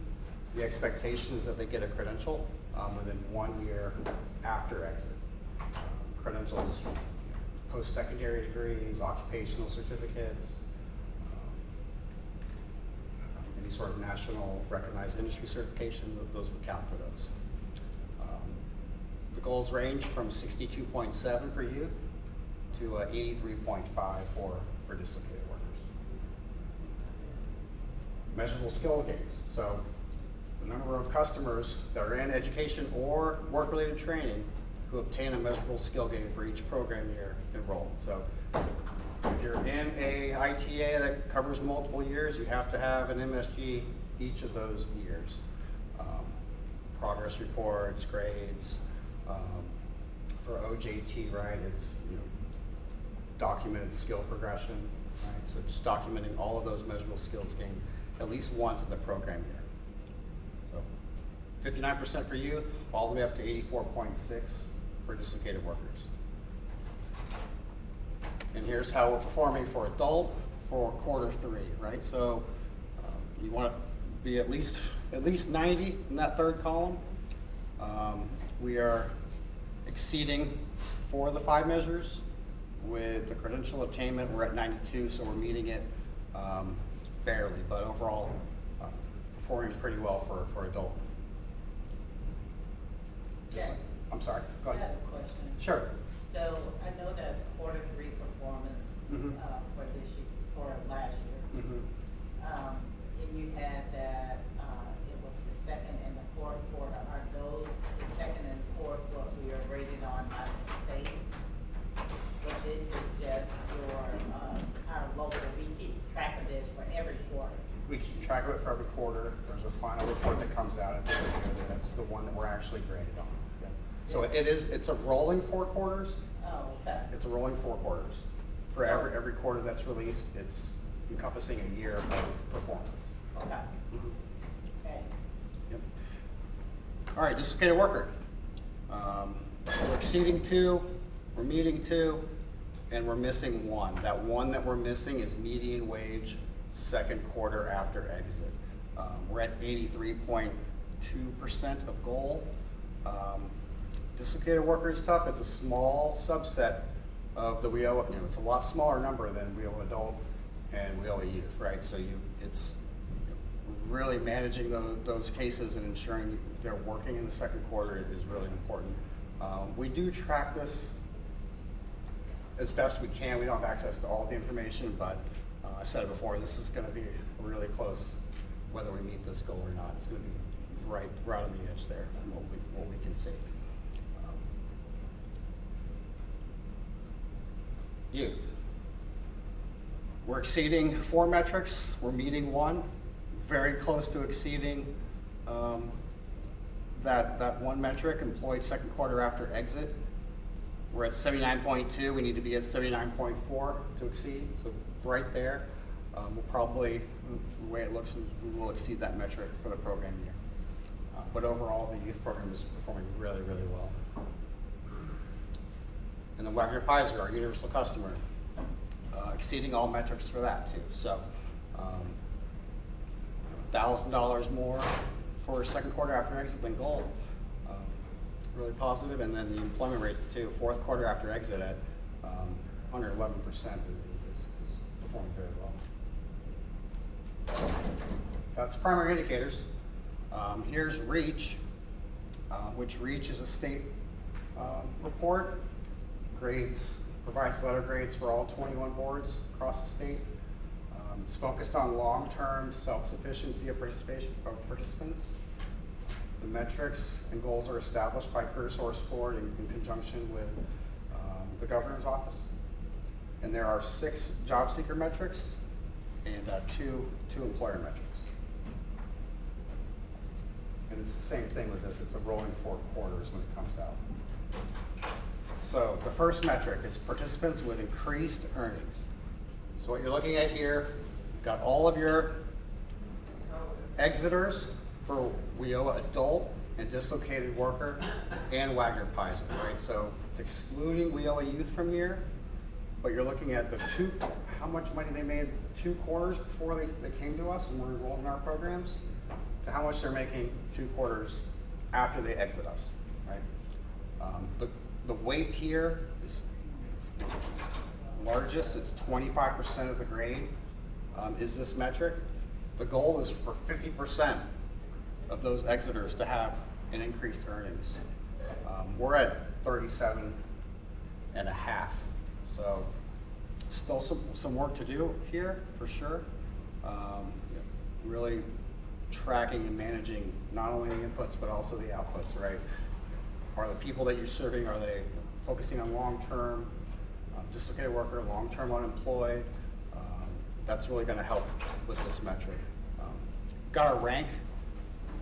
Speaker 21: The expectation is that they get a credential within 1 year after exit. Credentials, post-secondary degrees, occupational certificates, any sort of national recognized industry certification, those would count for those. The goals range from 62.7 for youth to 83.5 for dislocated workers. Measurable skill gains. So the number of customers that are in education or work-related training who obtain a measurable skill gain for each program year enrolled. So if you're in a ITA that covers multiple years, you have to have an MSG each of those years. Progress reports, grades. For OJT, right, it's documented skill progression, right? So just documenting all of those measurable skills gained at least once in the program year. So 59% for youth, all the way up to 84.6 for dislocated workers. And here's how we're performing for adult for quarter 3, right? So you want to be at least 90 in that third column. We are exceeding 4 of the 5 measures. With the credential attainment, we're at 92, so we're meeting it barely, but overall performing pretty well for adult.
Speaker 18: Jack,
Speaker 21: I'm sorry, go ahead.
Speaker 18: I have a question.
Speaker 21: Sure.
Speaker 18: So I know that's quarter 3 performance for this year, for last year. And you had that it was the second and the fourth quarter. Are those the second and fourth what we are rated on by the state? But this is just your our local. We keep track of this for every quarter.
Speaker 21: We keep track of it for every quarter. There's a final report that comes out at the end of the year. That's the one that we're actually graded on. Yeah. So it's a rolling 4 quarters.
Speaker 18: Oh, okay.
Speaker 21: It's a rolling 4 quarters. For every quarter that's released, it's encompassing a year of performance.
Speaker 18: Okay. Okay.
Speaker 21: Yep. All right, dislocated worker. We're exceeding 2, we're meeting 2, and we're missing 1. That 1 that we're missing is median wage second quarter after exit. We're at 83.2% of goal. Dislocated worker is tough. It's a small subset of the WIOA. It's a lot smaller number than WIOA adult and WIOA youth, right? So it's really managing those cases and ensuring they're working in the second quarter is really important. We do track this as best we can. We don't have access to all the information, but I've said it before, this is going to be really close whether we meet this goal or not. It's going to be right on the edge there from what we can see. Youth. We're exceeding 4 metrics. We're meeting 1. Very close to exceeding that 1 metric, employed second quarter after exit. We're at 79.2. We need to be at 79.4 to exceed. So right there. We'll probably, the way it looks, we will exceed that metric for the program year. But overall, the youth program is performing really, really well. And then Wagner Pizer, our universal customer, exceeding all metrics for that too. So $1,000 more for second quarter after exit than goal. Really positive. And then the employment rates too. Fourth quarter after exit at 111% is performing very well. That's primary indicators. here's REACH, which REACH is a state report, provides letter grades for all 21 boards across the state. It's focused on long-term self-sufficiency of participants. The metrics and goals are established by CareerSource Florida in conjunction with the governor's office. And there are 6 job seeker metrics and two employer metrics. And it's the same thing with this, it's a rolling 4 quarters when it comes out. So the first metric is participants with increased earnings. So what you're looking at here, you've got all of your exiters for WIOA adult and dislocated worker and Wagner Pizer, right? So it's excluding WIOA youth from here, but you're looking at the how much money they made 2 quarters before they came to us and were enrolled in our programs, to how much they're making 2 quarters after they exit us, right? The weight here is largest, it's 25% of the grade is this metric. The goal is for 50% of those exiters to have an increased earnings. We're at 37.5, so still some work to do here for sure. Really tracking and managing not only the inputs but also the outputs, right? Are the people that you're serving, are they focusing on long-term dislocated worker, long-term unemployed? That's really going to help with this metric. Got our rank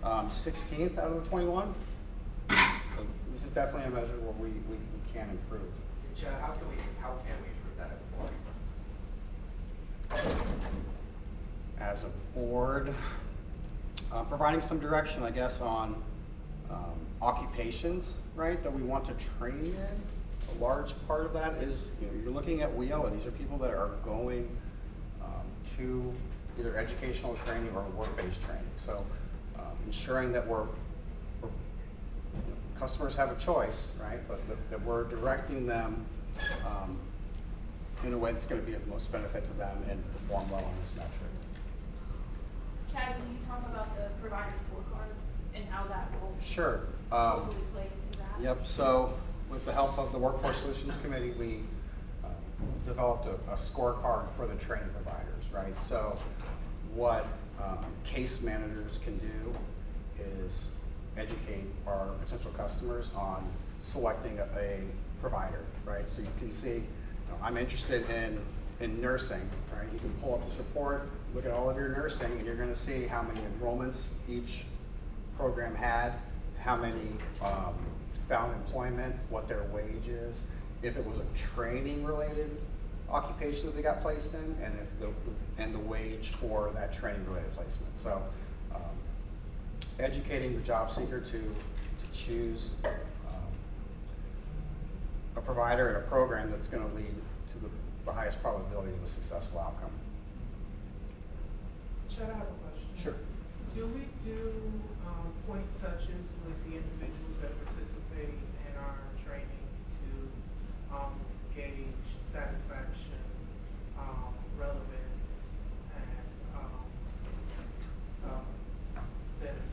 Speaker 21: 16th out of the 21. So this is definitely a measure where we can improve.
Speaker 15: Chad, how can we improve that as a board?
Speaker 21: As a board, providing some direction, I guess, on occupations, right, that we want to train in. A large part of that is, you're looking at WIOA. These are people that are going to either educational training or work-based training. So ensuring that customers have a choice, right, but that we're directing them in a way that's going to be of most benefit to them and perform well on this metric.
Speaker 1: Chad, can you talk about the provider scorecard and how that will
Speaker 21: Sure.
Speaker 1: hopefully play into that?
Speaker 21: Yep. So with the help of the Workforce Solutions Committee, we developed a scorecard for the training providers, right? So what case managers can do is educate our potential customers on selecting a provider, right? So you can see, I'm interested in nursing, right? You can pull up this report, look at all of your nursing, and you're going to see how many enrollments each program had, how many found employment, what their wage is, if it was a training-related occupation that they got placed in, and if the wage for that training-related placement. So educating the job seeker to choose a provider and a program that's going to lead to the highest probability of a successful outcome.
Speaker 20: Chad, I have a question.
Speaker 21: Sure.
Speaker 20: Do we do point touches with the individuals that participate in our trainings to gauge satisfaction, relevance, and benefit?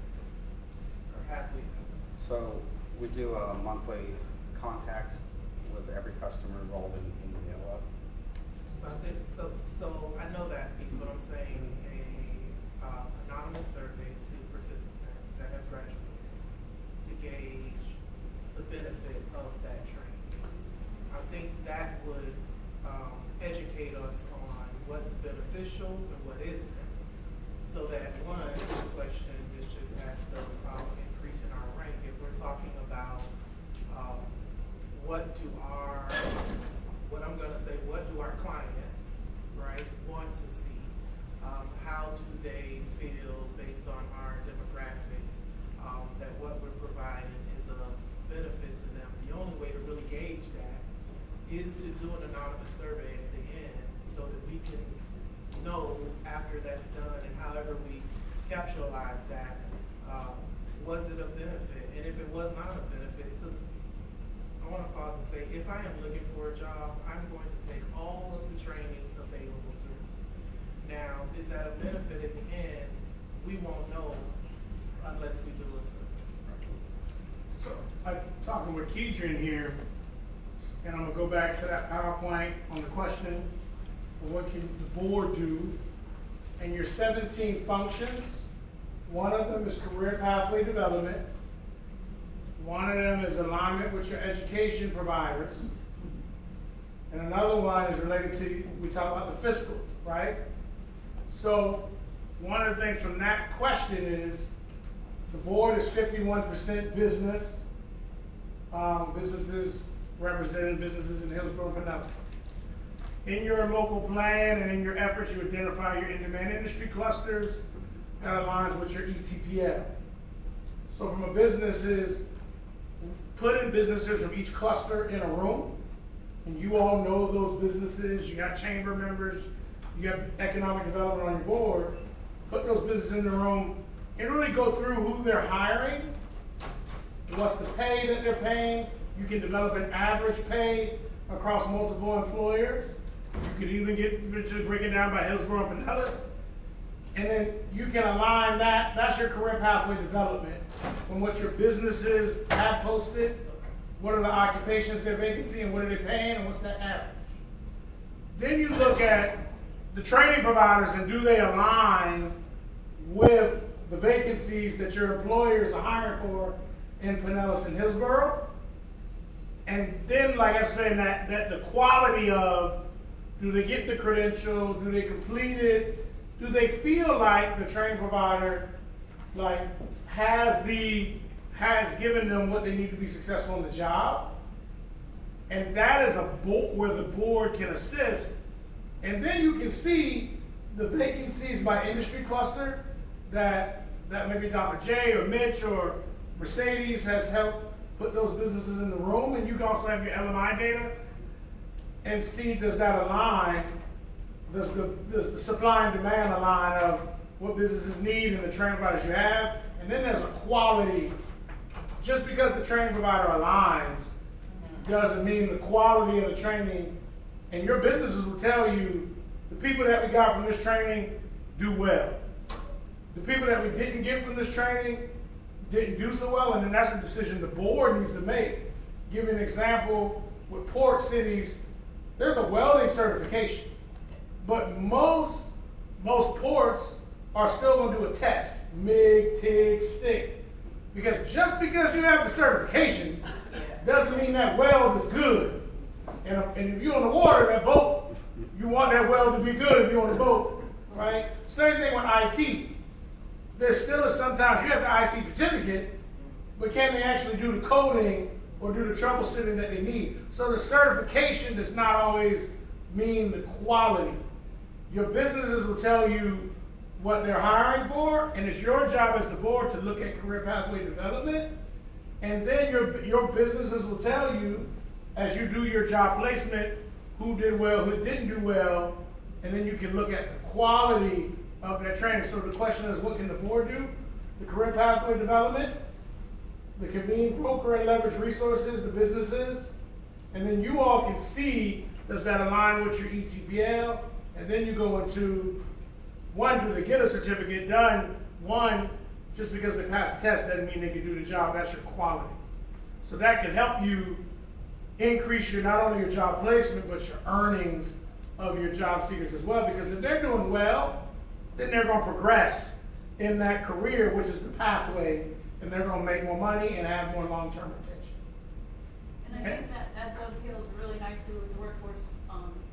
Speaker 20: Or have we?
Speaker 21: So we do a monthly contact with every customer enrolled in WIOA.
Speaker 20: So I know that piece, but I'm saying a anonymous survey to participants that have graduated to gauge the benefit of that training. I think that would educate us on what's beneficial and what isn't, so that one, the question is just asked of increasing our rank. If we're talking about what do our clients, right, want to see? How do they feel based on our demographics that what we're providing is of benefit to them? The only way to really gauge that is to do an anonymous survey at the end, so that we can know after that's done and however we capitalize that, was it a benefit? And if it was not a benefit, because I want to pause and say, if I am looking for a job, I'm going to take all of the trainings available to me. Now, is that a benefit at the end? We won't know unless we do a
Speaker 4: talking with Keidron here, and I'm gonna go back to that PowerPoint on the question of what can the board do, and your 17 functions, one of them is career pathway development, one of them is alignment with your education providers, and another one is related to, we talk about the fiscal, right? So one of the things from that question is, the board is 51% business, businesses representing businesses in Hillsborough and Pinellas. In your local plan and in your efforts, you identify your in-demand industry clusters that aligns with your ETPL. So from a business is, putting businesses from each cluster in a room, and you all know those businesses, you got chamber members, you have economic development on your board, put those businesses in the room and really go through who they're hiring, what's the pay that they're paying. You can develop an average pay across multiple employers. You could even break it down by Hillsborough and Pinellas. And then you can align that, that's your career pathway development, from what your businesses have posted, what are the occupations they're vacancy, and what are they paying, and what's that average. Then you look at the training providers, and do they align with the vacancies that your employers are hiring for in Pinellas and Hillsborough. And then, like I said, that the quality of, do they get the credential, do they complete it, do they feel like the training provider has given them what they need to be successful in the job. And that is where the board can assist. And then you can see the vacancies by industry cluster that maybe Dr. J or Mitch or Mercedes has helped put those businesses in the room. And you can also have your LMI data and see, does that align, does the supply and demand align of what businesses need and the training providers you have. And then there's a quality. Just because the training provider aligns doesn't mean the quality of the training, and your businesses will tell you, the people that we got from this training do well. The people that we didn't get from this training didn't do so well, and then that's a decision the board needs to make. Give you an example, with port cities, there's a welding certification, but most ports are still going to do a test, MIG, TIG, stick. Because just because you have the certification doesn't mean that weld is good. And if you're on the water, that boat, you want that weld to be good if you're on the boat, right? Same thing with IT. There still is sometimes you have the IC certificate, but can they actually do the coding or do the troubleshooting that they need? So the certification does not always mean the quality. Your businesses will tell you what they're hiring for, and it's your job as the board to look at career pathway development, and then your businesses will tell you, as you do your job placement, who did well, who didn't do well, and then you can look at the quality of that training. So the question is, what can the board do? The career pathway development, the convene, broker, and leverage resources, the businesses, and then you all can see, does that align with your ETPL? And then you go into, one, do they get a certificate done? One, just because they pass the test doesn't mean they can do the job. That's your quality. So that can help you increase not only your job placement, but your earnings of your job seekers as well. Because if they're doing well, then they're going to progress in that career, which is the pathway, and they're going to make more money and have more long-term retention.
Speaker 1: And I think that dovetails really nicely with the Workforce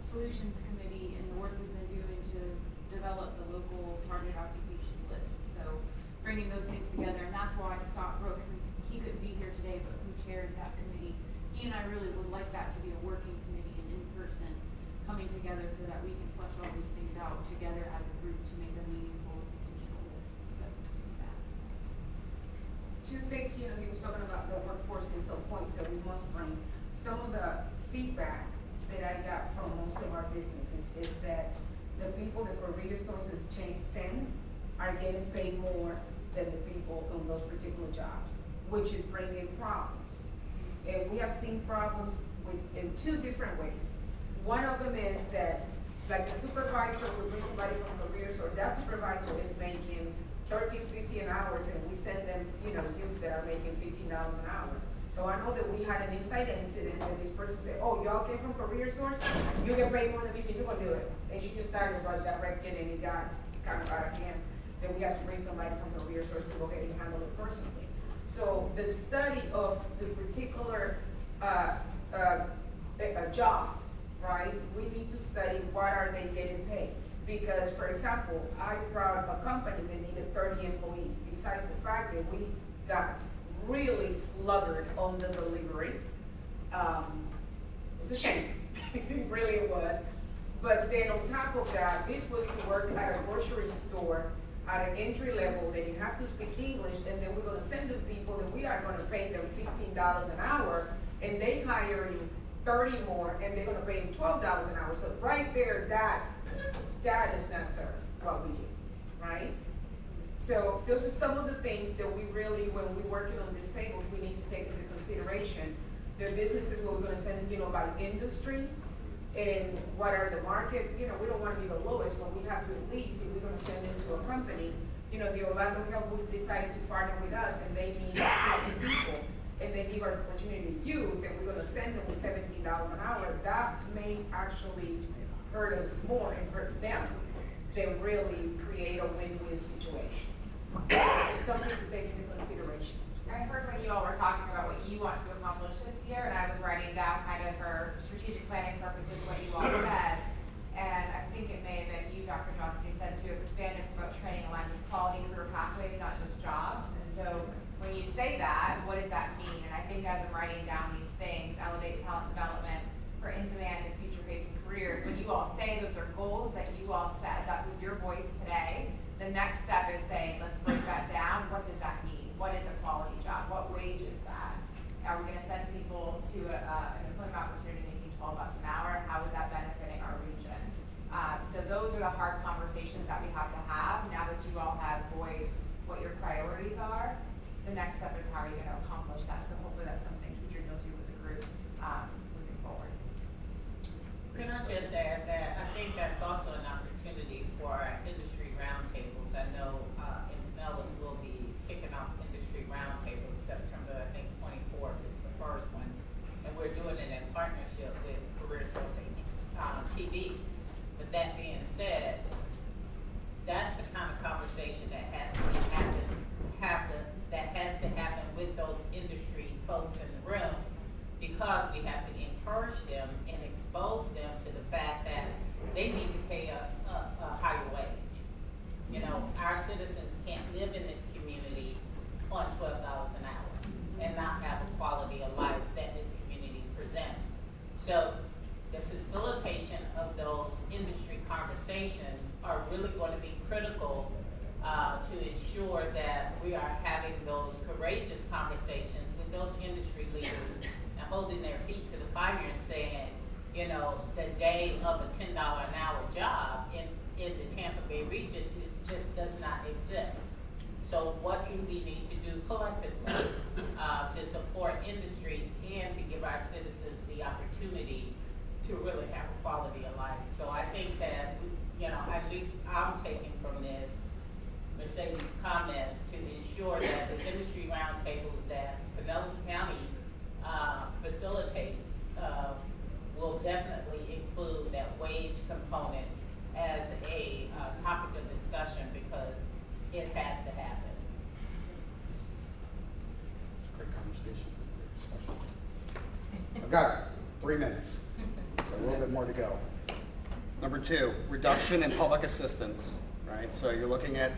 Speaker 1: Solutions Committee and the work we've been doing to develop the local target occupation list. So bringing those things together, and that's why Scott Brooks, he couldn't be here today, but who chairs that committee, he and I really would like that to be a working committee and in person coming together so that we can flesh all these things out together as a group to make a meaningful intentional list. So see that.
Speaker 3: Two things, he was talking about the workforce and some points that we must bring. Some of the feedback that I got from most of our businesses is that the people that CareerSource send are getting paid more than the people on those particular jobs, which is bringing problems. And we have seen problems in two different ways. One of them is that, like the supervisor will bring somebody from CareerSource, that supervisor is making $13.50 an hour, and we send them, youth that are making $15 an hour. So I know that we had an inside incident where this person said, oh, y'all came from CareerSource, you get paid more than me, so you're gonna do it. And she just started like directing, and it got kind of out of hand. Then we had to bring somebody from CareerSource to go ahead and handle it personally. So the study of the particular jobs, right? We need to study what are they getting paid. Because, for example, I brought a company that needed 30 employees. Besides the fact that we got really sluggard on the delivery, it's a shame. Really it was. But then on top of that, this was to work at a grocery store at an entry level, that you have to speak English, and then we're gonna send them people that we are gonna pay them $15 an hour, and they hire you 30 more, and they're gonna pay you $12 an hour. So right there, that is not served what we do, right? So those are some of the things that we really, when we're working on this table, we need to take into consideration. The businesses where we're gonna send them, by industry, and what are the market, we don't want to be the lowest, but we have to at least, if we're going to send it to a company, the Orlando Health Group decided to partner with us, and they need 50 people, and they give our opportunity to youth, and we're going to send them with $17 an hour. That may actually hurt us more and hurt them than really create a win-win situation. It's something to take into consideration.
Speaker 2: I heard when you all were talking about what you want to accomplish this year, and I was writing down kind of for strategic planning purposes what you all said. And I think it may have been you, Dr. Johnson, who said to expand and promote training aligned with quality career pathways, not just jobs. And so when you say that, what does that mean? And I think as I'm writing down these things, elevate talent development for in-demand and future-facing careers, when you all say those are goals that you all said, that was your voice today, the next step is saying, let's break that down. What does that mean? What is a quality job? What wage is that? Are we going to send people to an employment opportunity making $12 an hour? How is that benefiting our region? So those are the hard conversations that we have to have. Now that you all have voiced what your priorities are, the next step is how are you going to accomplish that? So hopefully that's something Keidra you'll do with the group moving forward.
Speaker 18: Can I just add that I think that's also an opportunity for our industry roundtables. I know in Pinellas we'll be kicking off industry roundtables September, I think 24th is the first one, and we're doing it in partnership with CareerSource TV. But that being said, that's the kind of conversation that has to happen with those industry folks in the room, because we have to encourage them and expose them to the fact that they need to pay a higher wage. Our citizens can't live in this community on $12 an hour and not have a quality of life that this community presents. So the facilitation of those industry conversations are really going to be critical to ensure that we are having those courageous conversations with those industry leaders and holding their feet to the fire and saying, the day of a $10 an hour job in the Tampa Bay region just does not exist. So what do we need to do collectively to support industry and to give our citizens the opportunity to really have a quality of life? So I think that, at least I'm taking from this Mercedes' comments to ensure that the industry roundtables that Pinellas County facilitates will definitely include that wage component as a topic of discussion, because it has to happen.
Speaker 21: Great conversation. Great discussion. I've got 3 minutes. A little bit more to go. Number 2, reduction in public assistance. Right. So you're looking at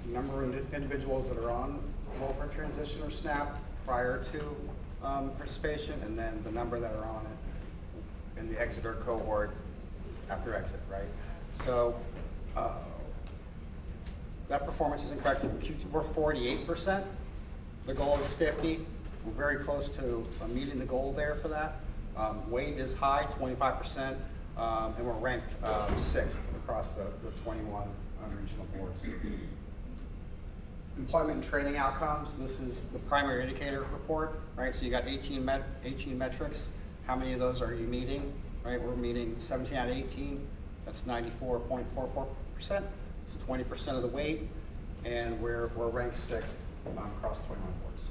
Speaker 21: number of individuals that are on welfare transition or SNAP prior to participation, and then the number that are on it in the exeter cohort after exit, right? So that performance is incorrect. In Q2, we're 48%. The goal is 50. We're very close to meeting the goal there for that. Weight is high, 25%, and we're ranked 6th across the 21 regional boards. Employment and training outcomes. This is the primary indicator report, right? So you got 18 metrics. How many of those are you meeting? Right? We're meeting 17 out of 18. That's 94.44%. It's 20% of the weight, and we're ranked 6th across 21 boards.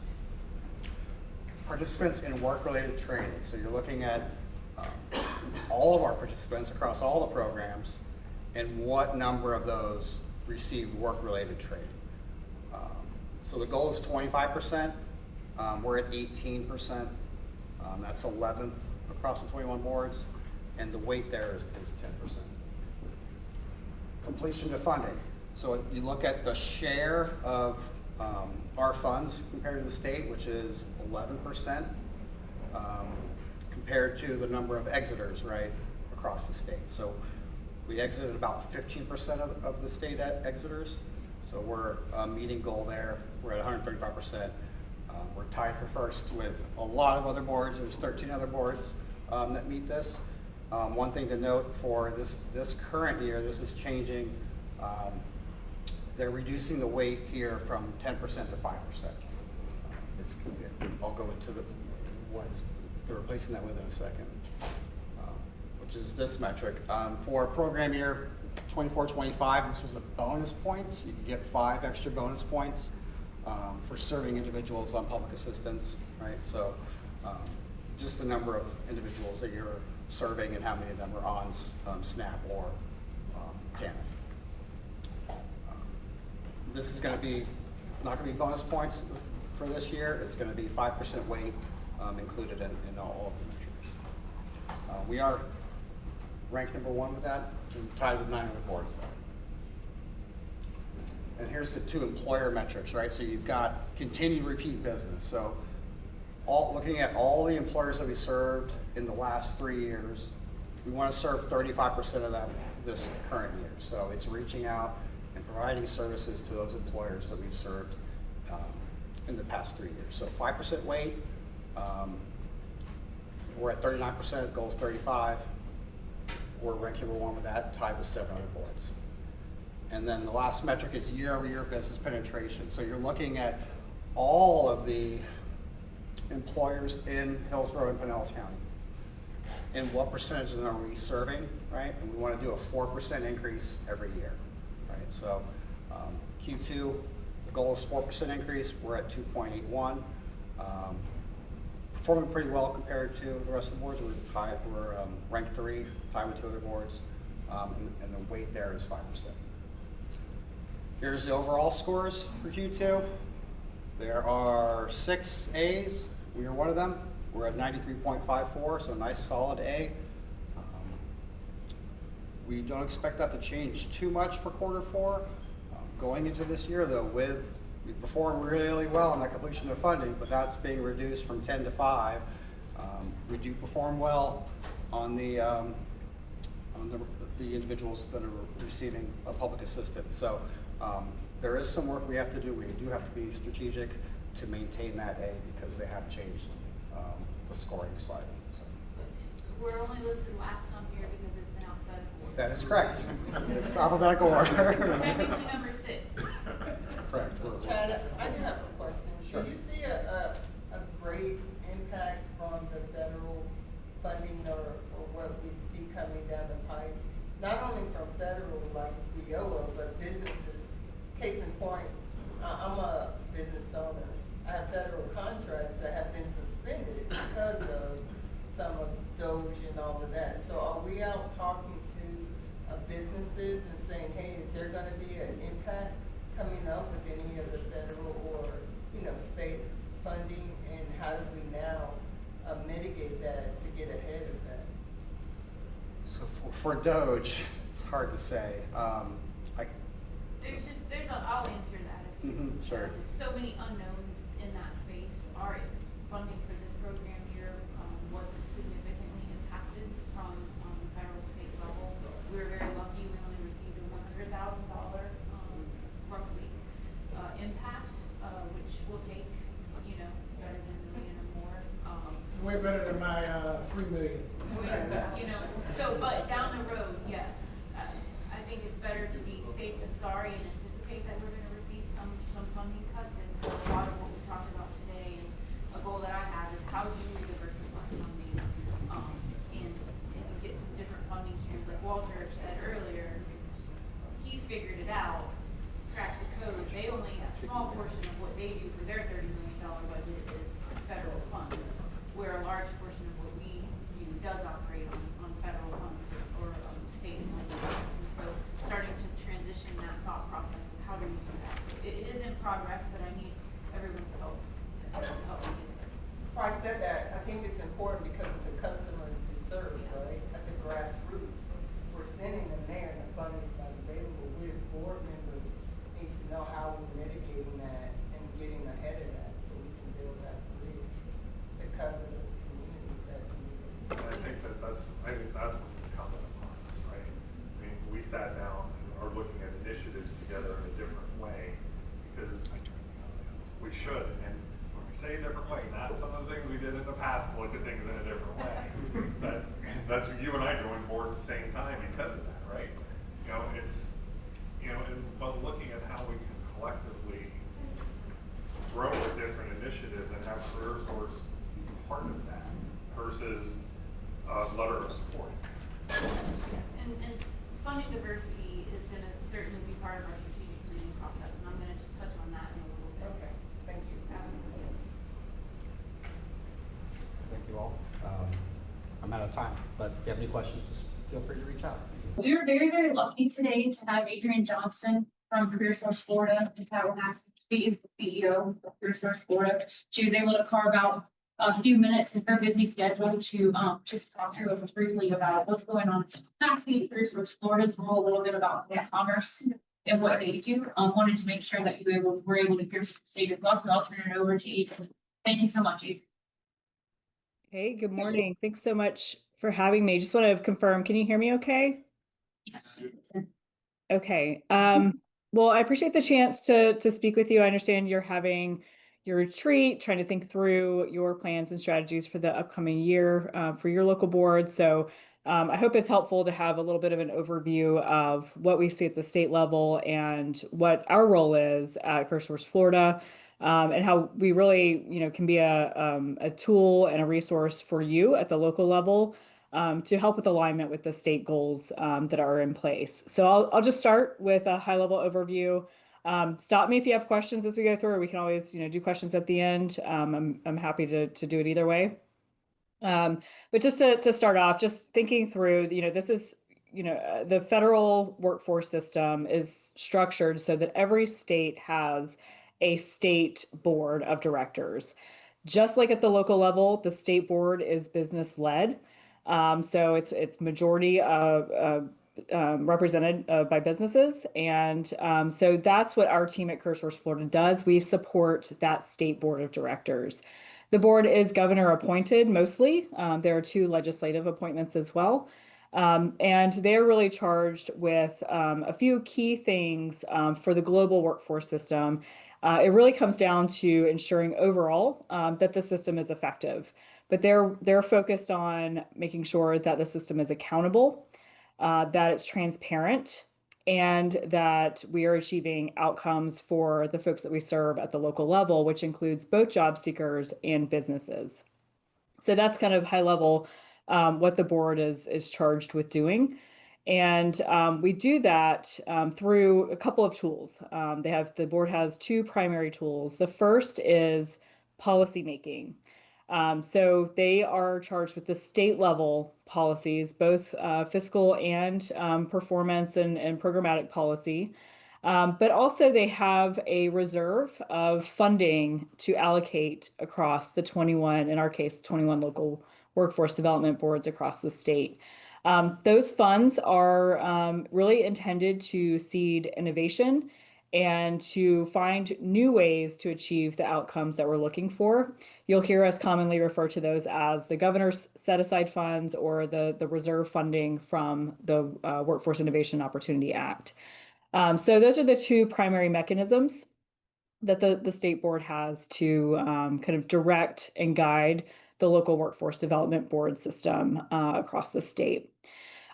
Speaker 21: participants in work-related training. So you're looking at all of our participants across all the programs and what number of those received work-related training. So the goal is 25%. We're at 18%. That's 11th across the 21 boards, and the weight there is 10%. Completion to funding. So you look at the share of our funds compared to the state, which is 11%, compared to the number of exiters, right, across the state. So we exited about 15% of the state exiters. So we're meeting goal there. We're at 135%. We're tied for first with a lot of other boards. There's 13 other boards that meet this. One thing to note for this current year, this is changing. They're reducing the weight here from 10% to 5%. I'll go into what they're replacing that with in a second, which is this metric. For program year 24-25, this was a bonus points. You can get 5 extra bonus points for serving individuals on public assistance, right? So just the number of individuals that you're serving and how many of them are on SNAP or TANF. This is going to be not going to be bonus points for this year. It's going to be 5% weight included in all of the metrics. We are ranked number 1 with that, and tied with 9 other boards though. And here's the 2 employer metrics, right? So you've got continued repeat business. So looking at all the employers that we served in the last 3 years, we want to serve 35% of them this current year. So it's reaching out and providing services to those employers that we've served in the past 3 years. So 5% weight, we're at 39%, goal is 35. We're ranked number 1 with that, tied with 7 other boards. And then the last metric is year-over-year business penetration. So you're looking at all of the employers in Hillsborough and Pinellas County. And what percentage of them are we serving, right? And we want to do a 4% increase every year, right? So Q2, the goal is 4% increase. We're at 2.81. Performing pretty well compared to the rest of the boards. We're ranked 3, tied with 2 other boards, and the weight there is 5%. Here's the overall scores for Q2. There are 6 A's. We are one of them. We're at 93.54, so a nice solid A. We don't expect that to change too much for quarter 4. Going into this year, though, we performed really well on that completion of funding, but that's being reduced from 10 to 5. We do perform well on the individuals that are receiving public assistance. So there is some work we have to do. We do have to be strategic to maintain that A because they have changed the scoring slightly. So.
Speaker 1: We're only listed last on here because it's an alphabetical order.
Speaker 21: That is correct. It's alphabetical order.
Speaker 1: Technically number 6.
Speaker 21: Correct.
Speaker 16: Chad, I do have a question.
Speaker 21: Sure.
Speaker 16: Do you see a great impact from the federal funding or what we see coming down the pipe? Not only from federal like WIOA, but businesses. Case in point, I'm a business owner. I have federal contracts that have been suspended because of some of DOGE and all of that. So are we out talking to businesses and saying, hey, is there going to be an impact coming up with any of the federal or state funding, and how do we now mitigate that to get ahead of that?
Speaker 21: So for DOGE, it's hard to say.
Speaker 1: I'll answer that.
Speaker 21: Sure.
Speaker 1: There's so many unknowns in that space. Our funding for this program year wasn't significantly impacted from the federal state level. We were very lucky. We only received a $100,000 roughly impact, which will take better than $1 million or more.
Speaker 4: Way better than my $3 million.
Speaker 1: But down the road, yes. I think it's better to be safe than sorry and anticipate that we're going to receive some funding cuts. And so a lot of what we talked about today, and a goal that I have is how do we diversify funding and get some different funding streams. Like Walter said earlier, he's figured it out, cracked the code. They only a small portion of what they do for their $30 million budget is federal funds, where a large portion of what we do does operate on federal funds or state and local funds. And so starting to transition that thought process of how do we do that. So it is in progress, but I need everyone's help to help me get there.
Speaker 16: Well, I said that, I think it's important because of the customers we serve, right? At the grassroots, we're sending them there and the funding is not available. With board members need to know how we're mitigating that and getting ahead of that so we can build that bridge that covers us communities that need it.
Speaker 6: And I think that's what's incumbent upon us, right? I mean, we sat down and are looking at initiatives together in a different way because we should. And when we say a different way, not some of the things we did in the past, look at things in a different way. That's you and I joined board at the same time because of that, right? You know, it's, you know, but looking at how we can collectively grow with different initiatives and have CareerSource be part of that versus a letter of support.
Speaker 1: And funding diversity is going to certainly be part of our strategic planning process, and I'm going to just touch on that in a little bit.
Speaker 16: Okay, thank you.
Speaker 1: Absolutely.
Speaker 21: Thank you all. I'm out of time, but if you have any questions, just feel free to reach out.
Speaker 5: We were very, very lucky today to have Adrienne Johnston from CareerSource Florida in Tallahassee. She is the CEO of CareerSource Florida. She was able to carve out a few minutes in her busy schedule to just talk to us briefly about what's going on in Tallahassee, CareerSource Florida, to know a little bit about commerce and what they do. Wanted to make sure that you were able to hear some state as well, so I'll turn it over to Adrienne. Thank you so much, Adrienne.
Speaker 22: Hey, good morning. Thanks so much for having me. Just want to confirm, can you hear me okay?
Speaker 5: Yes.
Speaker 22: Okay. Well, I appreciate the chance to speak with you. I understand you're having your retreat, trying to think through your plans and strategies for the upcoming year for your local board. So I hope it's helpful to have a little bit of an overview of what we see at the state level and what our role is at CareerSource Florida. And how we really, can be a tool and a resource for you at the local level to help with alignment with the state goals that are in place. So I'll just start with a high-level overview. Stop me if you have questions as we go through, or we can always, do questions at the end. I'm happy to do it either way. But just to start off, just thinking through, this is, the federal workforce system is structured so that every state has a state board of directors. Just like at the local level, the state board is business led. So it's majority represented by businesses. And so that's what our team at CareerSource Florida does. We support that state board of directors. The board is governor appointed mostly. There are 2 legislative appointments as well. And they're really charged with a few key things for the global workforce system. It really comes down to ensuring overall that the system is effective, but they're focused on making sure that the system is accountable, that it's transparent, and that we are achieving outcomes for the folks that we serve at the local level, which includes both job seekers and businesses. So that's kind of high level what the board is charged with doing. And we do that through a couple of tools. The board has 2 primary tools. The first is policy making. So they are charged with the state level policies, both fiscal and performance and programmatic policy. But also they have a reserve of funding to allocate across the 21, in our case, 21 local workforce development boards across the state. Those funds are really intended to seed innovation and to find new ways to achieve the outcomes that we're looking for. You'll hear us commonly refer to those as the governor's set aside funds or the reserve funding from the Workforce Innovation Opportunity Act. So those are the 2 primary mechanisms that the state board has to kind of direct and guide the local workforce development board system across the state.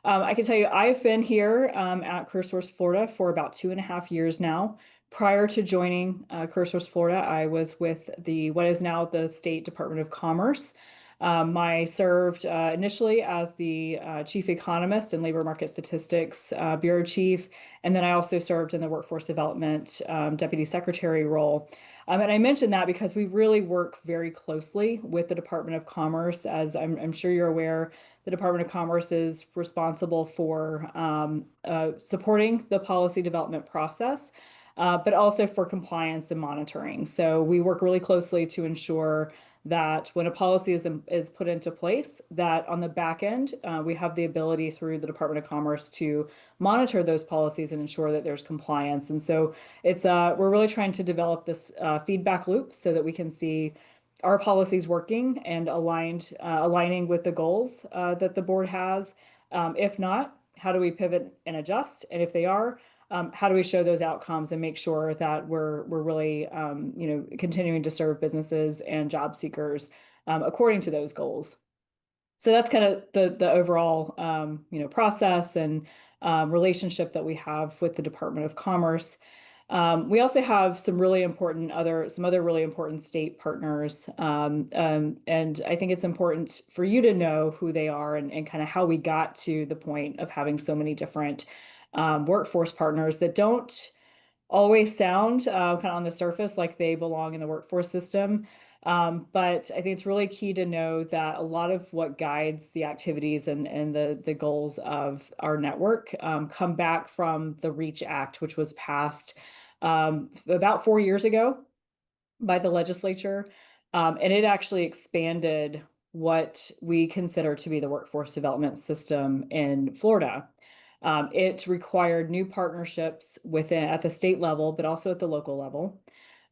Speaker 22: I can tell you, I've been here at CareerSource Florida for about 2.5 years now. Prior to joining CareerSource Florida, I was with what is now the State Department of Commerce. I served initially as the chief economist and labor market statistics bureau chief, and then I also served in the workforce development deputy secretary role. And I mentioned that because we really work very closely with the Department of Commerce. As I'm sure you're aware, the Department of Commerce is responsible for supporting the policy development process, but also for compliance and monitoring. So we work really closely to ensure that when a policy is put into place, that on the back end, we have the ability through the Department of Commerce to monitor those policies and ensure that there's compliance. And so we're really trying to develop this feedback loop so that we can see our policies working and aligning with the goals that the board has. If not, how do we pivot and adjust? And if they are, how do we show those outcomes and make sure that we're really continuing to serve businesses and job seekers according to those goals? So that's kind of the overall process and relationship that we have with the Department of Commerce. We also have some other really important state partners, and I think it's important for you to know who they are and kind of how we got to the point of having so many different workforce partners that don't always sound kind of on the surface like they belong in the workforce system. But I think it's really key to know that a lot of what guides the activities and the goals of our network come back from the REACH Act, which was passed about 4 years ago by the legislature. And it actually expanded what we consider to be the workforce development system in Florida. It required new partnerships at the state level, but also at the local level.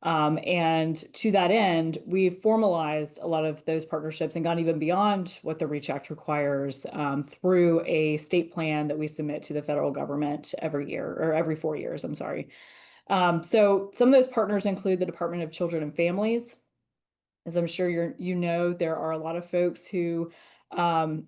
Speaker 22: And to that end, we've formalized a lot of those partnerships and gone even beyond what the REACH Act requires through a state plan that we submit to the federal government every year, or every 4 years, I'm sorry. So some of those partners include the Department of Children and Families. As I'm sure you know, there are a lot of folks who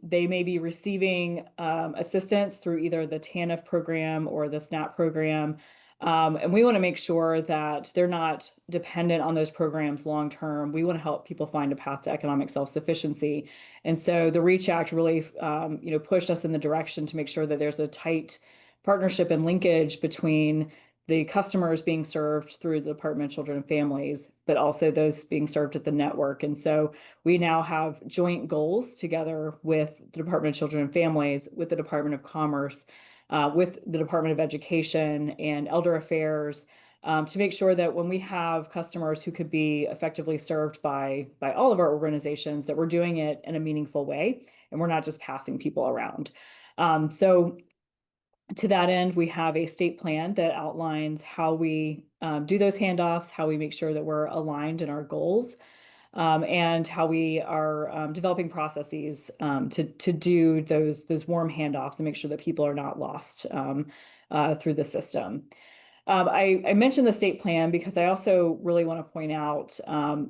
Speaker 22: they may be receiving assistance through either the TANF program or the SNAP program. And we want to make sure that they're not dependent on those programs long term. We want to help people find a path to economic self-sufficiency. And so the REACH Act really pushed us in the direction to make sure that there's a tight partnership and linkage between the customers being served through the Department of Children and Families, but also those being served at the network. And so we now have joint goals together with the Department of Children and Families, with the Department of Commerce, with the Department of Education and Elder Affairs, to make sure that when we have customers who could be effectively served by all of our organizations, that we're doing it in a meaningful way and we're not just passing people around. So to that end, we have a state plan that outlines how we do those handoffs, how we make sure that we're aligned in our goals, and how we are developing processes to do those warm handoffs and make sure that people are not lost through the system. I mentioned the state plan because I also really want to point out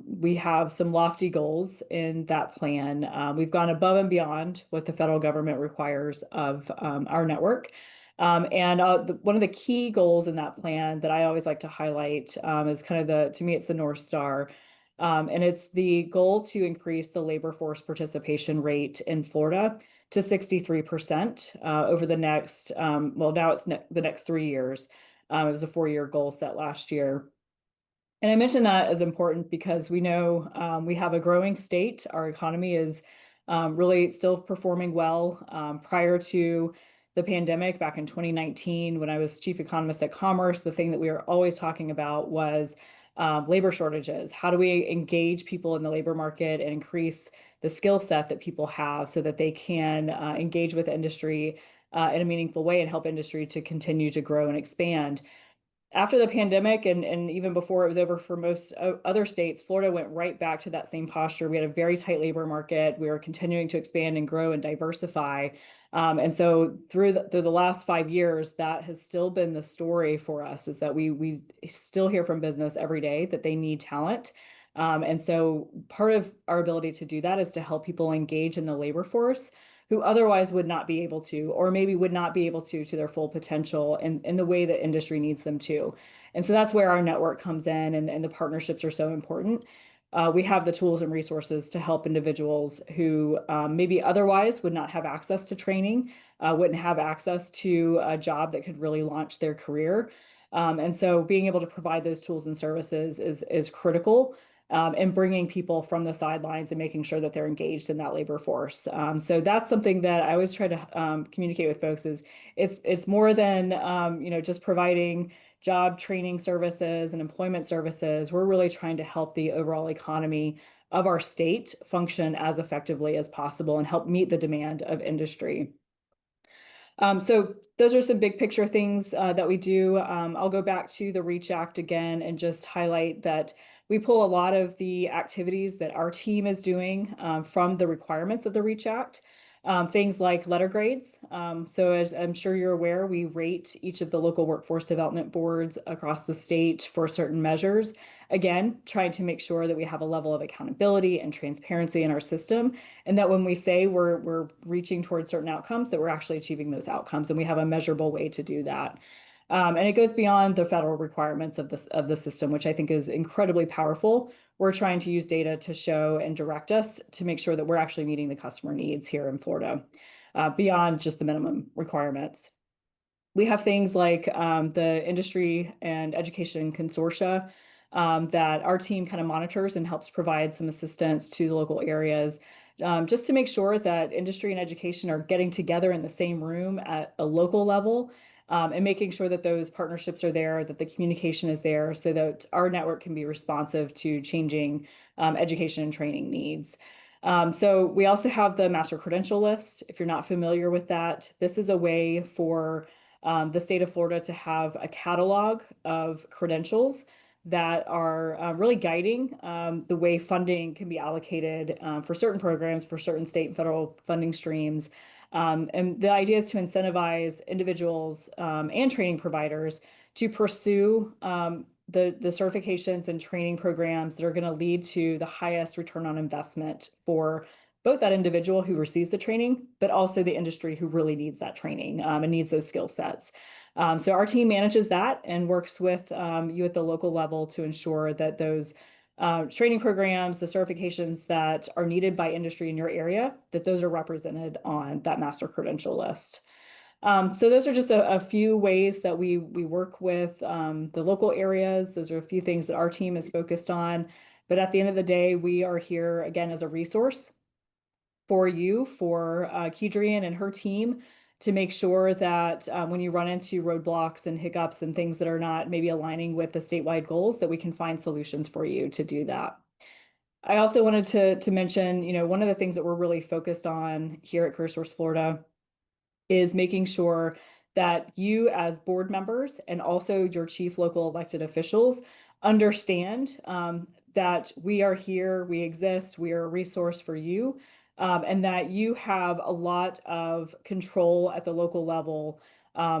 Speaker 22: we have some lofty goals in that plan. We've gone above and beyond what the federal government requires of our network. One of the key goals in that plan that I always like to highlight is kind of to me, it's the North Star. And it's the goal to increase the labor force participation rate in Florida to 63% over the next, now it's the next 3 years. It was a 4-year goal set last year. And I mention that as important because we know we have a growing state. Our economy is really still performing well. Prior to the pandemic back in 2019, when I was chief economist at Commerce, the thing that we were always talking about was labor shortages. How do we engage people in the labor market and increase the skill set that people have so that they can engage with industry in a meaningful way and help industry to continue to grow and expand? After the pandemic and even before it was over for most other states, Florida went right back to that same posture. We had a very tight labor market. We were continuing to expand and grow and diversify. And so through the last 5 years, that has still been the story for us, is that we still hear from business every day that they need talent. And so part of our ability to do that is to help people engage in the labor force who otherwise would not be able to, or maybe would not be able to their full potential in the way that industry needs them to. And so that's where our network comes in, and the partnerships are so important. We have the tools and resources to help individuals who maybe otherwise would not have access to training, wouldn't have access to a job that could really launch their career. And so being able to provide those tools and services is critical, and bringing people from the sidelines and making sure that they're engaged in that labor force. So that's something that I always try to communicate with folks is it's more than just providing job training services and employment services. We're really trying to help the overall economy of our state function as effectively as possible and help meet the demand of industry. So those are some big picture things that we do. I'll go back to the REACH Act again and just highlight that we pull a lot of the activities that our team is doing from the requirements of the REACH Act. Things like letter grades. So as I'm sure you're aware, we rate each of the local workforce development boards across the state for certain measures. Again, trying to make sure that we have a level of accountability and transparency in our system, and that when we say we're reaching towards certain outcomes, that we're actually achieving those outcomes, and we have a measurable way to do that. And it goes beyond the federal requirements of the system, which I think is incredibly powerful. We're trying to use data to show and direct us to make sure that we're actually meeting the customer needs here in Florida, beyond just the minimum requirements. We have things like the industry and education consortia that our team kind of monitors and helps provide some assistance to the local areas, just to make sure that industry and education are getting together in the same room at a local level, and making sure that those partnerships are there, that the communication is there, so that our network can be responsive to changing education and training needs. So we also have the master credential list. If you're not familiar with that, this is a way for the state of Florida to have a catalog of credentials that are really guiding the way funding can be allocated for certain programs, for certain state and federal funding streams. And the idea is to incentivize individuals and training providers to pursue the certifications and training programs that are going to lead to the highest return on investment for both that individual who receives the training, but also the industry who really needs that training and needs those skill sets. So our team manages that and works with you at the local level to ensure that those training programs, the certifications that are needed by industry in your area, that those are represented on that master credential list. So those are just a few ways that we work with the local areas. Those are a few things that our team is focused on. But at the end of the day, we are here again as a resource for you, for Kedrian and her team, to make sure that when you run into roadblocks and hiccups and things that are not maybe aligning with the statewide goals, that we can find solutions for you to do that. I also wanted to mention, one of the things that we're really focused on here at CareerSource Florida is making sure that you as board members and also your chief local elected officials understand that we are here, we exist, we are a resource for you. And that you have a lot of control at the local level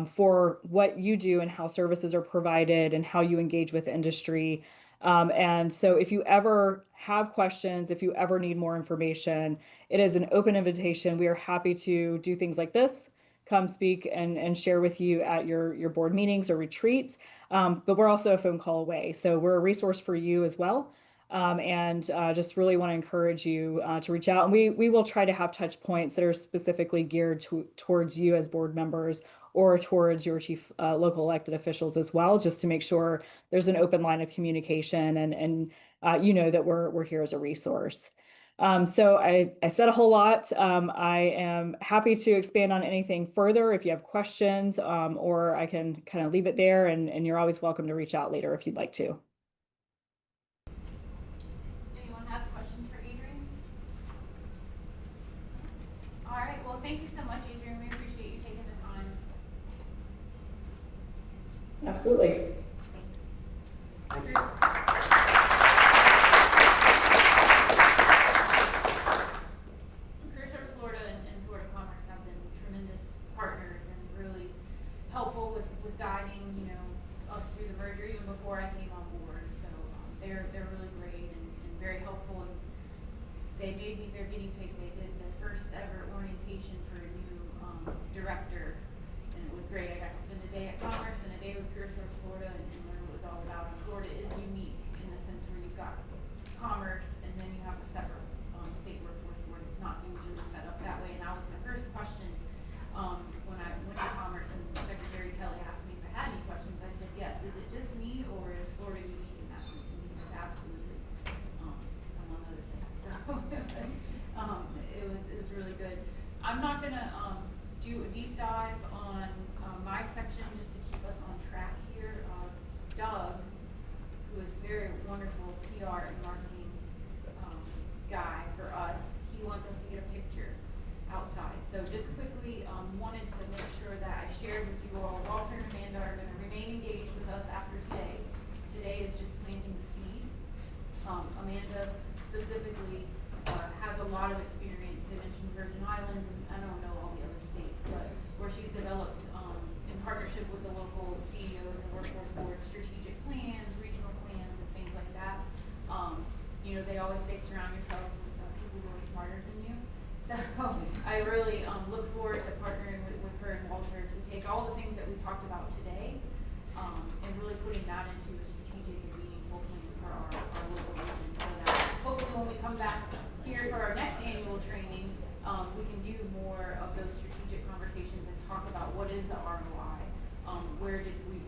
Speaker 22: for what you do and how services are provided and how you engage with industry. And so if you ever have questions, if you ever need more information, it is an open invitation. We are happy to do things like this, come speak and share with you at your board meetings or retreats. But we're also a phone call away. So we're a resource for you as well. And just really want to encourage you to reach out. And we will try to have touch points that are specifically geared towards you as board members or towards your chief local elected officials as well, just to make sure there's an open line of communication and that we're here as a resource. So I said a whole lot. I am happy to expand on anything further if you have questions, or I can kind of leave it there, and you're always welcome to reach out later if you'd like to.
Speaker 1: All right, well, thank you so much, Adrian. We appreciate you taking the time.
Speaker 22: Absolutely.
Speaker 1: Thanks. CareerSource Florida and Florida Commerce have been tremendous partners and really helpful with guiding, us through the merger even before I came on board. So they're really great and very helpful. And they made me their guinea pig. They did the first ever orientation for a new director, and it was great. I got to spend a day at Commerce and a day with CareerSource Florida and learn what it was all about. And Florida is unique in the sense where you've got Commerce and then you have a separate state workforce board. It's not usually set up that way. And that was my first question when I went to Commerce, and Secretary Kelly asked me if I had any questions. I said yes. I'm not gonna, do a deep dive on, my section just to keep us on track here. Doug, who is very wonderful PR and marketing, guy for us, he wants us to get a picture outside. So just quickly, wanted to make sure that I shared with you all, Walter and Amanda are gonna remain engaged with us after today. Today is just planting the seed. Amanda specifically, has a lot of experience. They mentioned Virgin Islands, and I don't know all the other states, but where she's developed, in partnership with the local CEOs and workforce boards, strategic plans, regional plans, and things like that. You know, they always say surround yourself with people who are smarter than you. So I really look forward to partnering with her and Walter to take all the things that we talked about today, and really putting that into a strategic and meaningful plan for our local region, so that hopefully when we come back here for our next annual training, we can do more of those strategic conversations and talk about what is the ROI, where did we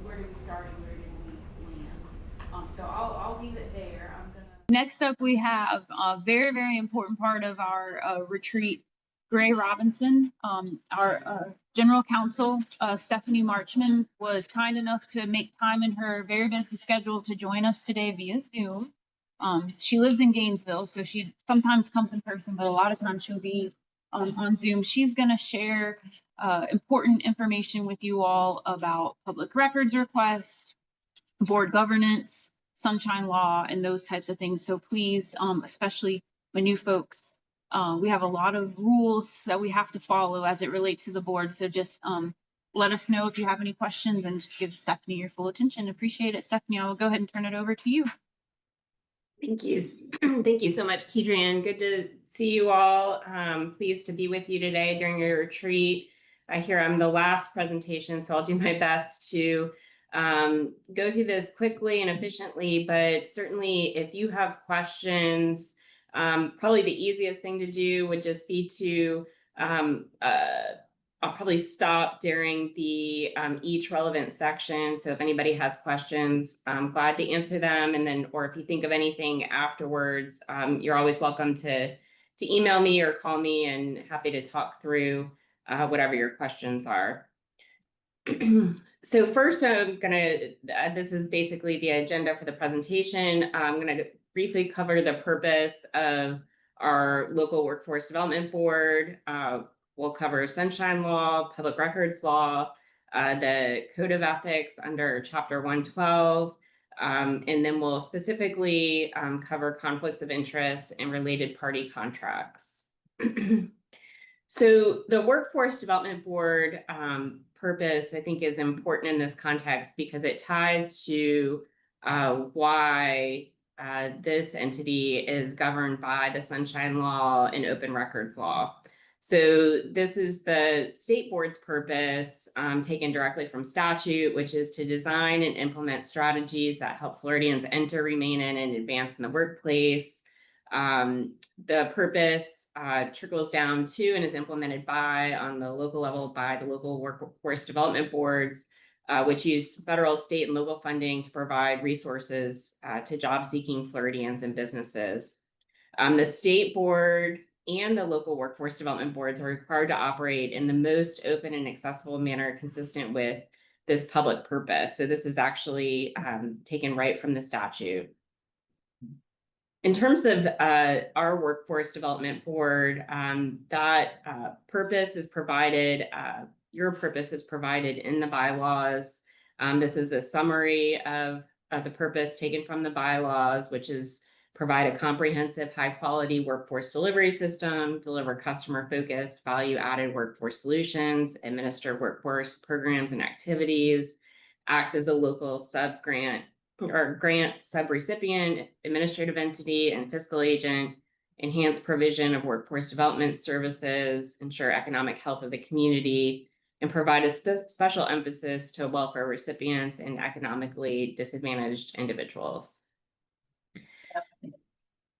Speaker 1: start and where did we land. So I'll leave it there. I'm gonna.
Speaker 5: Next up, we have a very, very important part of our retreat, Gray Robinson. Our general counsel, Stephanie Marchman, was kind enough to make time in her very busy schedule to join us today via Zoom. She lives in Gainesville, so she sometimes comes in person, but a lot of times she'll be on Zoom. She's going to share important information with you all about public records requests, board governance, sunshine law, and those types of things. So please, especially my new folks, we have a lot of rules that we have to follow as it relates to the board. So just let us know if you have any questions and just give Stephanie your full attention. Appreciate it. Stephanie, I will go ahead and turn it over to you.
Speaker 11: Thank you. Thank you so much, Kedrian. Good to see you all. Pleased to be with you today during your retreat. I hear I'm the last presentation, so I'll do my best to go through this quickly and efficiently, but certainly if you have questions, probably the easiest thing to do would just be to, I'll probably stop during the each relevant section. So if anybody has questions, I'm glad to answer them. And then, or if you think of anything afterwards, you're always welcome to email me or call me, and happy to talk through whatever your questions are. So first, this is basically the agenda for the presentation. I'm gonna briefly cover the purpose of our local workforce development board. We'll cover sunshine law, public records law, the code of ethics under chapter 112, and then we'll specifically cover conflicts of interest and related party contracts. So the workforce development board purpose, I think, is important in this context because it ties to why this entity is governed by the Sunshine Law and Open Records Law. So this is the state board's purpose, taken directly from statute, which is to design and implement strategies that help Floridians enter, remain in, and advance in the workplace. The purpose trickles down to and is implemented by, on the local level, by the local workforce development boards, which use federal, state, and local funding to provide resources to job-seeking Floridians and businesses. The state board and the local workforce development boards are required to operate in the most open and accessible manner consistent with this public purpose. So this is actually taken right from the statute. In terms of our workforce development board, that purpose is provided, your purpose is provided in the bylaws. This is a summary of the purpose taken from the bylaws, which is provide a comprehensive, high-quality workforce delivery system, deliver customer-focused, value-added workforce solutions, administer workforce programs and activities, act as a local sub-grant or grant subrecipient, administrative entity, and fiscal agent, enhance provision of workforce development services, ensure economic health of the community, and provide a special emphasis to welfare recipients and economically disadvantaged individuals.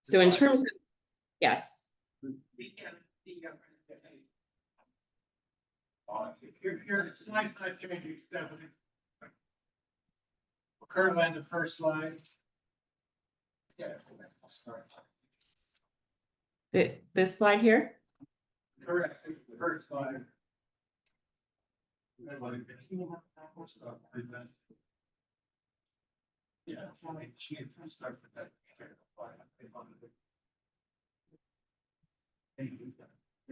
Speaker 11: So in terms of, yes.
Speaker 12: Currently on the first slide. Yeah, I'll start.
Speaker 11: This slide here?
Speaker 12: Correct. first slide. Yeah, she is gonna start with that.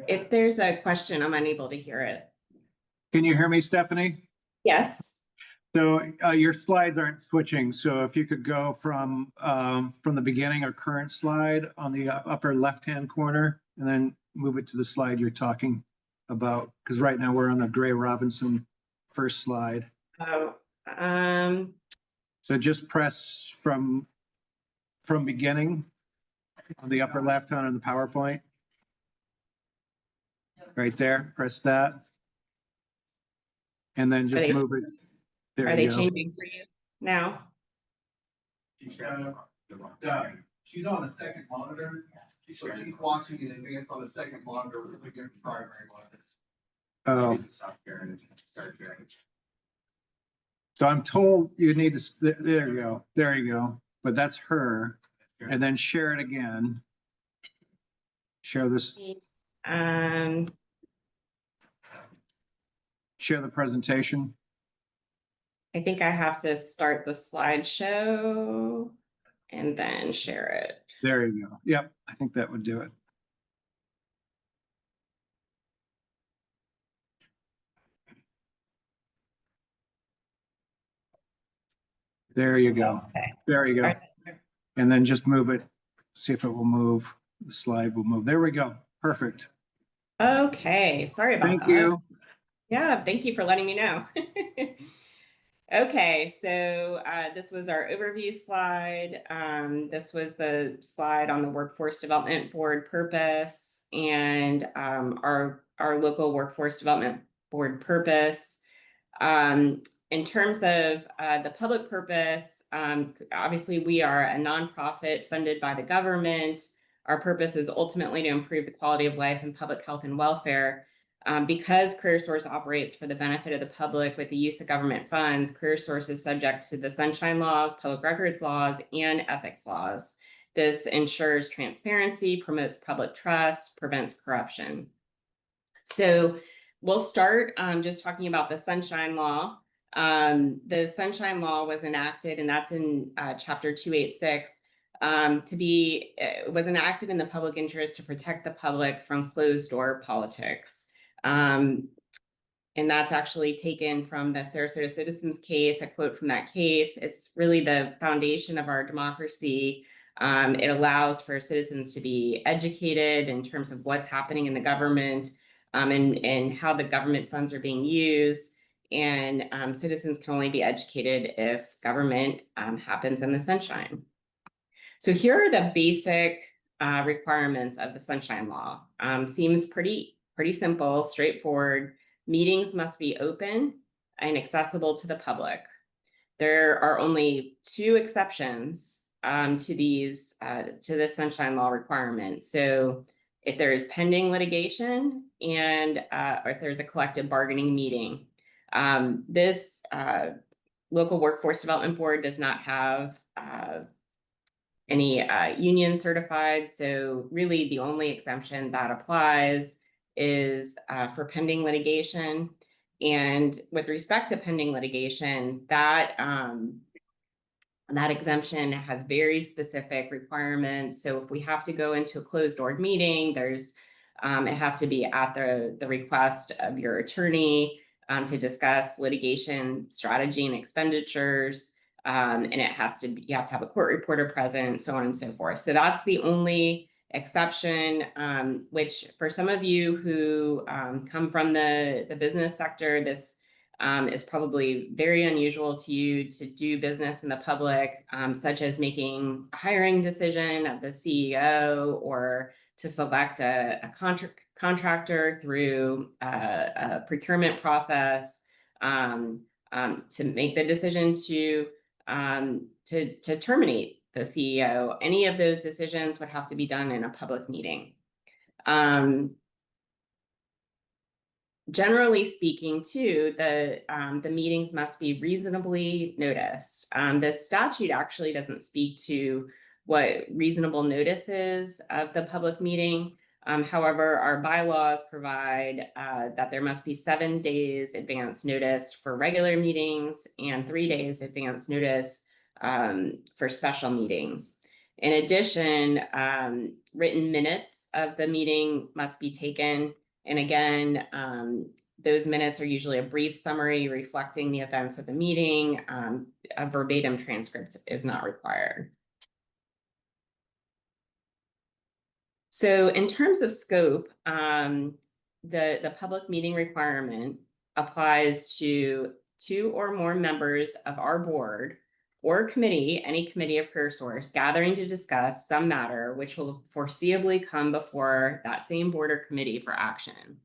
Speaker 11: If there's a question, I'm unable to hear it.
Speaker 12: Can you hear me, Stephanie?
Speaker 11: Yes.
Speaker 12: So your slides aren't switching. So if you could go from the beginning or current slide on the upper left-hand corner, and then move it to the slide you're talking about. Because right now we're on the Gray Robinson first slide.
Speaker 11: Oh,
Speaker 12: So just press from beginning on the upper left hand of the PowerPoint. Right there, press that. And then just move it. There
Speaker 11: are
Speaker 12: you
Speaker 11: they
Speaker 12: go.
Speaker 11: changing for you now?
Speaker 7: She's on the second monitor, so she's watching it, and it's on the second monitor with the primary monitor.
Speaker 12: Oh. So I'm told you need to, there you go. But that's her. And then share it again. Share this. Share the presentation.
Speaker 11: I think I have to start the slideshow and then share it.
Speaker 12: There you go. Yep, I think that would do it. There you go.
Speaker 11: Okay.
Speaker 12: There you go. And then just move it. See if it will move. The slide will move. There we go. Perfect.
Speaker 11: Okay. Sorry about that.
Speaker 12: Thank you.
Speaker 11: Yeah, thank you for letting me know. Okay, so this was our overview slide. This was the slide on the Workforce Development Board purpose and our local Workforce Development Board purpose. In terms of the public purpose, obviously we are a nonprofit funded by the government. Our purpose is ultimately to improve the quality of life and public health and welfare. Because CareerSource operates for the benefit of the public with the use of government funds, CareerSource is subject to the Sunshine Laws, public records laws, and ethics laws. This ensures transparency, promotes public trust, prevents corruption. So we'll start just talking about the Sunshine Law. The Sunshine Law was enacted, and that's in Chapter 286. Was enacted in the public interest to protect the public from closed-door politics. And that's actually taken from the Sarasota Citizens case, a quote from that case. It's really the foundation of our democracy. It allows for citizens to be educated in terms of what's happening in the government and how the government funds are being used. And citizens can only be educated if government happens in the sunshine. So here are the basic requirements of the Sunshine Law. Seems pretty simple, straightforward. Meetings must be open and accessible to the public. There are only 2 exceptions to the Sunshine Law requirements. So if there is pending litigation and or if there's a collective bargaining meeting, this local Workforce Development Board does not have any union certified. So really the only exemption that applies is for pending litigation. And with respect to pending litigation, that exemption has very specific requirements. So if we have to go into a closed-door meeting, there's it has to be at the request of your attorney to discuss litigation strategy and expenditures. And you have to have a court reporter present, so on and so forth. So that's the only exception, which for some of you who come from the business sector, this is probably very unusual to you to do business in the public, such as making a hiring decision of the CEO or to select a contractor through a procurement process, to make the decision to terminate the CEO. Any of those decisions would have to be done in a public meeting. Generally speaking, too, the meetings must be reasonably noticed. The statute actually doesn't speak to what reasonable notice is of the public meeting. However, our bylaws provide that there must be 7 days advance notice for regular meetings and 3 days advance notice for special meetings. In addition, written minutes of the meeting must be taken. And again, those minutes are usually a brief summary reflecting the events of the meeting. A verbatim transcript is not required. So in terms of scope, the public meeting requirement applies to 2 or more members of our board or committee, any committee of CareerSource, gathering to discuss some matter which will foreseeably come before that same board or committee for action.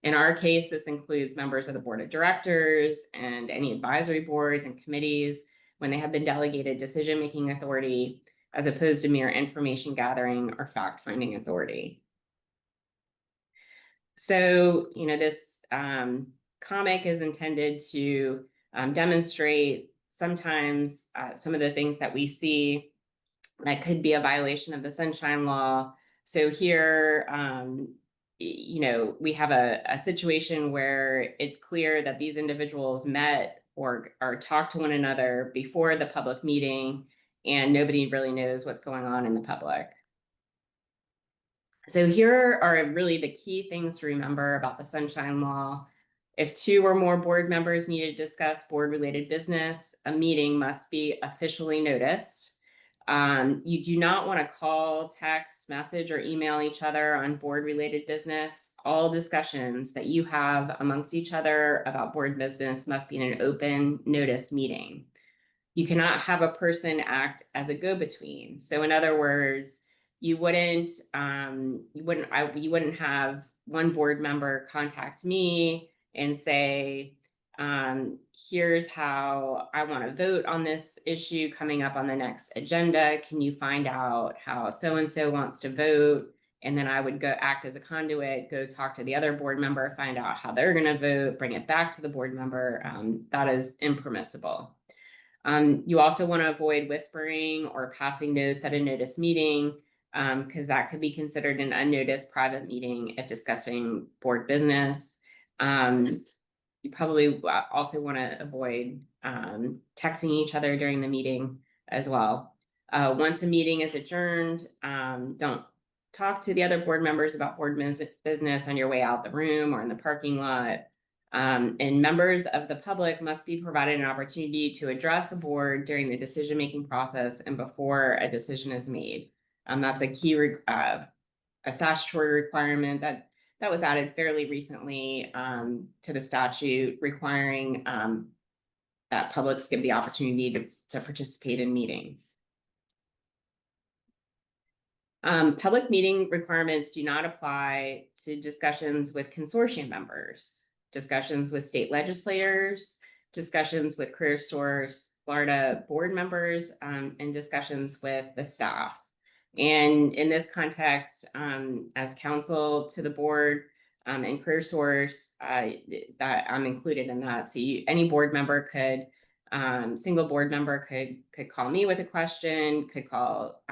Speaker 11: In our case, this includes members of the board of directors and any advisory boards and committees when they have been delegated decision-making authority, as opposed to mere information gathering or fact-finding authority. So, this comic is intended to demonstrate sometimes some of the things that we see that could be a violation of the Sunshine Law. So here, we have a situation where it's clear that these individuals met or talked to one another before the public meeting, and nobody really knows what's going on in the public. So here are really the key things to remember about the Sunshine Law. If 2 or more board members need to discuss board-related business, a meeting must be officially noticed. You do not want to call, text, message, or email each other on board-related business. All discussions that you have amongst each other about board business must be in an open notice meeting. You cannot have a person act as a go-between. So in other words, you wouldn't have one board member contact me and say, here's how I want to vote on this issue coming up on the next agenda. Can you find out how so-and-so wants to vote? And then I would go act as a conduit, go talk to the other board member, find out how they're going to vote, bring it back to the board member. That is impermissible. You also want to avoid whispering or passing notes at a notice meeting, because that could be considered an unnoticed private meeting if discussing board business. You probably also want to avoid texting each other during the meeting as well. Once a meeting is adjourned, don't talk to the other board members about board business on your way out the room or in the parking lot. And members of the public must be provided an opportunity to address the board during the decision-making process and before a decision is made. That's a key, a statutory requirement that was added fairly recently to the statute, requiring that publics give the opportunity to participate in meetings. Public meeting requirements do not apply to discussions with consortium members, discussions with state legislators, discussions with CareerSource Florida board members, and discussions with the staff. And in this context, as counsel to the board and CareerSource, that I'm included in that. So any board member could, single board member could call me with a question, could call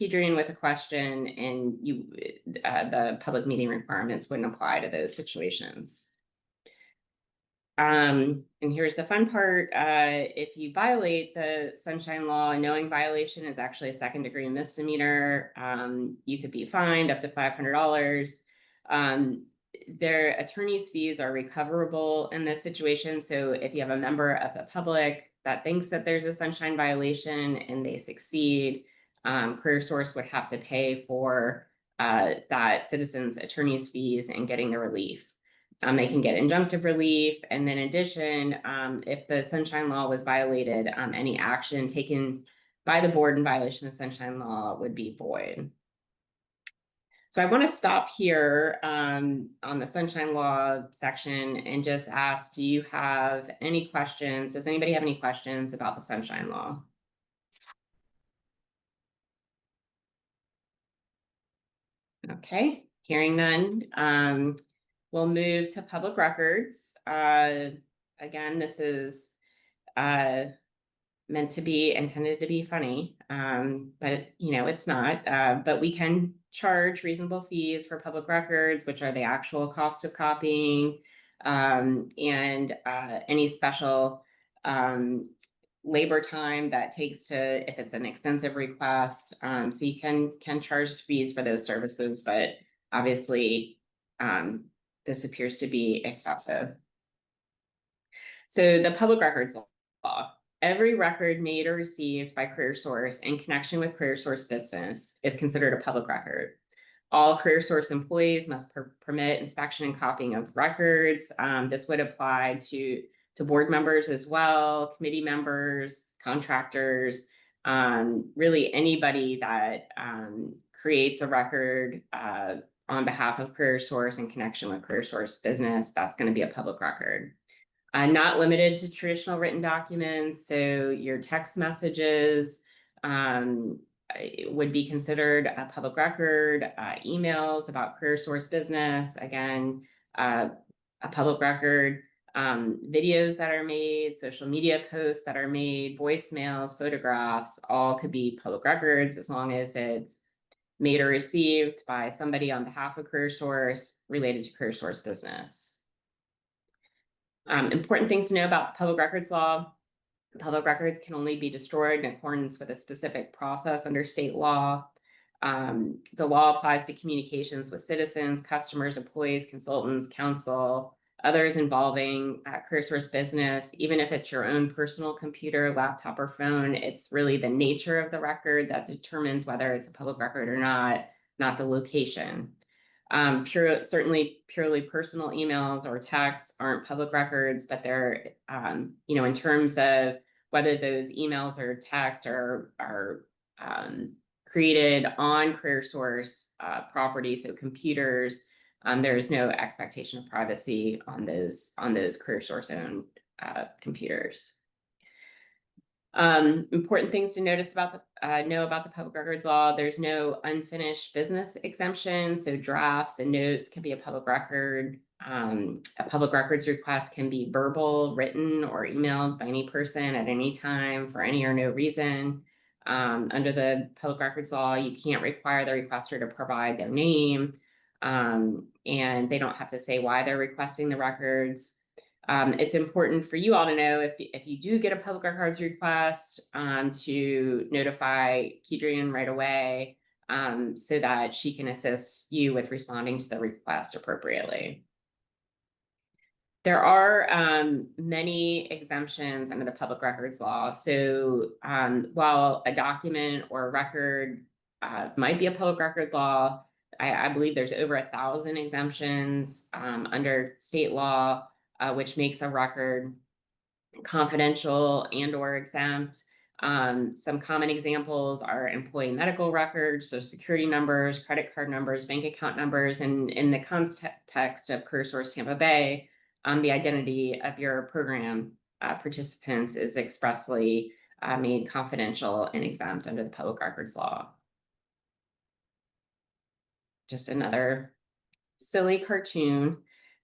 Speaker 11: Kedrian with a question, and the public meeting requirements wouldn't apply to those situations. And here's the fun part. If you violate the Sunshine Law, a knowing violation is actually a 2nd-degree misdemeanor. You could be fined up to $500. Their attorney's fees are recoverable in this situation. So if you have a member of the public that thinks that there's a Sunshine violation and they succeed, CareerSource would have to pay for that citizen's attorney's fees and getting the relief. They can get injunctive relief, and then in addition, if the Sunshine Law was violated, any action taken by the board in violation of the Sunshine Law would be void. So I want to stop here on the Sunshine Law section and just ask, do you have any questions? Does anybody have any questions about the Sunshine Law? Okay, hearing none. We'll move to public records. Again, this is meant to be intended to be funny, but you know, it's not. But we can charge reasonable fees for public records, which are the actual cost of copying, and any special labor time that takes to, if it's an extensive request. So you can charge fees for those services, but obviously this appears to be excessive. So the public records law. Every record made or received by CareerSource in connection with CareerSource business is considered a public record. All CareerSource employees must permit inspection and copying of records. This would apply to board members as well, committee members, contractors, really anybody that creates a record on behalf of CareerSource in connection with CareerSource business, that's going to be a public record. Not limited to traditional written documents, so your text messages would be considered a public record, emails about CareerSource business, again, a public record, videos that are made, social media posts that are made, voicemails, photographs, all could be public records as long as it's made or received by somebody on behalf of CareerSource related to CareerSource business. Important things to know about the public records law. Public records can only be destroyed in accordance with a specific process under state law. The law applies to communications with citizens, customers, employees, consultants, counsel, others involving CareerSource business. Even if it's your own personal computer, laptop, or phone, it's really the nature of the record that determines whether it's a public record or not the location. Certainly purely personal emails or texts aren't public records, but they're, you know, in terms of whether those emails or texts are created on CareerSource property, so computers, there is no expectation of privacy on those CareerSource owned computers. Important things to know about the public records law. There's no unfinished business exemption, so drafts and notes can be a public record. A public records request can be verbal, written, or emailed by any person at any time for any or no reason. Under the public records law, you can't require the requester to provide their name, and they don't have to say why they're requesting the records. It's important for you all to know if you do get a public records request to notify Kedrian right away so that she can assist you with responding to the request appropriately. There are many exemptions under the public records law. So while a document or a record might be a public record law, I believe there's over 1,000 exemptions under state law, which makes a record confidential and or exempt. Some common examples are employee medical records, so security numbers, credit card numbers, bank account numbers, and in the context of CareerSource Tampa Bay, the identity of your program participants is expressly made confidential and exempt under the public records law. Just another silly cartoon.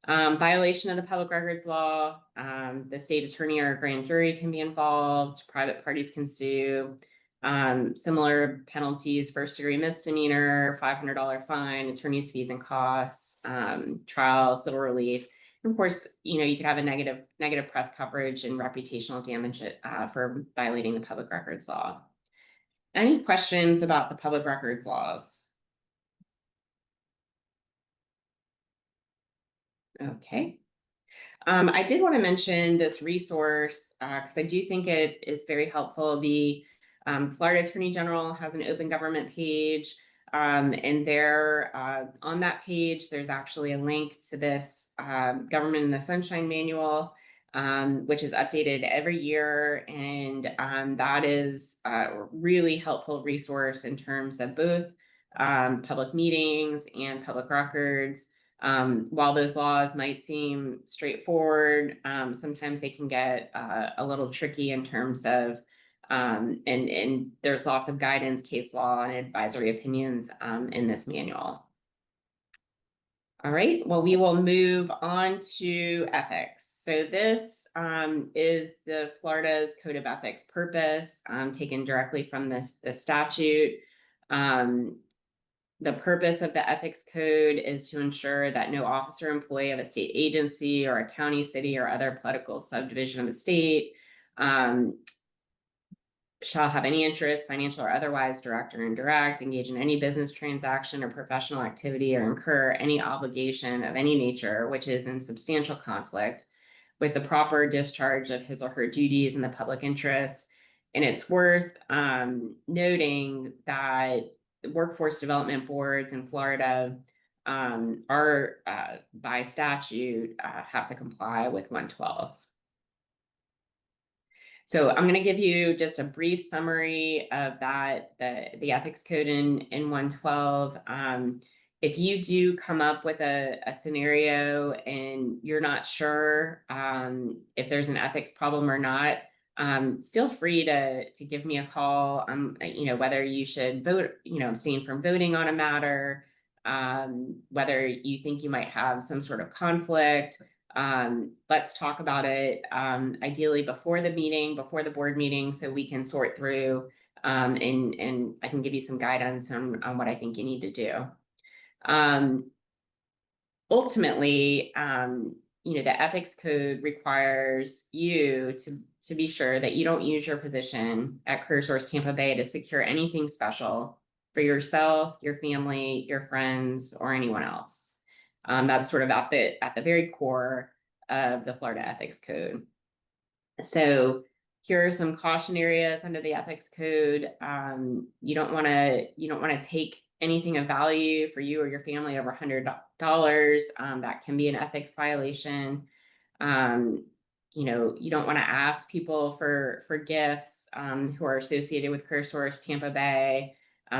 Speaker 11: Violation of the public records law, the state attorney or grand jury can be involved, private parties can sue. Similar penalties: first-degree misdemeanor, $500 fine, attorney's fees and costs, trial, civil relief. And of course, you know, you could have a negative press coverage and reputational damage for violating the public records law. Any questions about the public records laws? Okay. I did want to mention this resource because I do think it is very helpful. The Florida Attorney General has an open government page, and there on that page, there's actually a link to this Government in the Sunshine Manual, which is updated every year. And that is a really helpful resource in terms of both public meetings and public records. While those laws might seem straightforward, sometimes they can get a little tricky in terms of, and there's lots of guidance, case law, and advisory opinions in this manual. All right, well, we will move on to ethics. So this is the Florida's Code of Ethics purpose, taken directly from the statute. The purpose of the ethics code is to ensure that no officer or employee of a state agency or a county, city, or other political subdivision of the state shall have any interest, financial or otherwise, direct or indirect, engage in any business transaction or professional activity, or incur any obligation of any nature which is in substantial conflict with the proper discharge of his or her duties in the public interest. And it's worth noting that workforce development boards in Florida are by statute have to comply with 112. So I'm going to give you just a brief summary of that, the ethics code in 112. If you do come up with a scenario and you're not sure if there's an ethics problem or not, feel free to give me a call. Whether you should vote, abstain from voting on a matter, whether you think you might have some sort of conflict. Let's talk about it, ideally before the meeting, before the board meeting, so we can sort through, and I can give you some guidance on what I think you need to do. Ultimately, the ethics code requires you to be sure that you don't use your position at CareerSource Tampa Bay to secure anything special for yourself, your family, your friends, or anyone else. That's sort of at the very core of the Florida Ethics Code. So here are some caution areas under the ethics code. You don't want to take anything of value for you or your family over $100. That can be an ethics violation. You don't want to ask people for gifts who are associated with CareerSource Tampa Bay,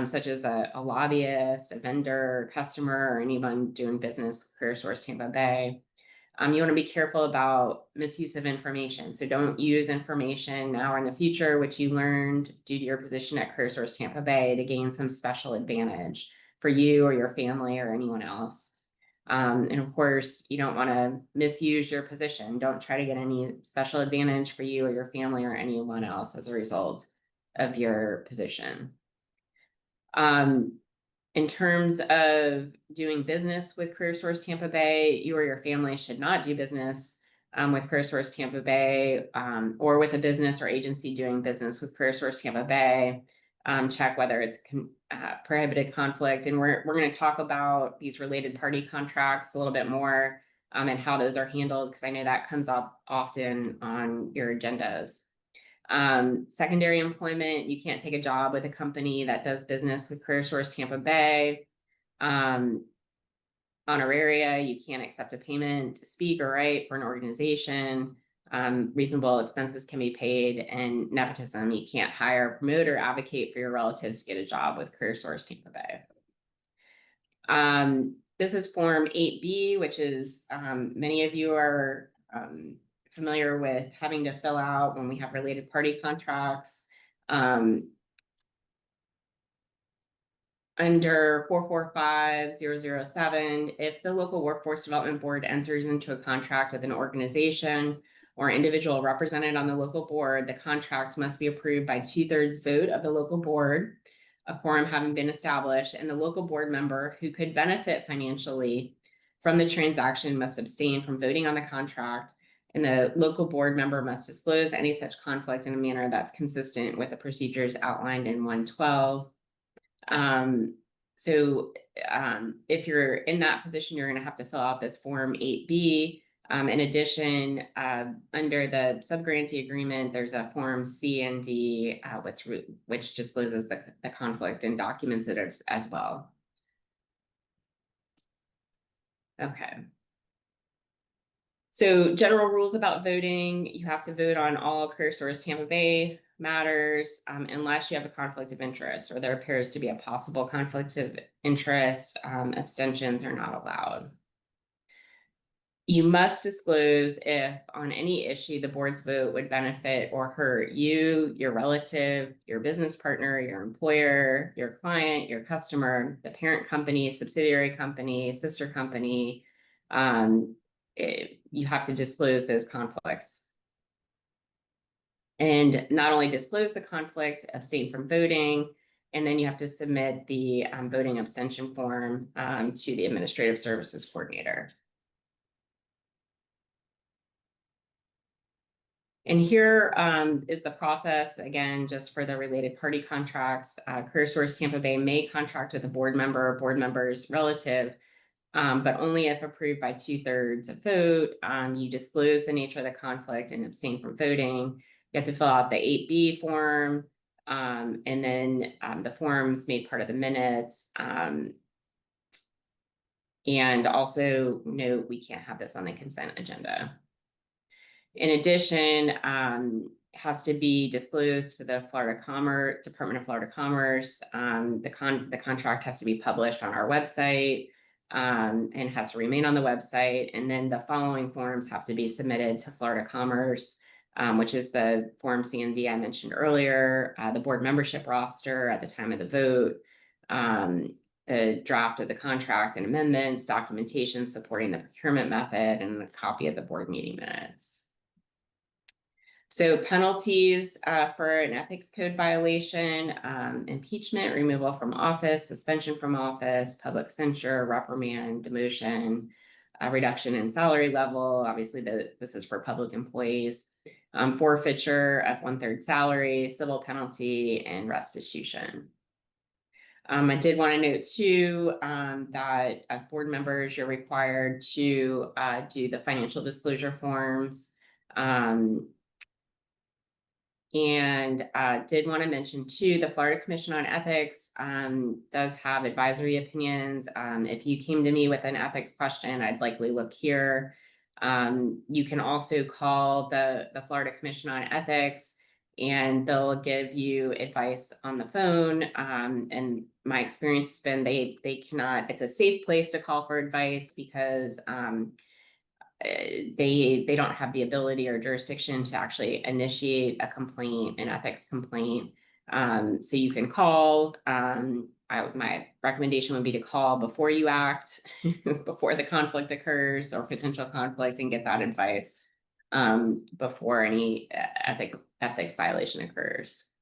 Speaker 11: such as a lobbyist, a vendor, customer, or anyone doing business with CareerSource Tampa Bay. You want to be careful about misuse of information. So don't use information now or in the future which you learned due to your position at CareerSource Tampa Bay to gain some special advantage for you or your family or anyone else. And of course, you don't want to misuse your position. Don't try to get any special advantage for you or your family or anyone else as a result of your position. In terms of doing business with CareerSource Tampa Bay, you or your family should not do business with CareerSource Tampa Bay or with a business or agency doing business with CareerSource Tampa Bay. Check whether it's prohibited conflict. And we're going to talk about these related party contracts a little bit more and how those are handled, because I know that comes up often on your agendas. Secondary employment, you can't take a job with a company that does business with CareerSource Tampa Bay. Honoraria, you can't accept a payment to speak or write for an organization. Reasonable expenses can be paid. And nepotism, you can't hire, promote, or advocate for your relatives to get a job with CareerSource Tampa Bay. This is Form 8B, which is many of you are familiar with having to fill out when we have related party contracts. Under 445007, if the local workforce development board enters into a contract with an organization or individual represented on the local board, the contract must be approved by 2/3 vote of the local board, a quorum having been established, and the local board member who could benefit financially from the transaction must abstain from voting on the contract, and the local board member must disclose any such conflict in a manner that's consistent with the procedures outlined in 112. If you're in that position, you're going to have to fill out this Form 8B. In addition, under the subgrantee agreement, there's a Form C and D, which discloses the conflict and documents it as well. Okay. So general rules about voting: you have to vote on all CareerSource Tampa Bay matters unless you have a conflict of interest or there appears to be a possible conflict of interest. Abstentions are not allowed. You must disclose if on any issue the board's vote would benefit or hurt you, your relative, your business partner, your employer, your client, your customer, the parent company, subsidiary company, sister company. You have to disclose those conflicts. And not only disclose the conflict, abstain from voting, and then you have to submit the voting abstention form to the Administrative Services Coordinator. And here is the process, again, just for the related party contracts. CareerSource Tampa Bay may contract with a board member or board member's relative, but only if approved by 2/3 vote. You disclose the nature of the conflict and abstain from voting. You have to fill out the 8B form, and then the forms made part of the minutes. And also note, we can't have this on the consent agenda. In addition, has to be disclosed to the Department of Florida Commerce. The contract has to be published on our website and has to remain on the website. And then the following forms have to be submitted to Florida Commerce, which is the Form C&D I mentioned earlier, the board membership roster at the time of the vote, the draft of the contract and amendments, documentation supporting the procurement method, and a copy of the board meeting minutes. So penalties for an ethics code violation, impeachment, removal from office, suspension from office, public censure, reprimand, demotion, reduction in salary level. Obviously, this is for public employees. Forfeiture of 1/3 salary, civil penalty, and restitution. I did want to note too that as board members, you're required to do the financial disclosure forms. And did want to mention too, the Florida Commission on Ethics does have advisory opinions. If you came to me with an ethics question, I'd likely look here. You can also call the Florida Commission on Ethics, and they'll give you advice on the phone. And my experience has been they cannot, it's a safe place to call for advice because they don't have the ability or jurisdiction to actually initiate a complaint, an ethics complaint. So you can call. My recommendation would be to call before you act, before the conflict occurs or potential conflict, and get that advice before any ethics violation occurs.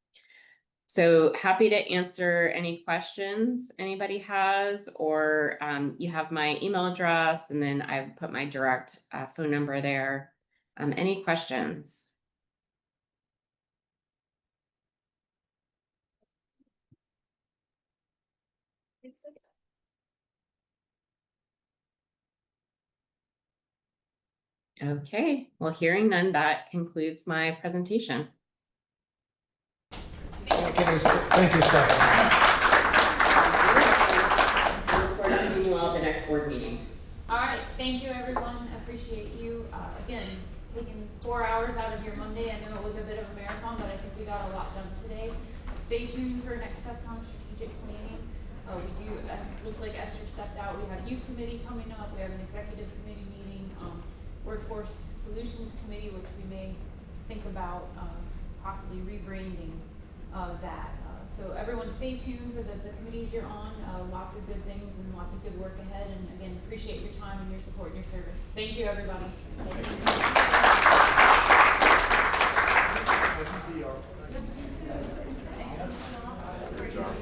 Speaker 11: So happy to answer any questions anybody has, or you have my email address, and then I've put my direct phone number there. Any questions? Okay, well, hearing none, that concludes my presentation.
Speaker 4: Thank you, Stephanie.
Speaker 11: Look forward to seeing you all at the next board meeting.
Speaker 1: All right, thank you, everyone. I appreciate you, again, taking 4 hours out of your Monday. I know it was a bit of a marathon, but I think we got a lot done today. Stay tuned for next steps on strategic planning. We do, looks like Esther stepped out. We have youth committee coming up. We have an executive committee meeting, workforce solutions committee, which we may think about possibly rebranding that. So everyone stay tuned for the committees you're on. Lots of good things and lots of good work ahead. And again, appreciate your time and your support and your service. Thank you, everybody.
Speaker 6: Good job.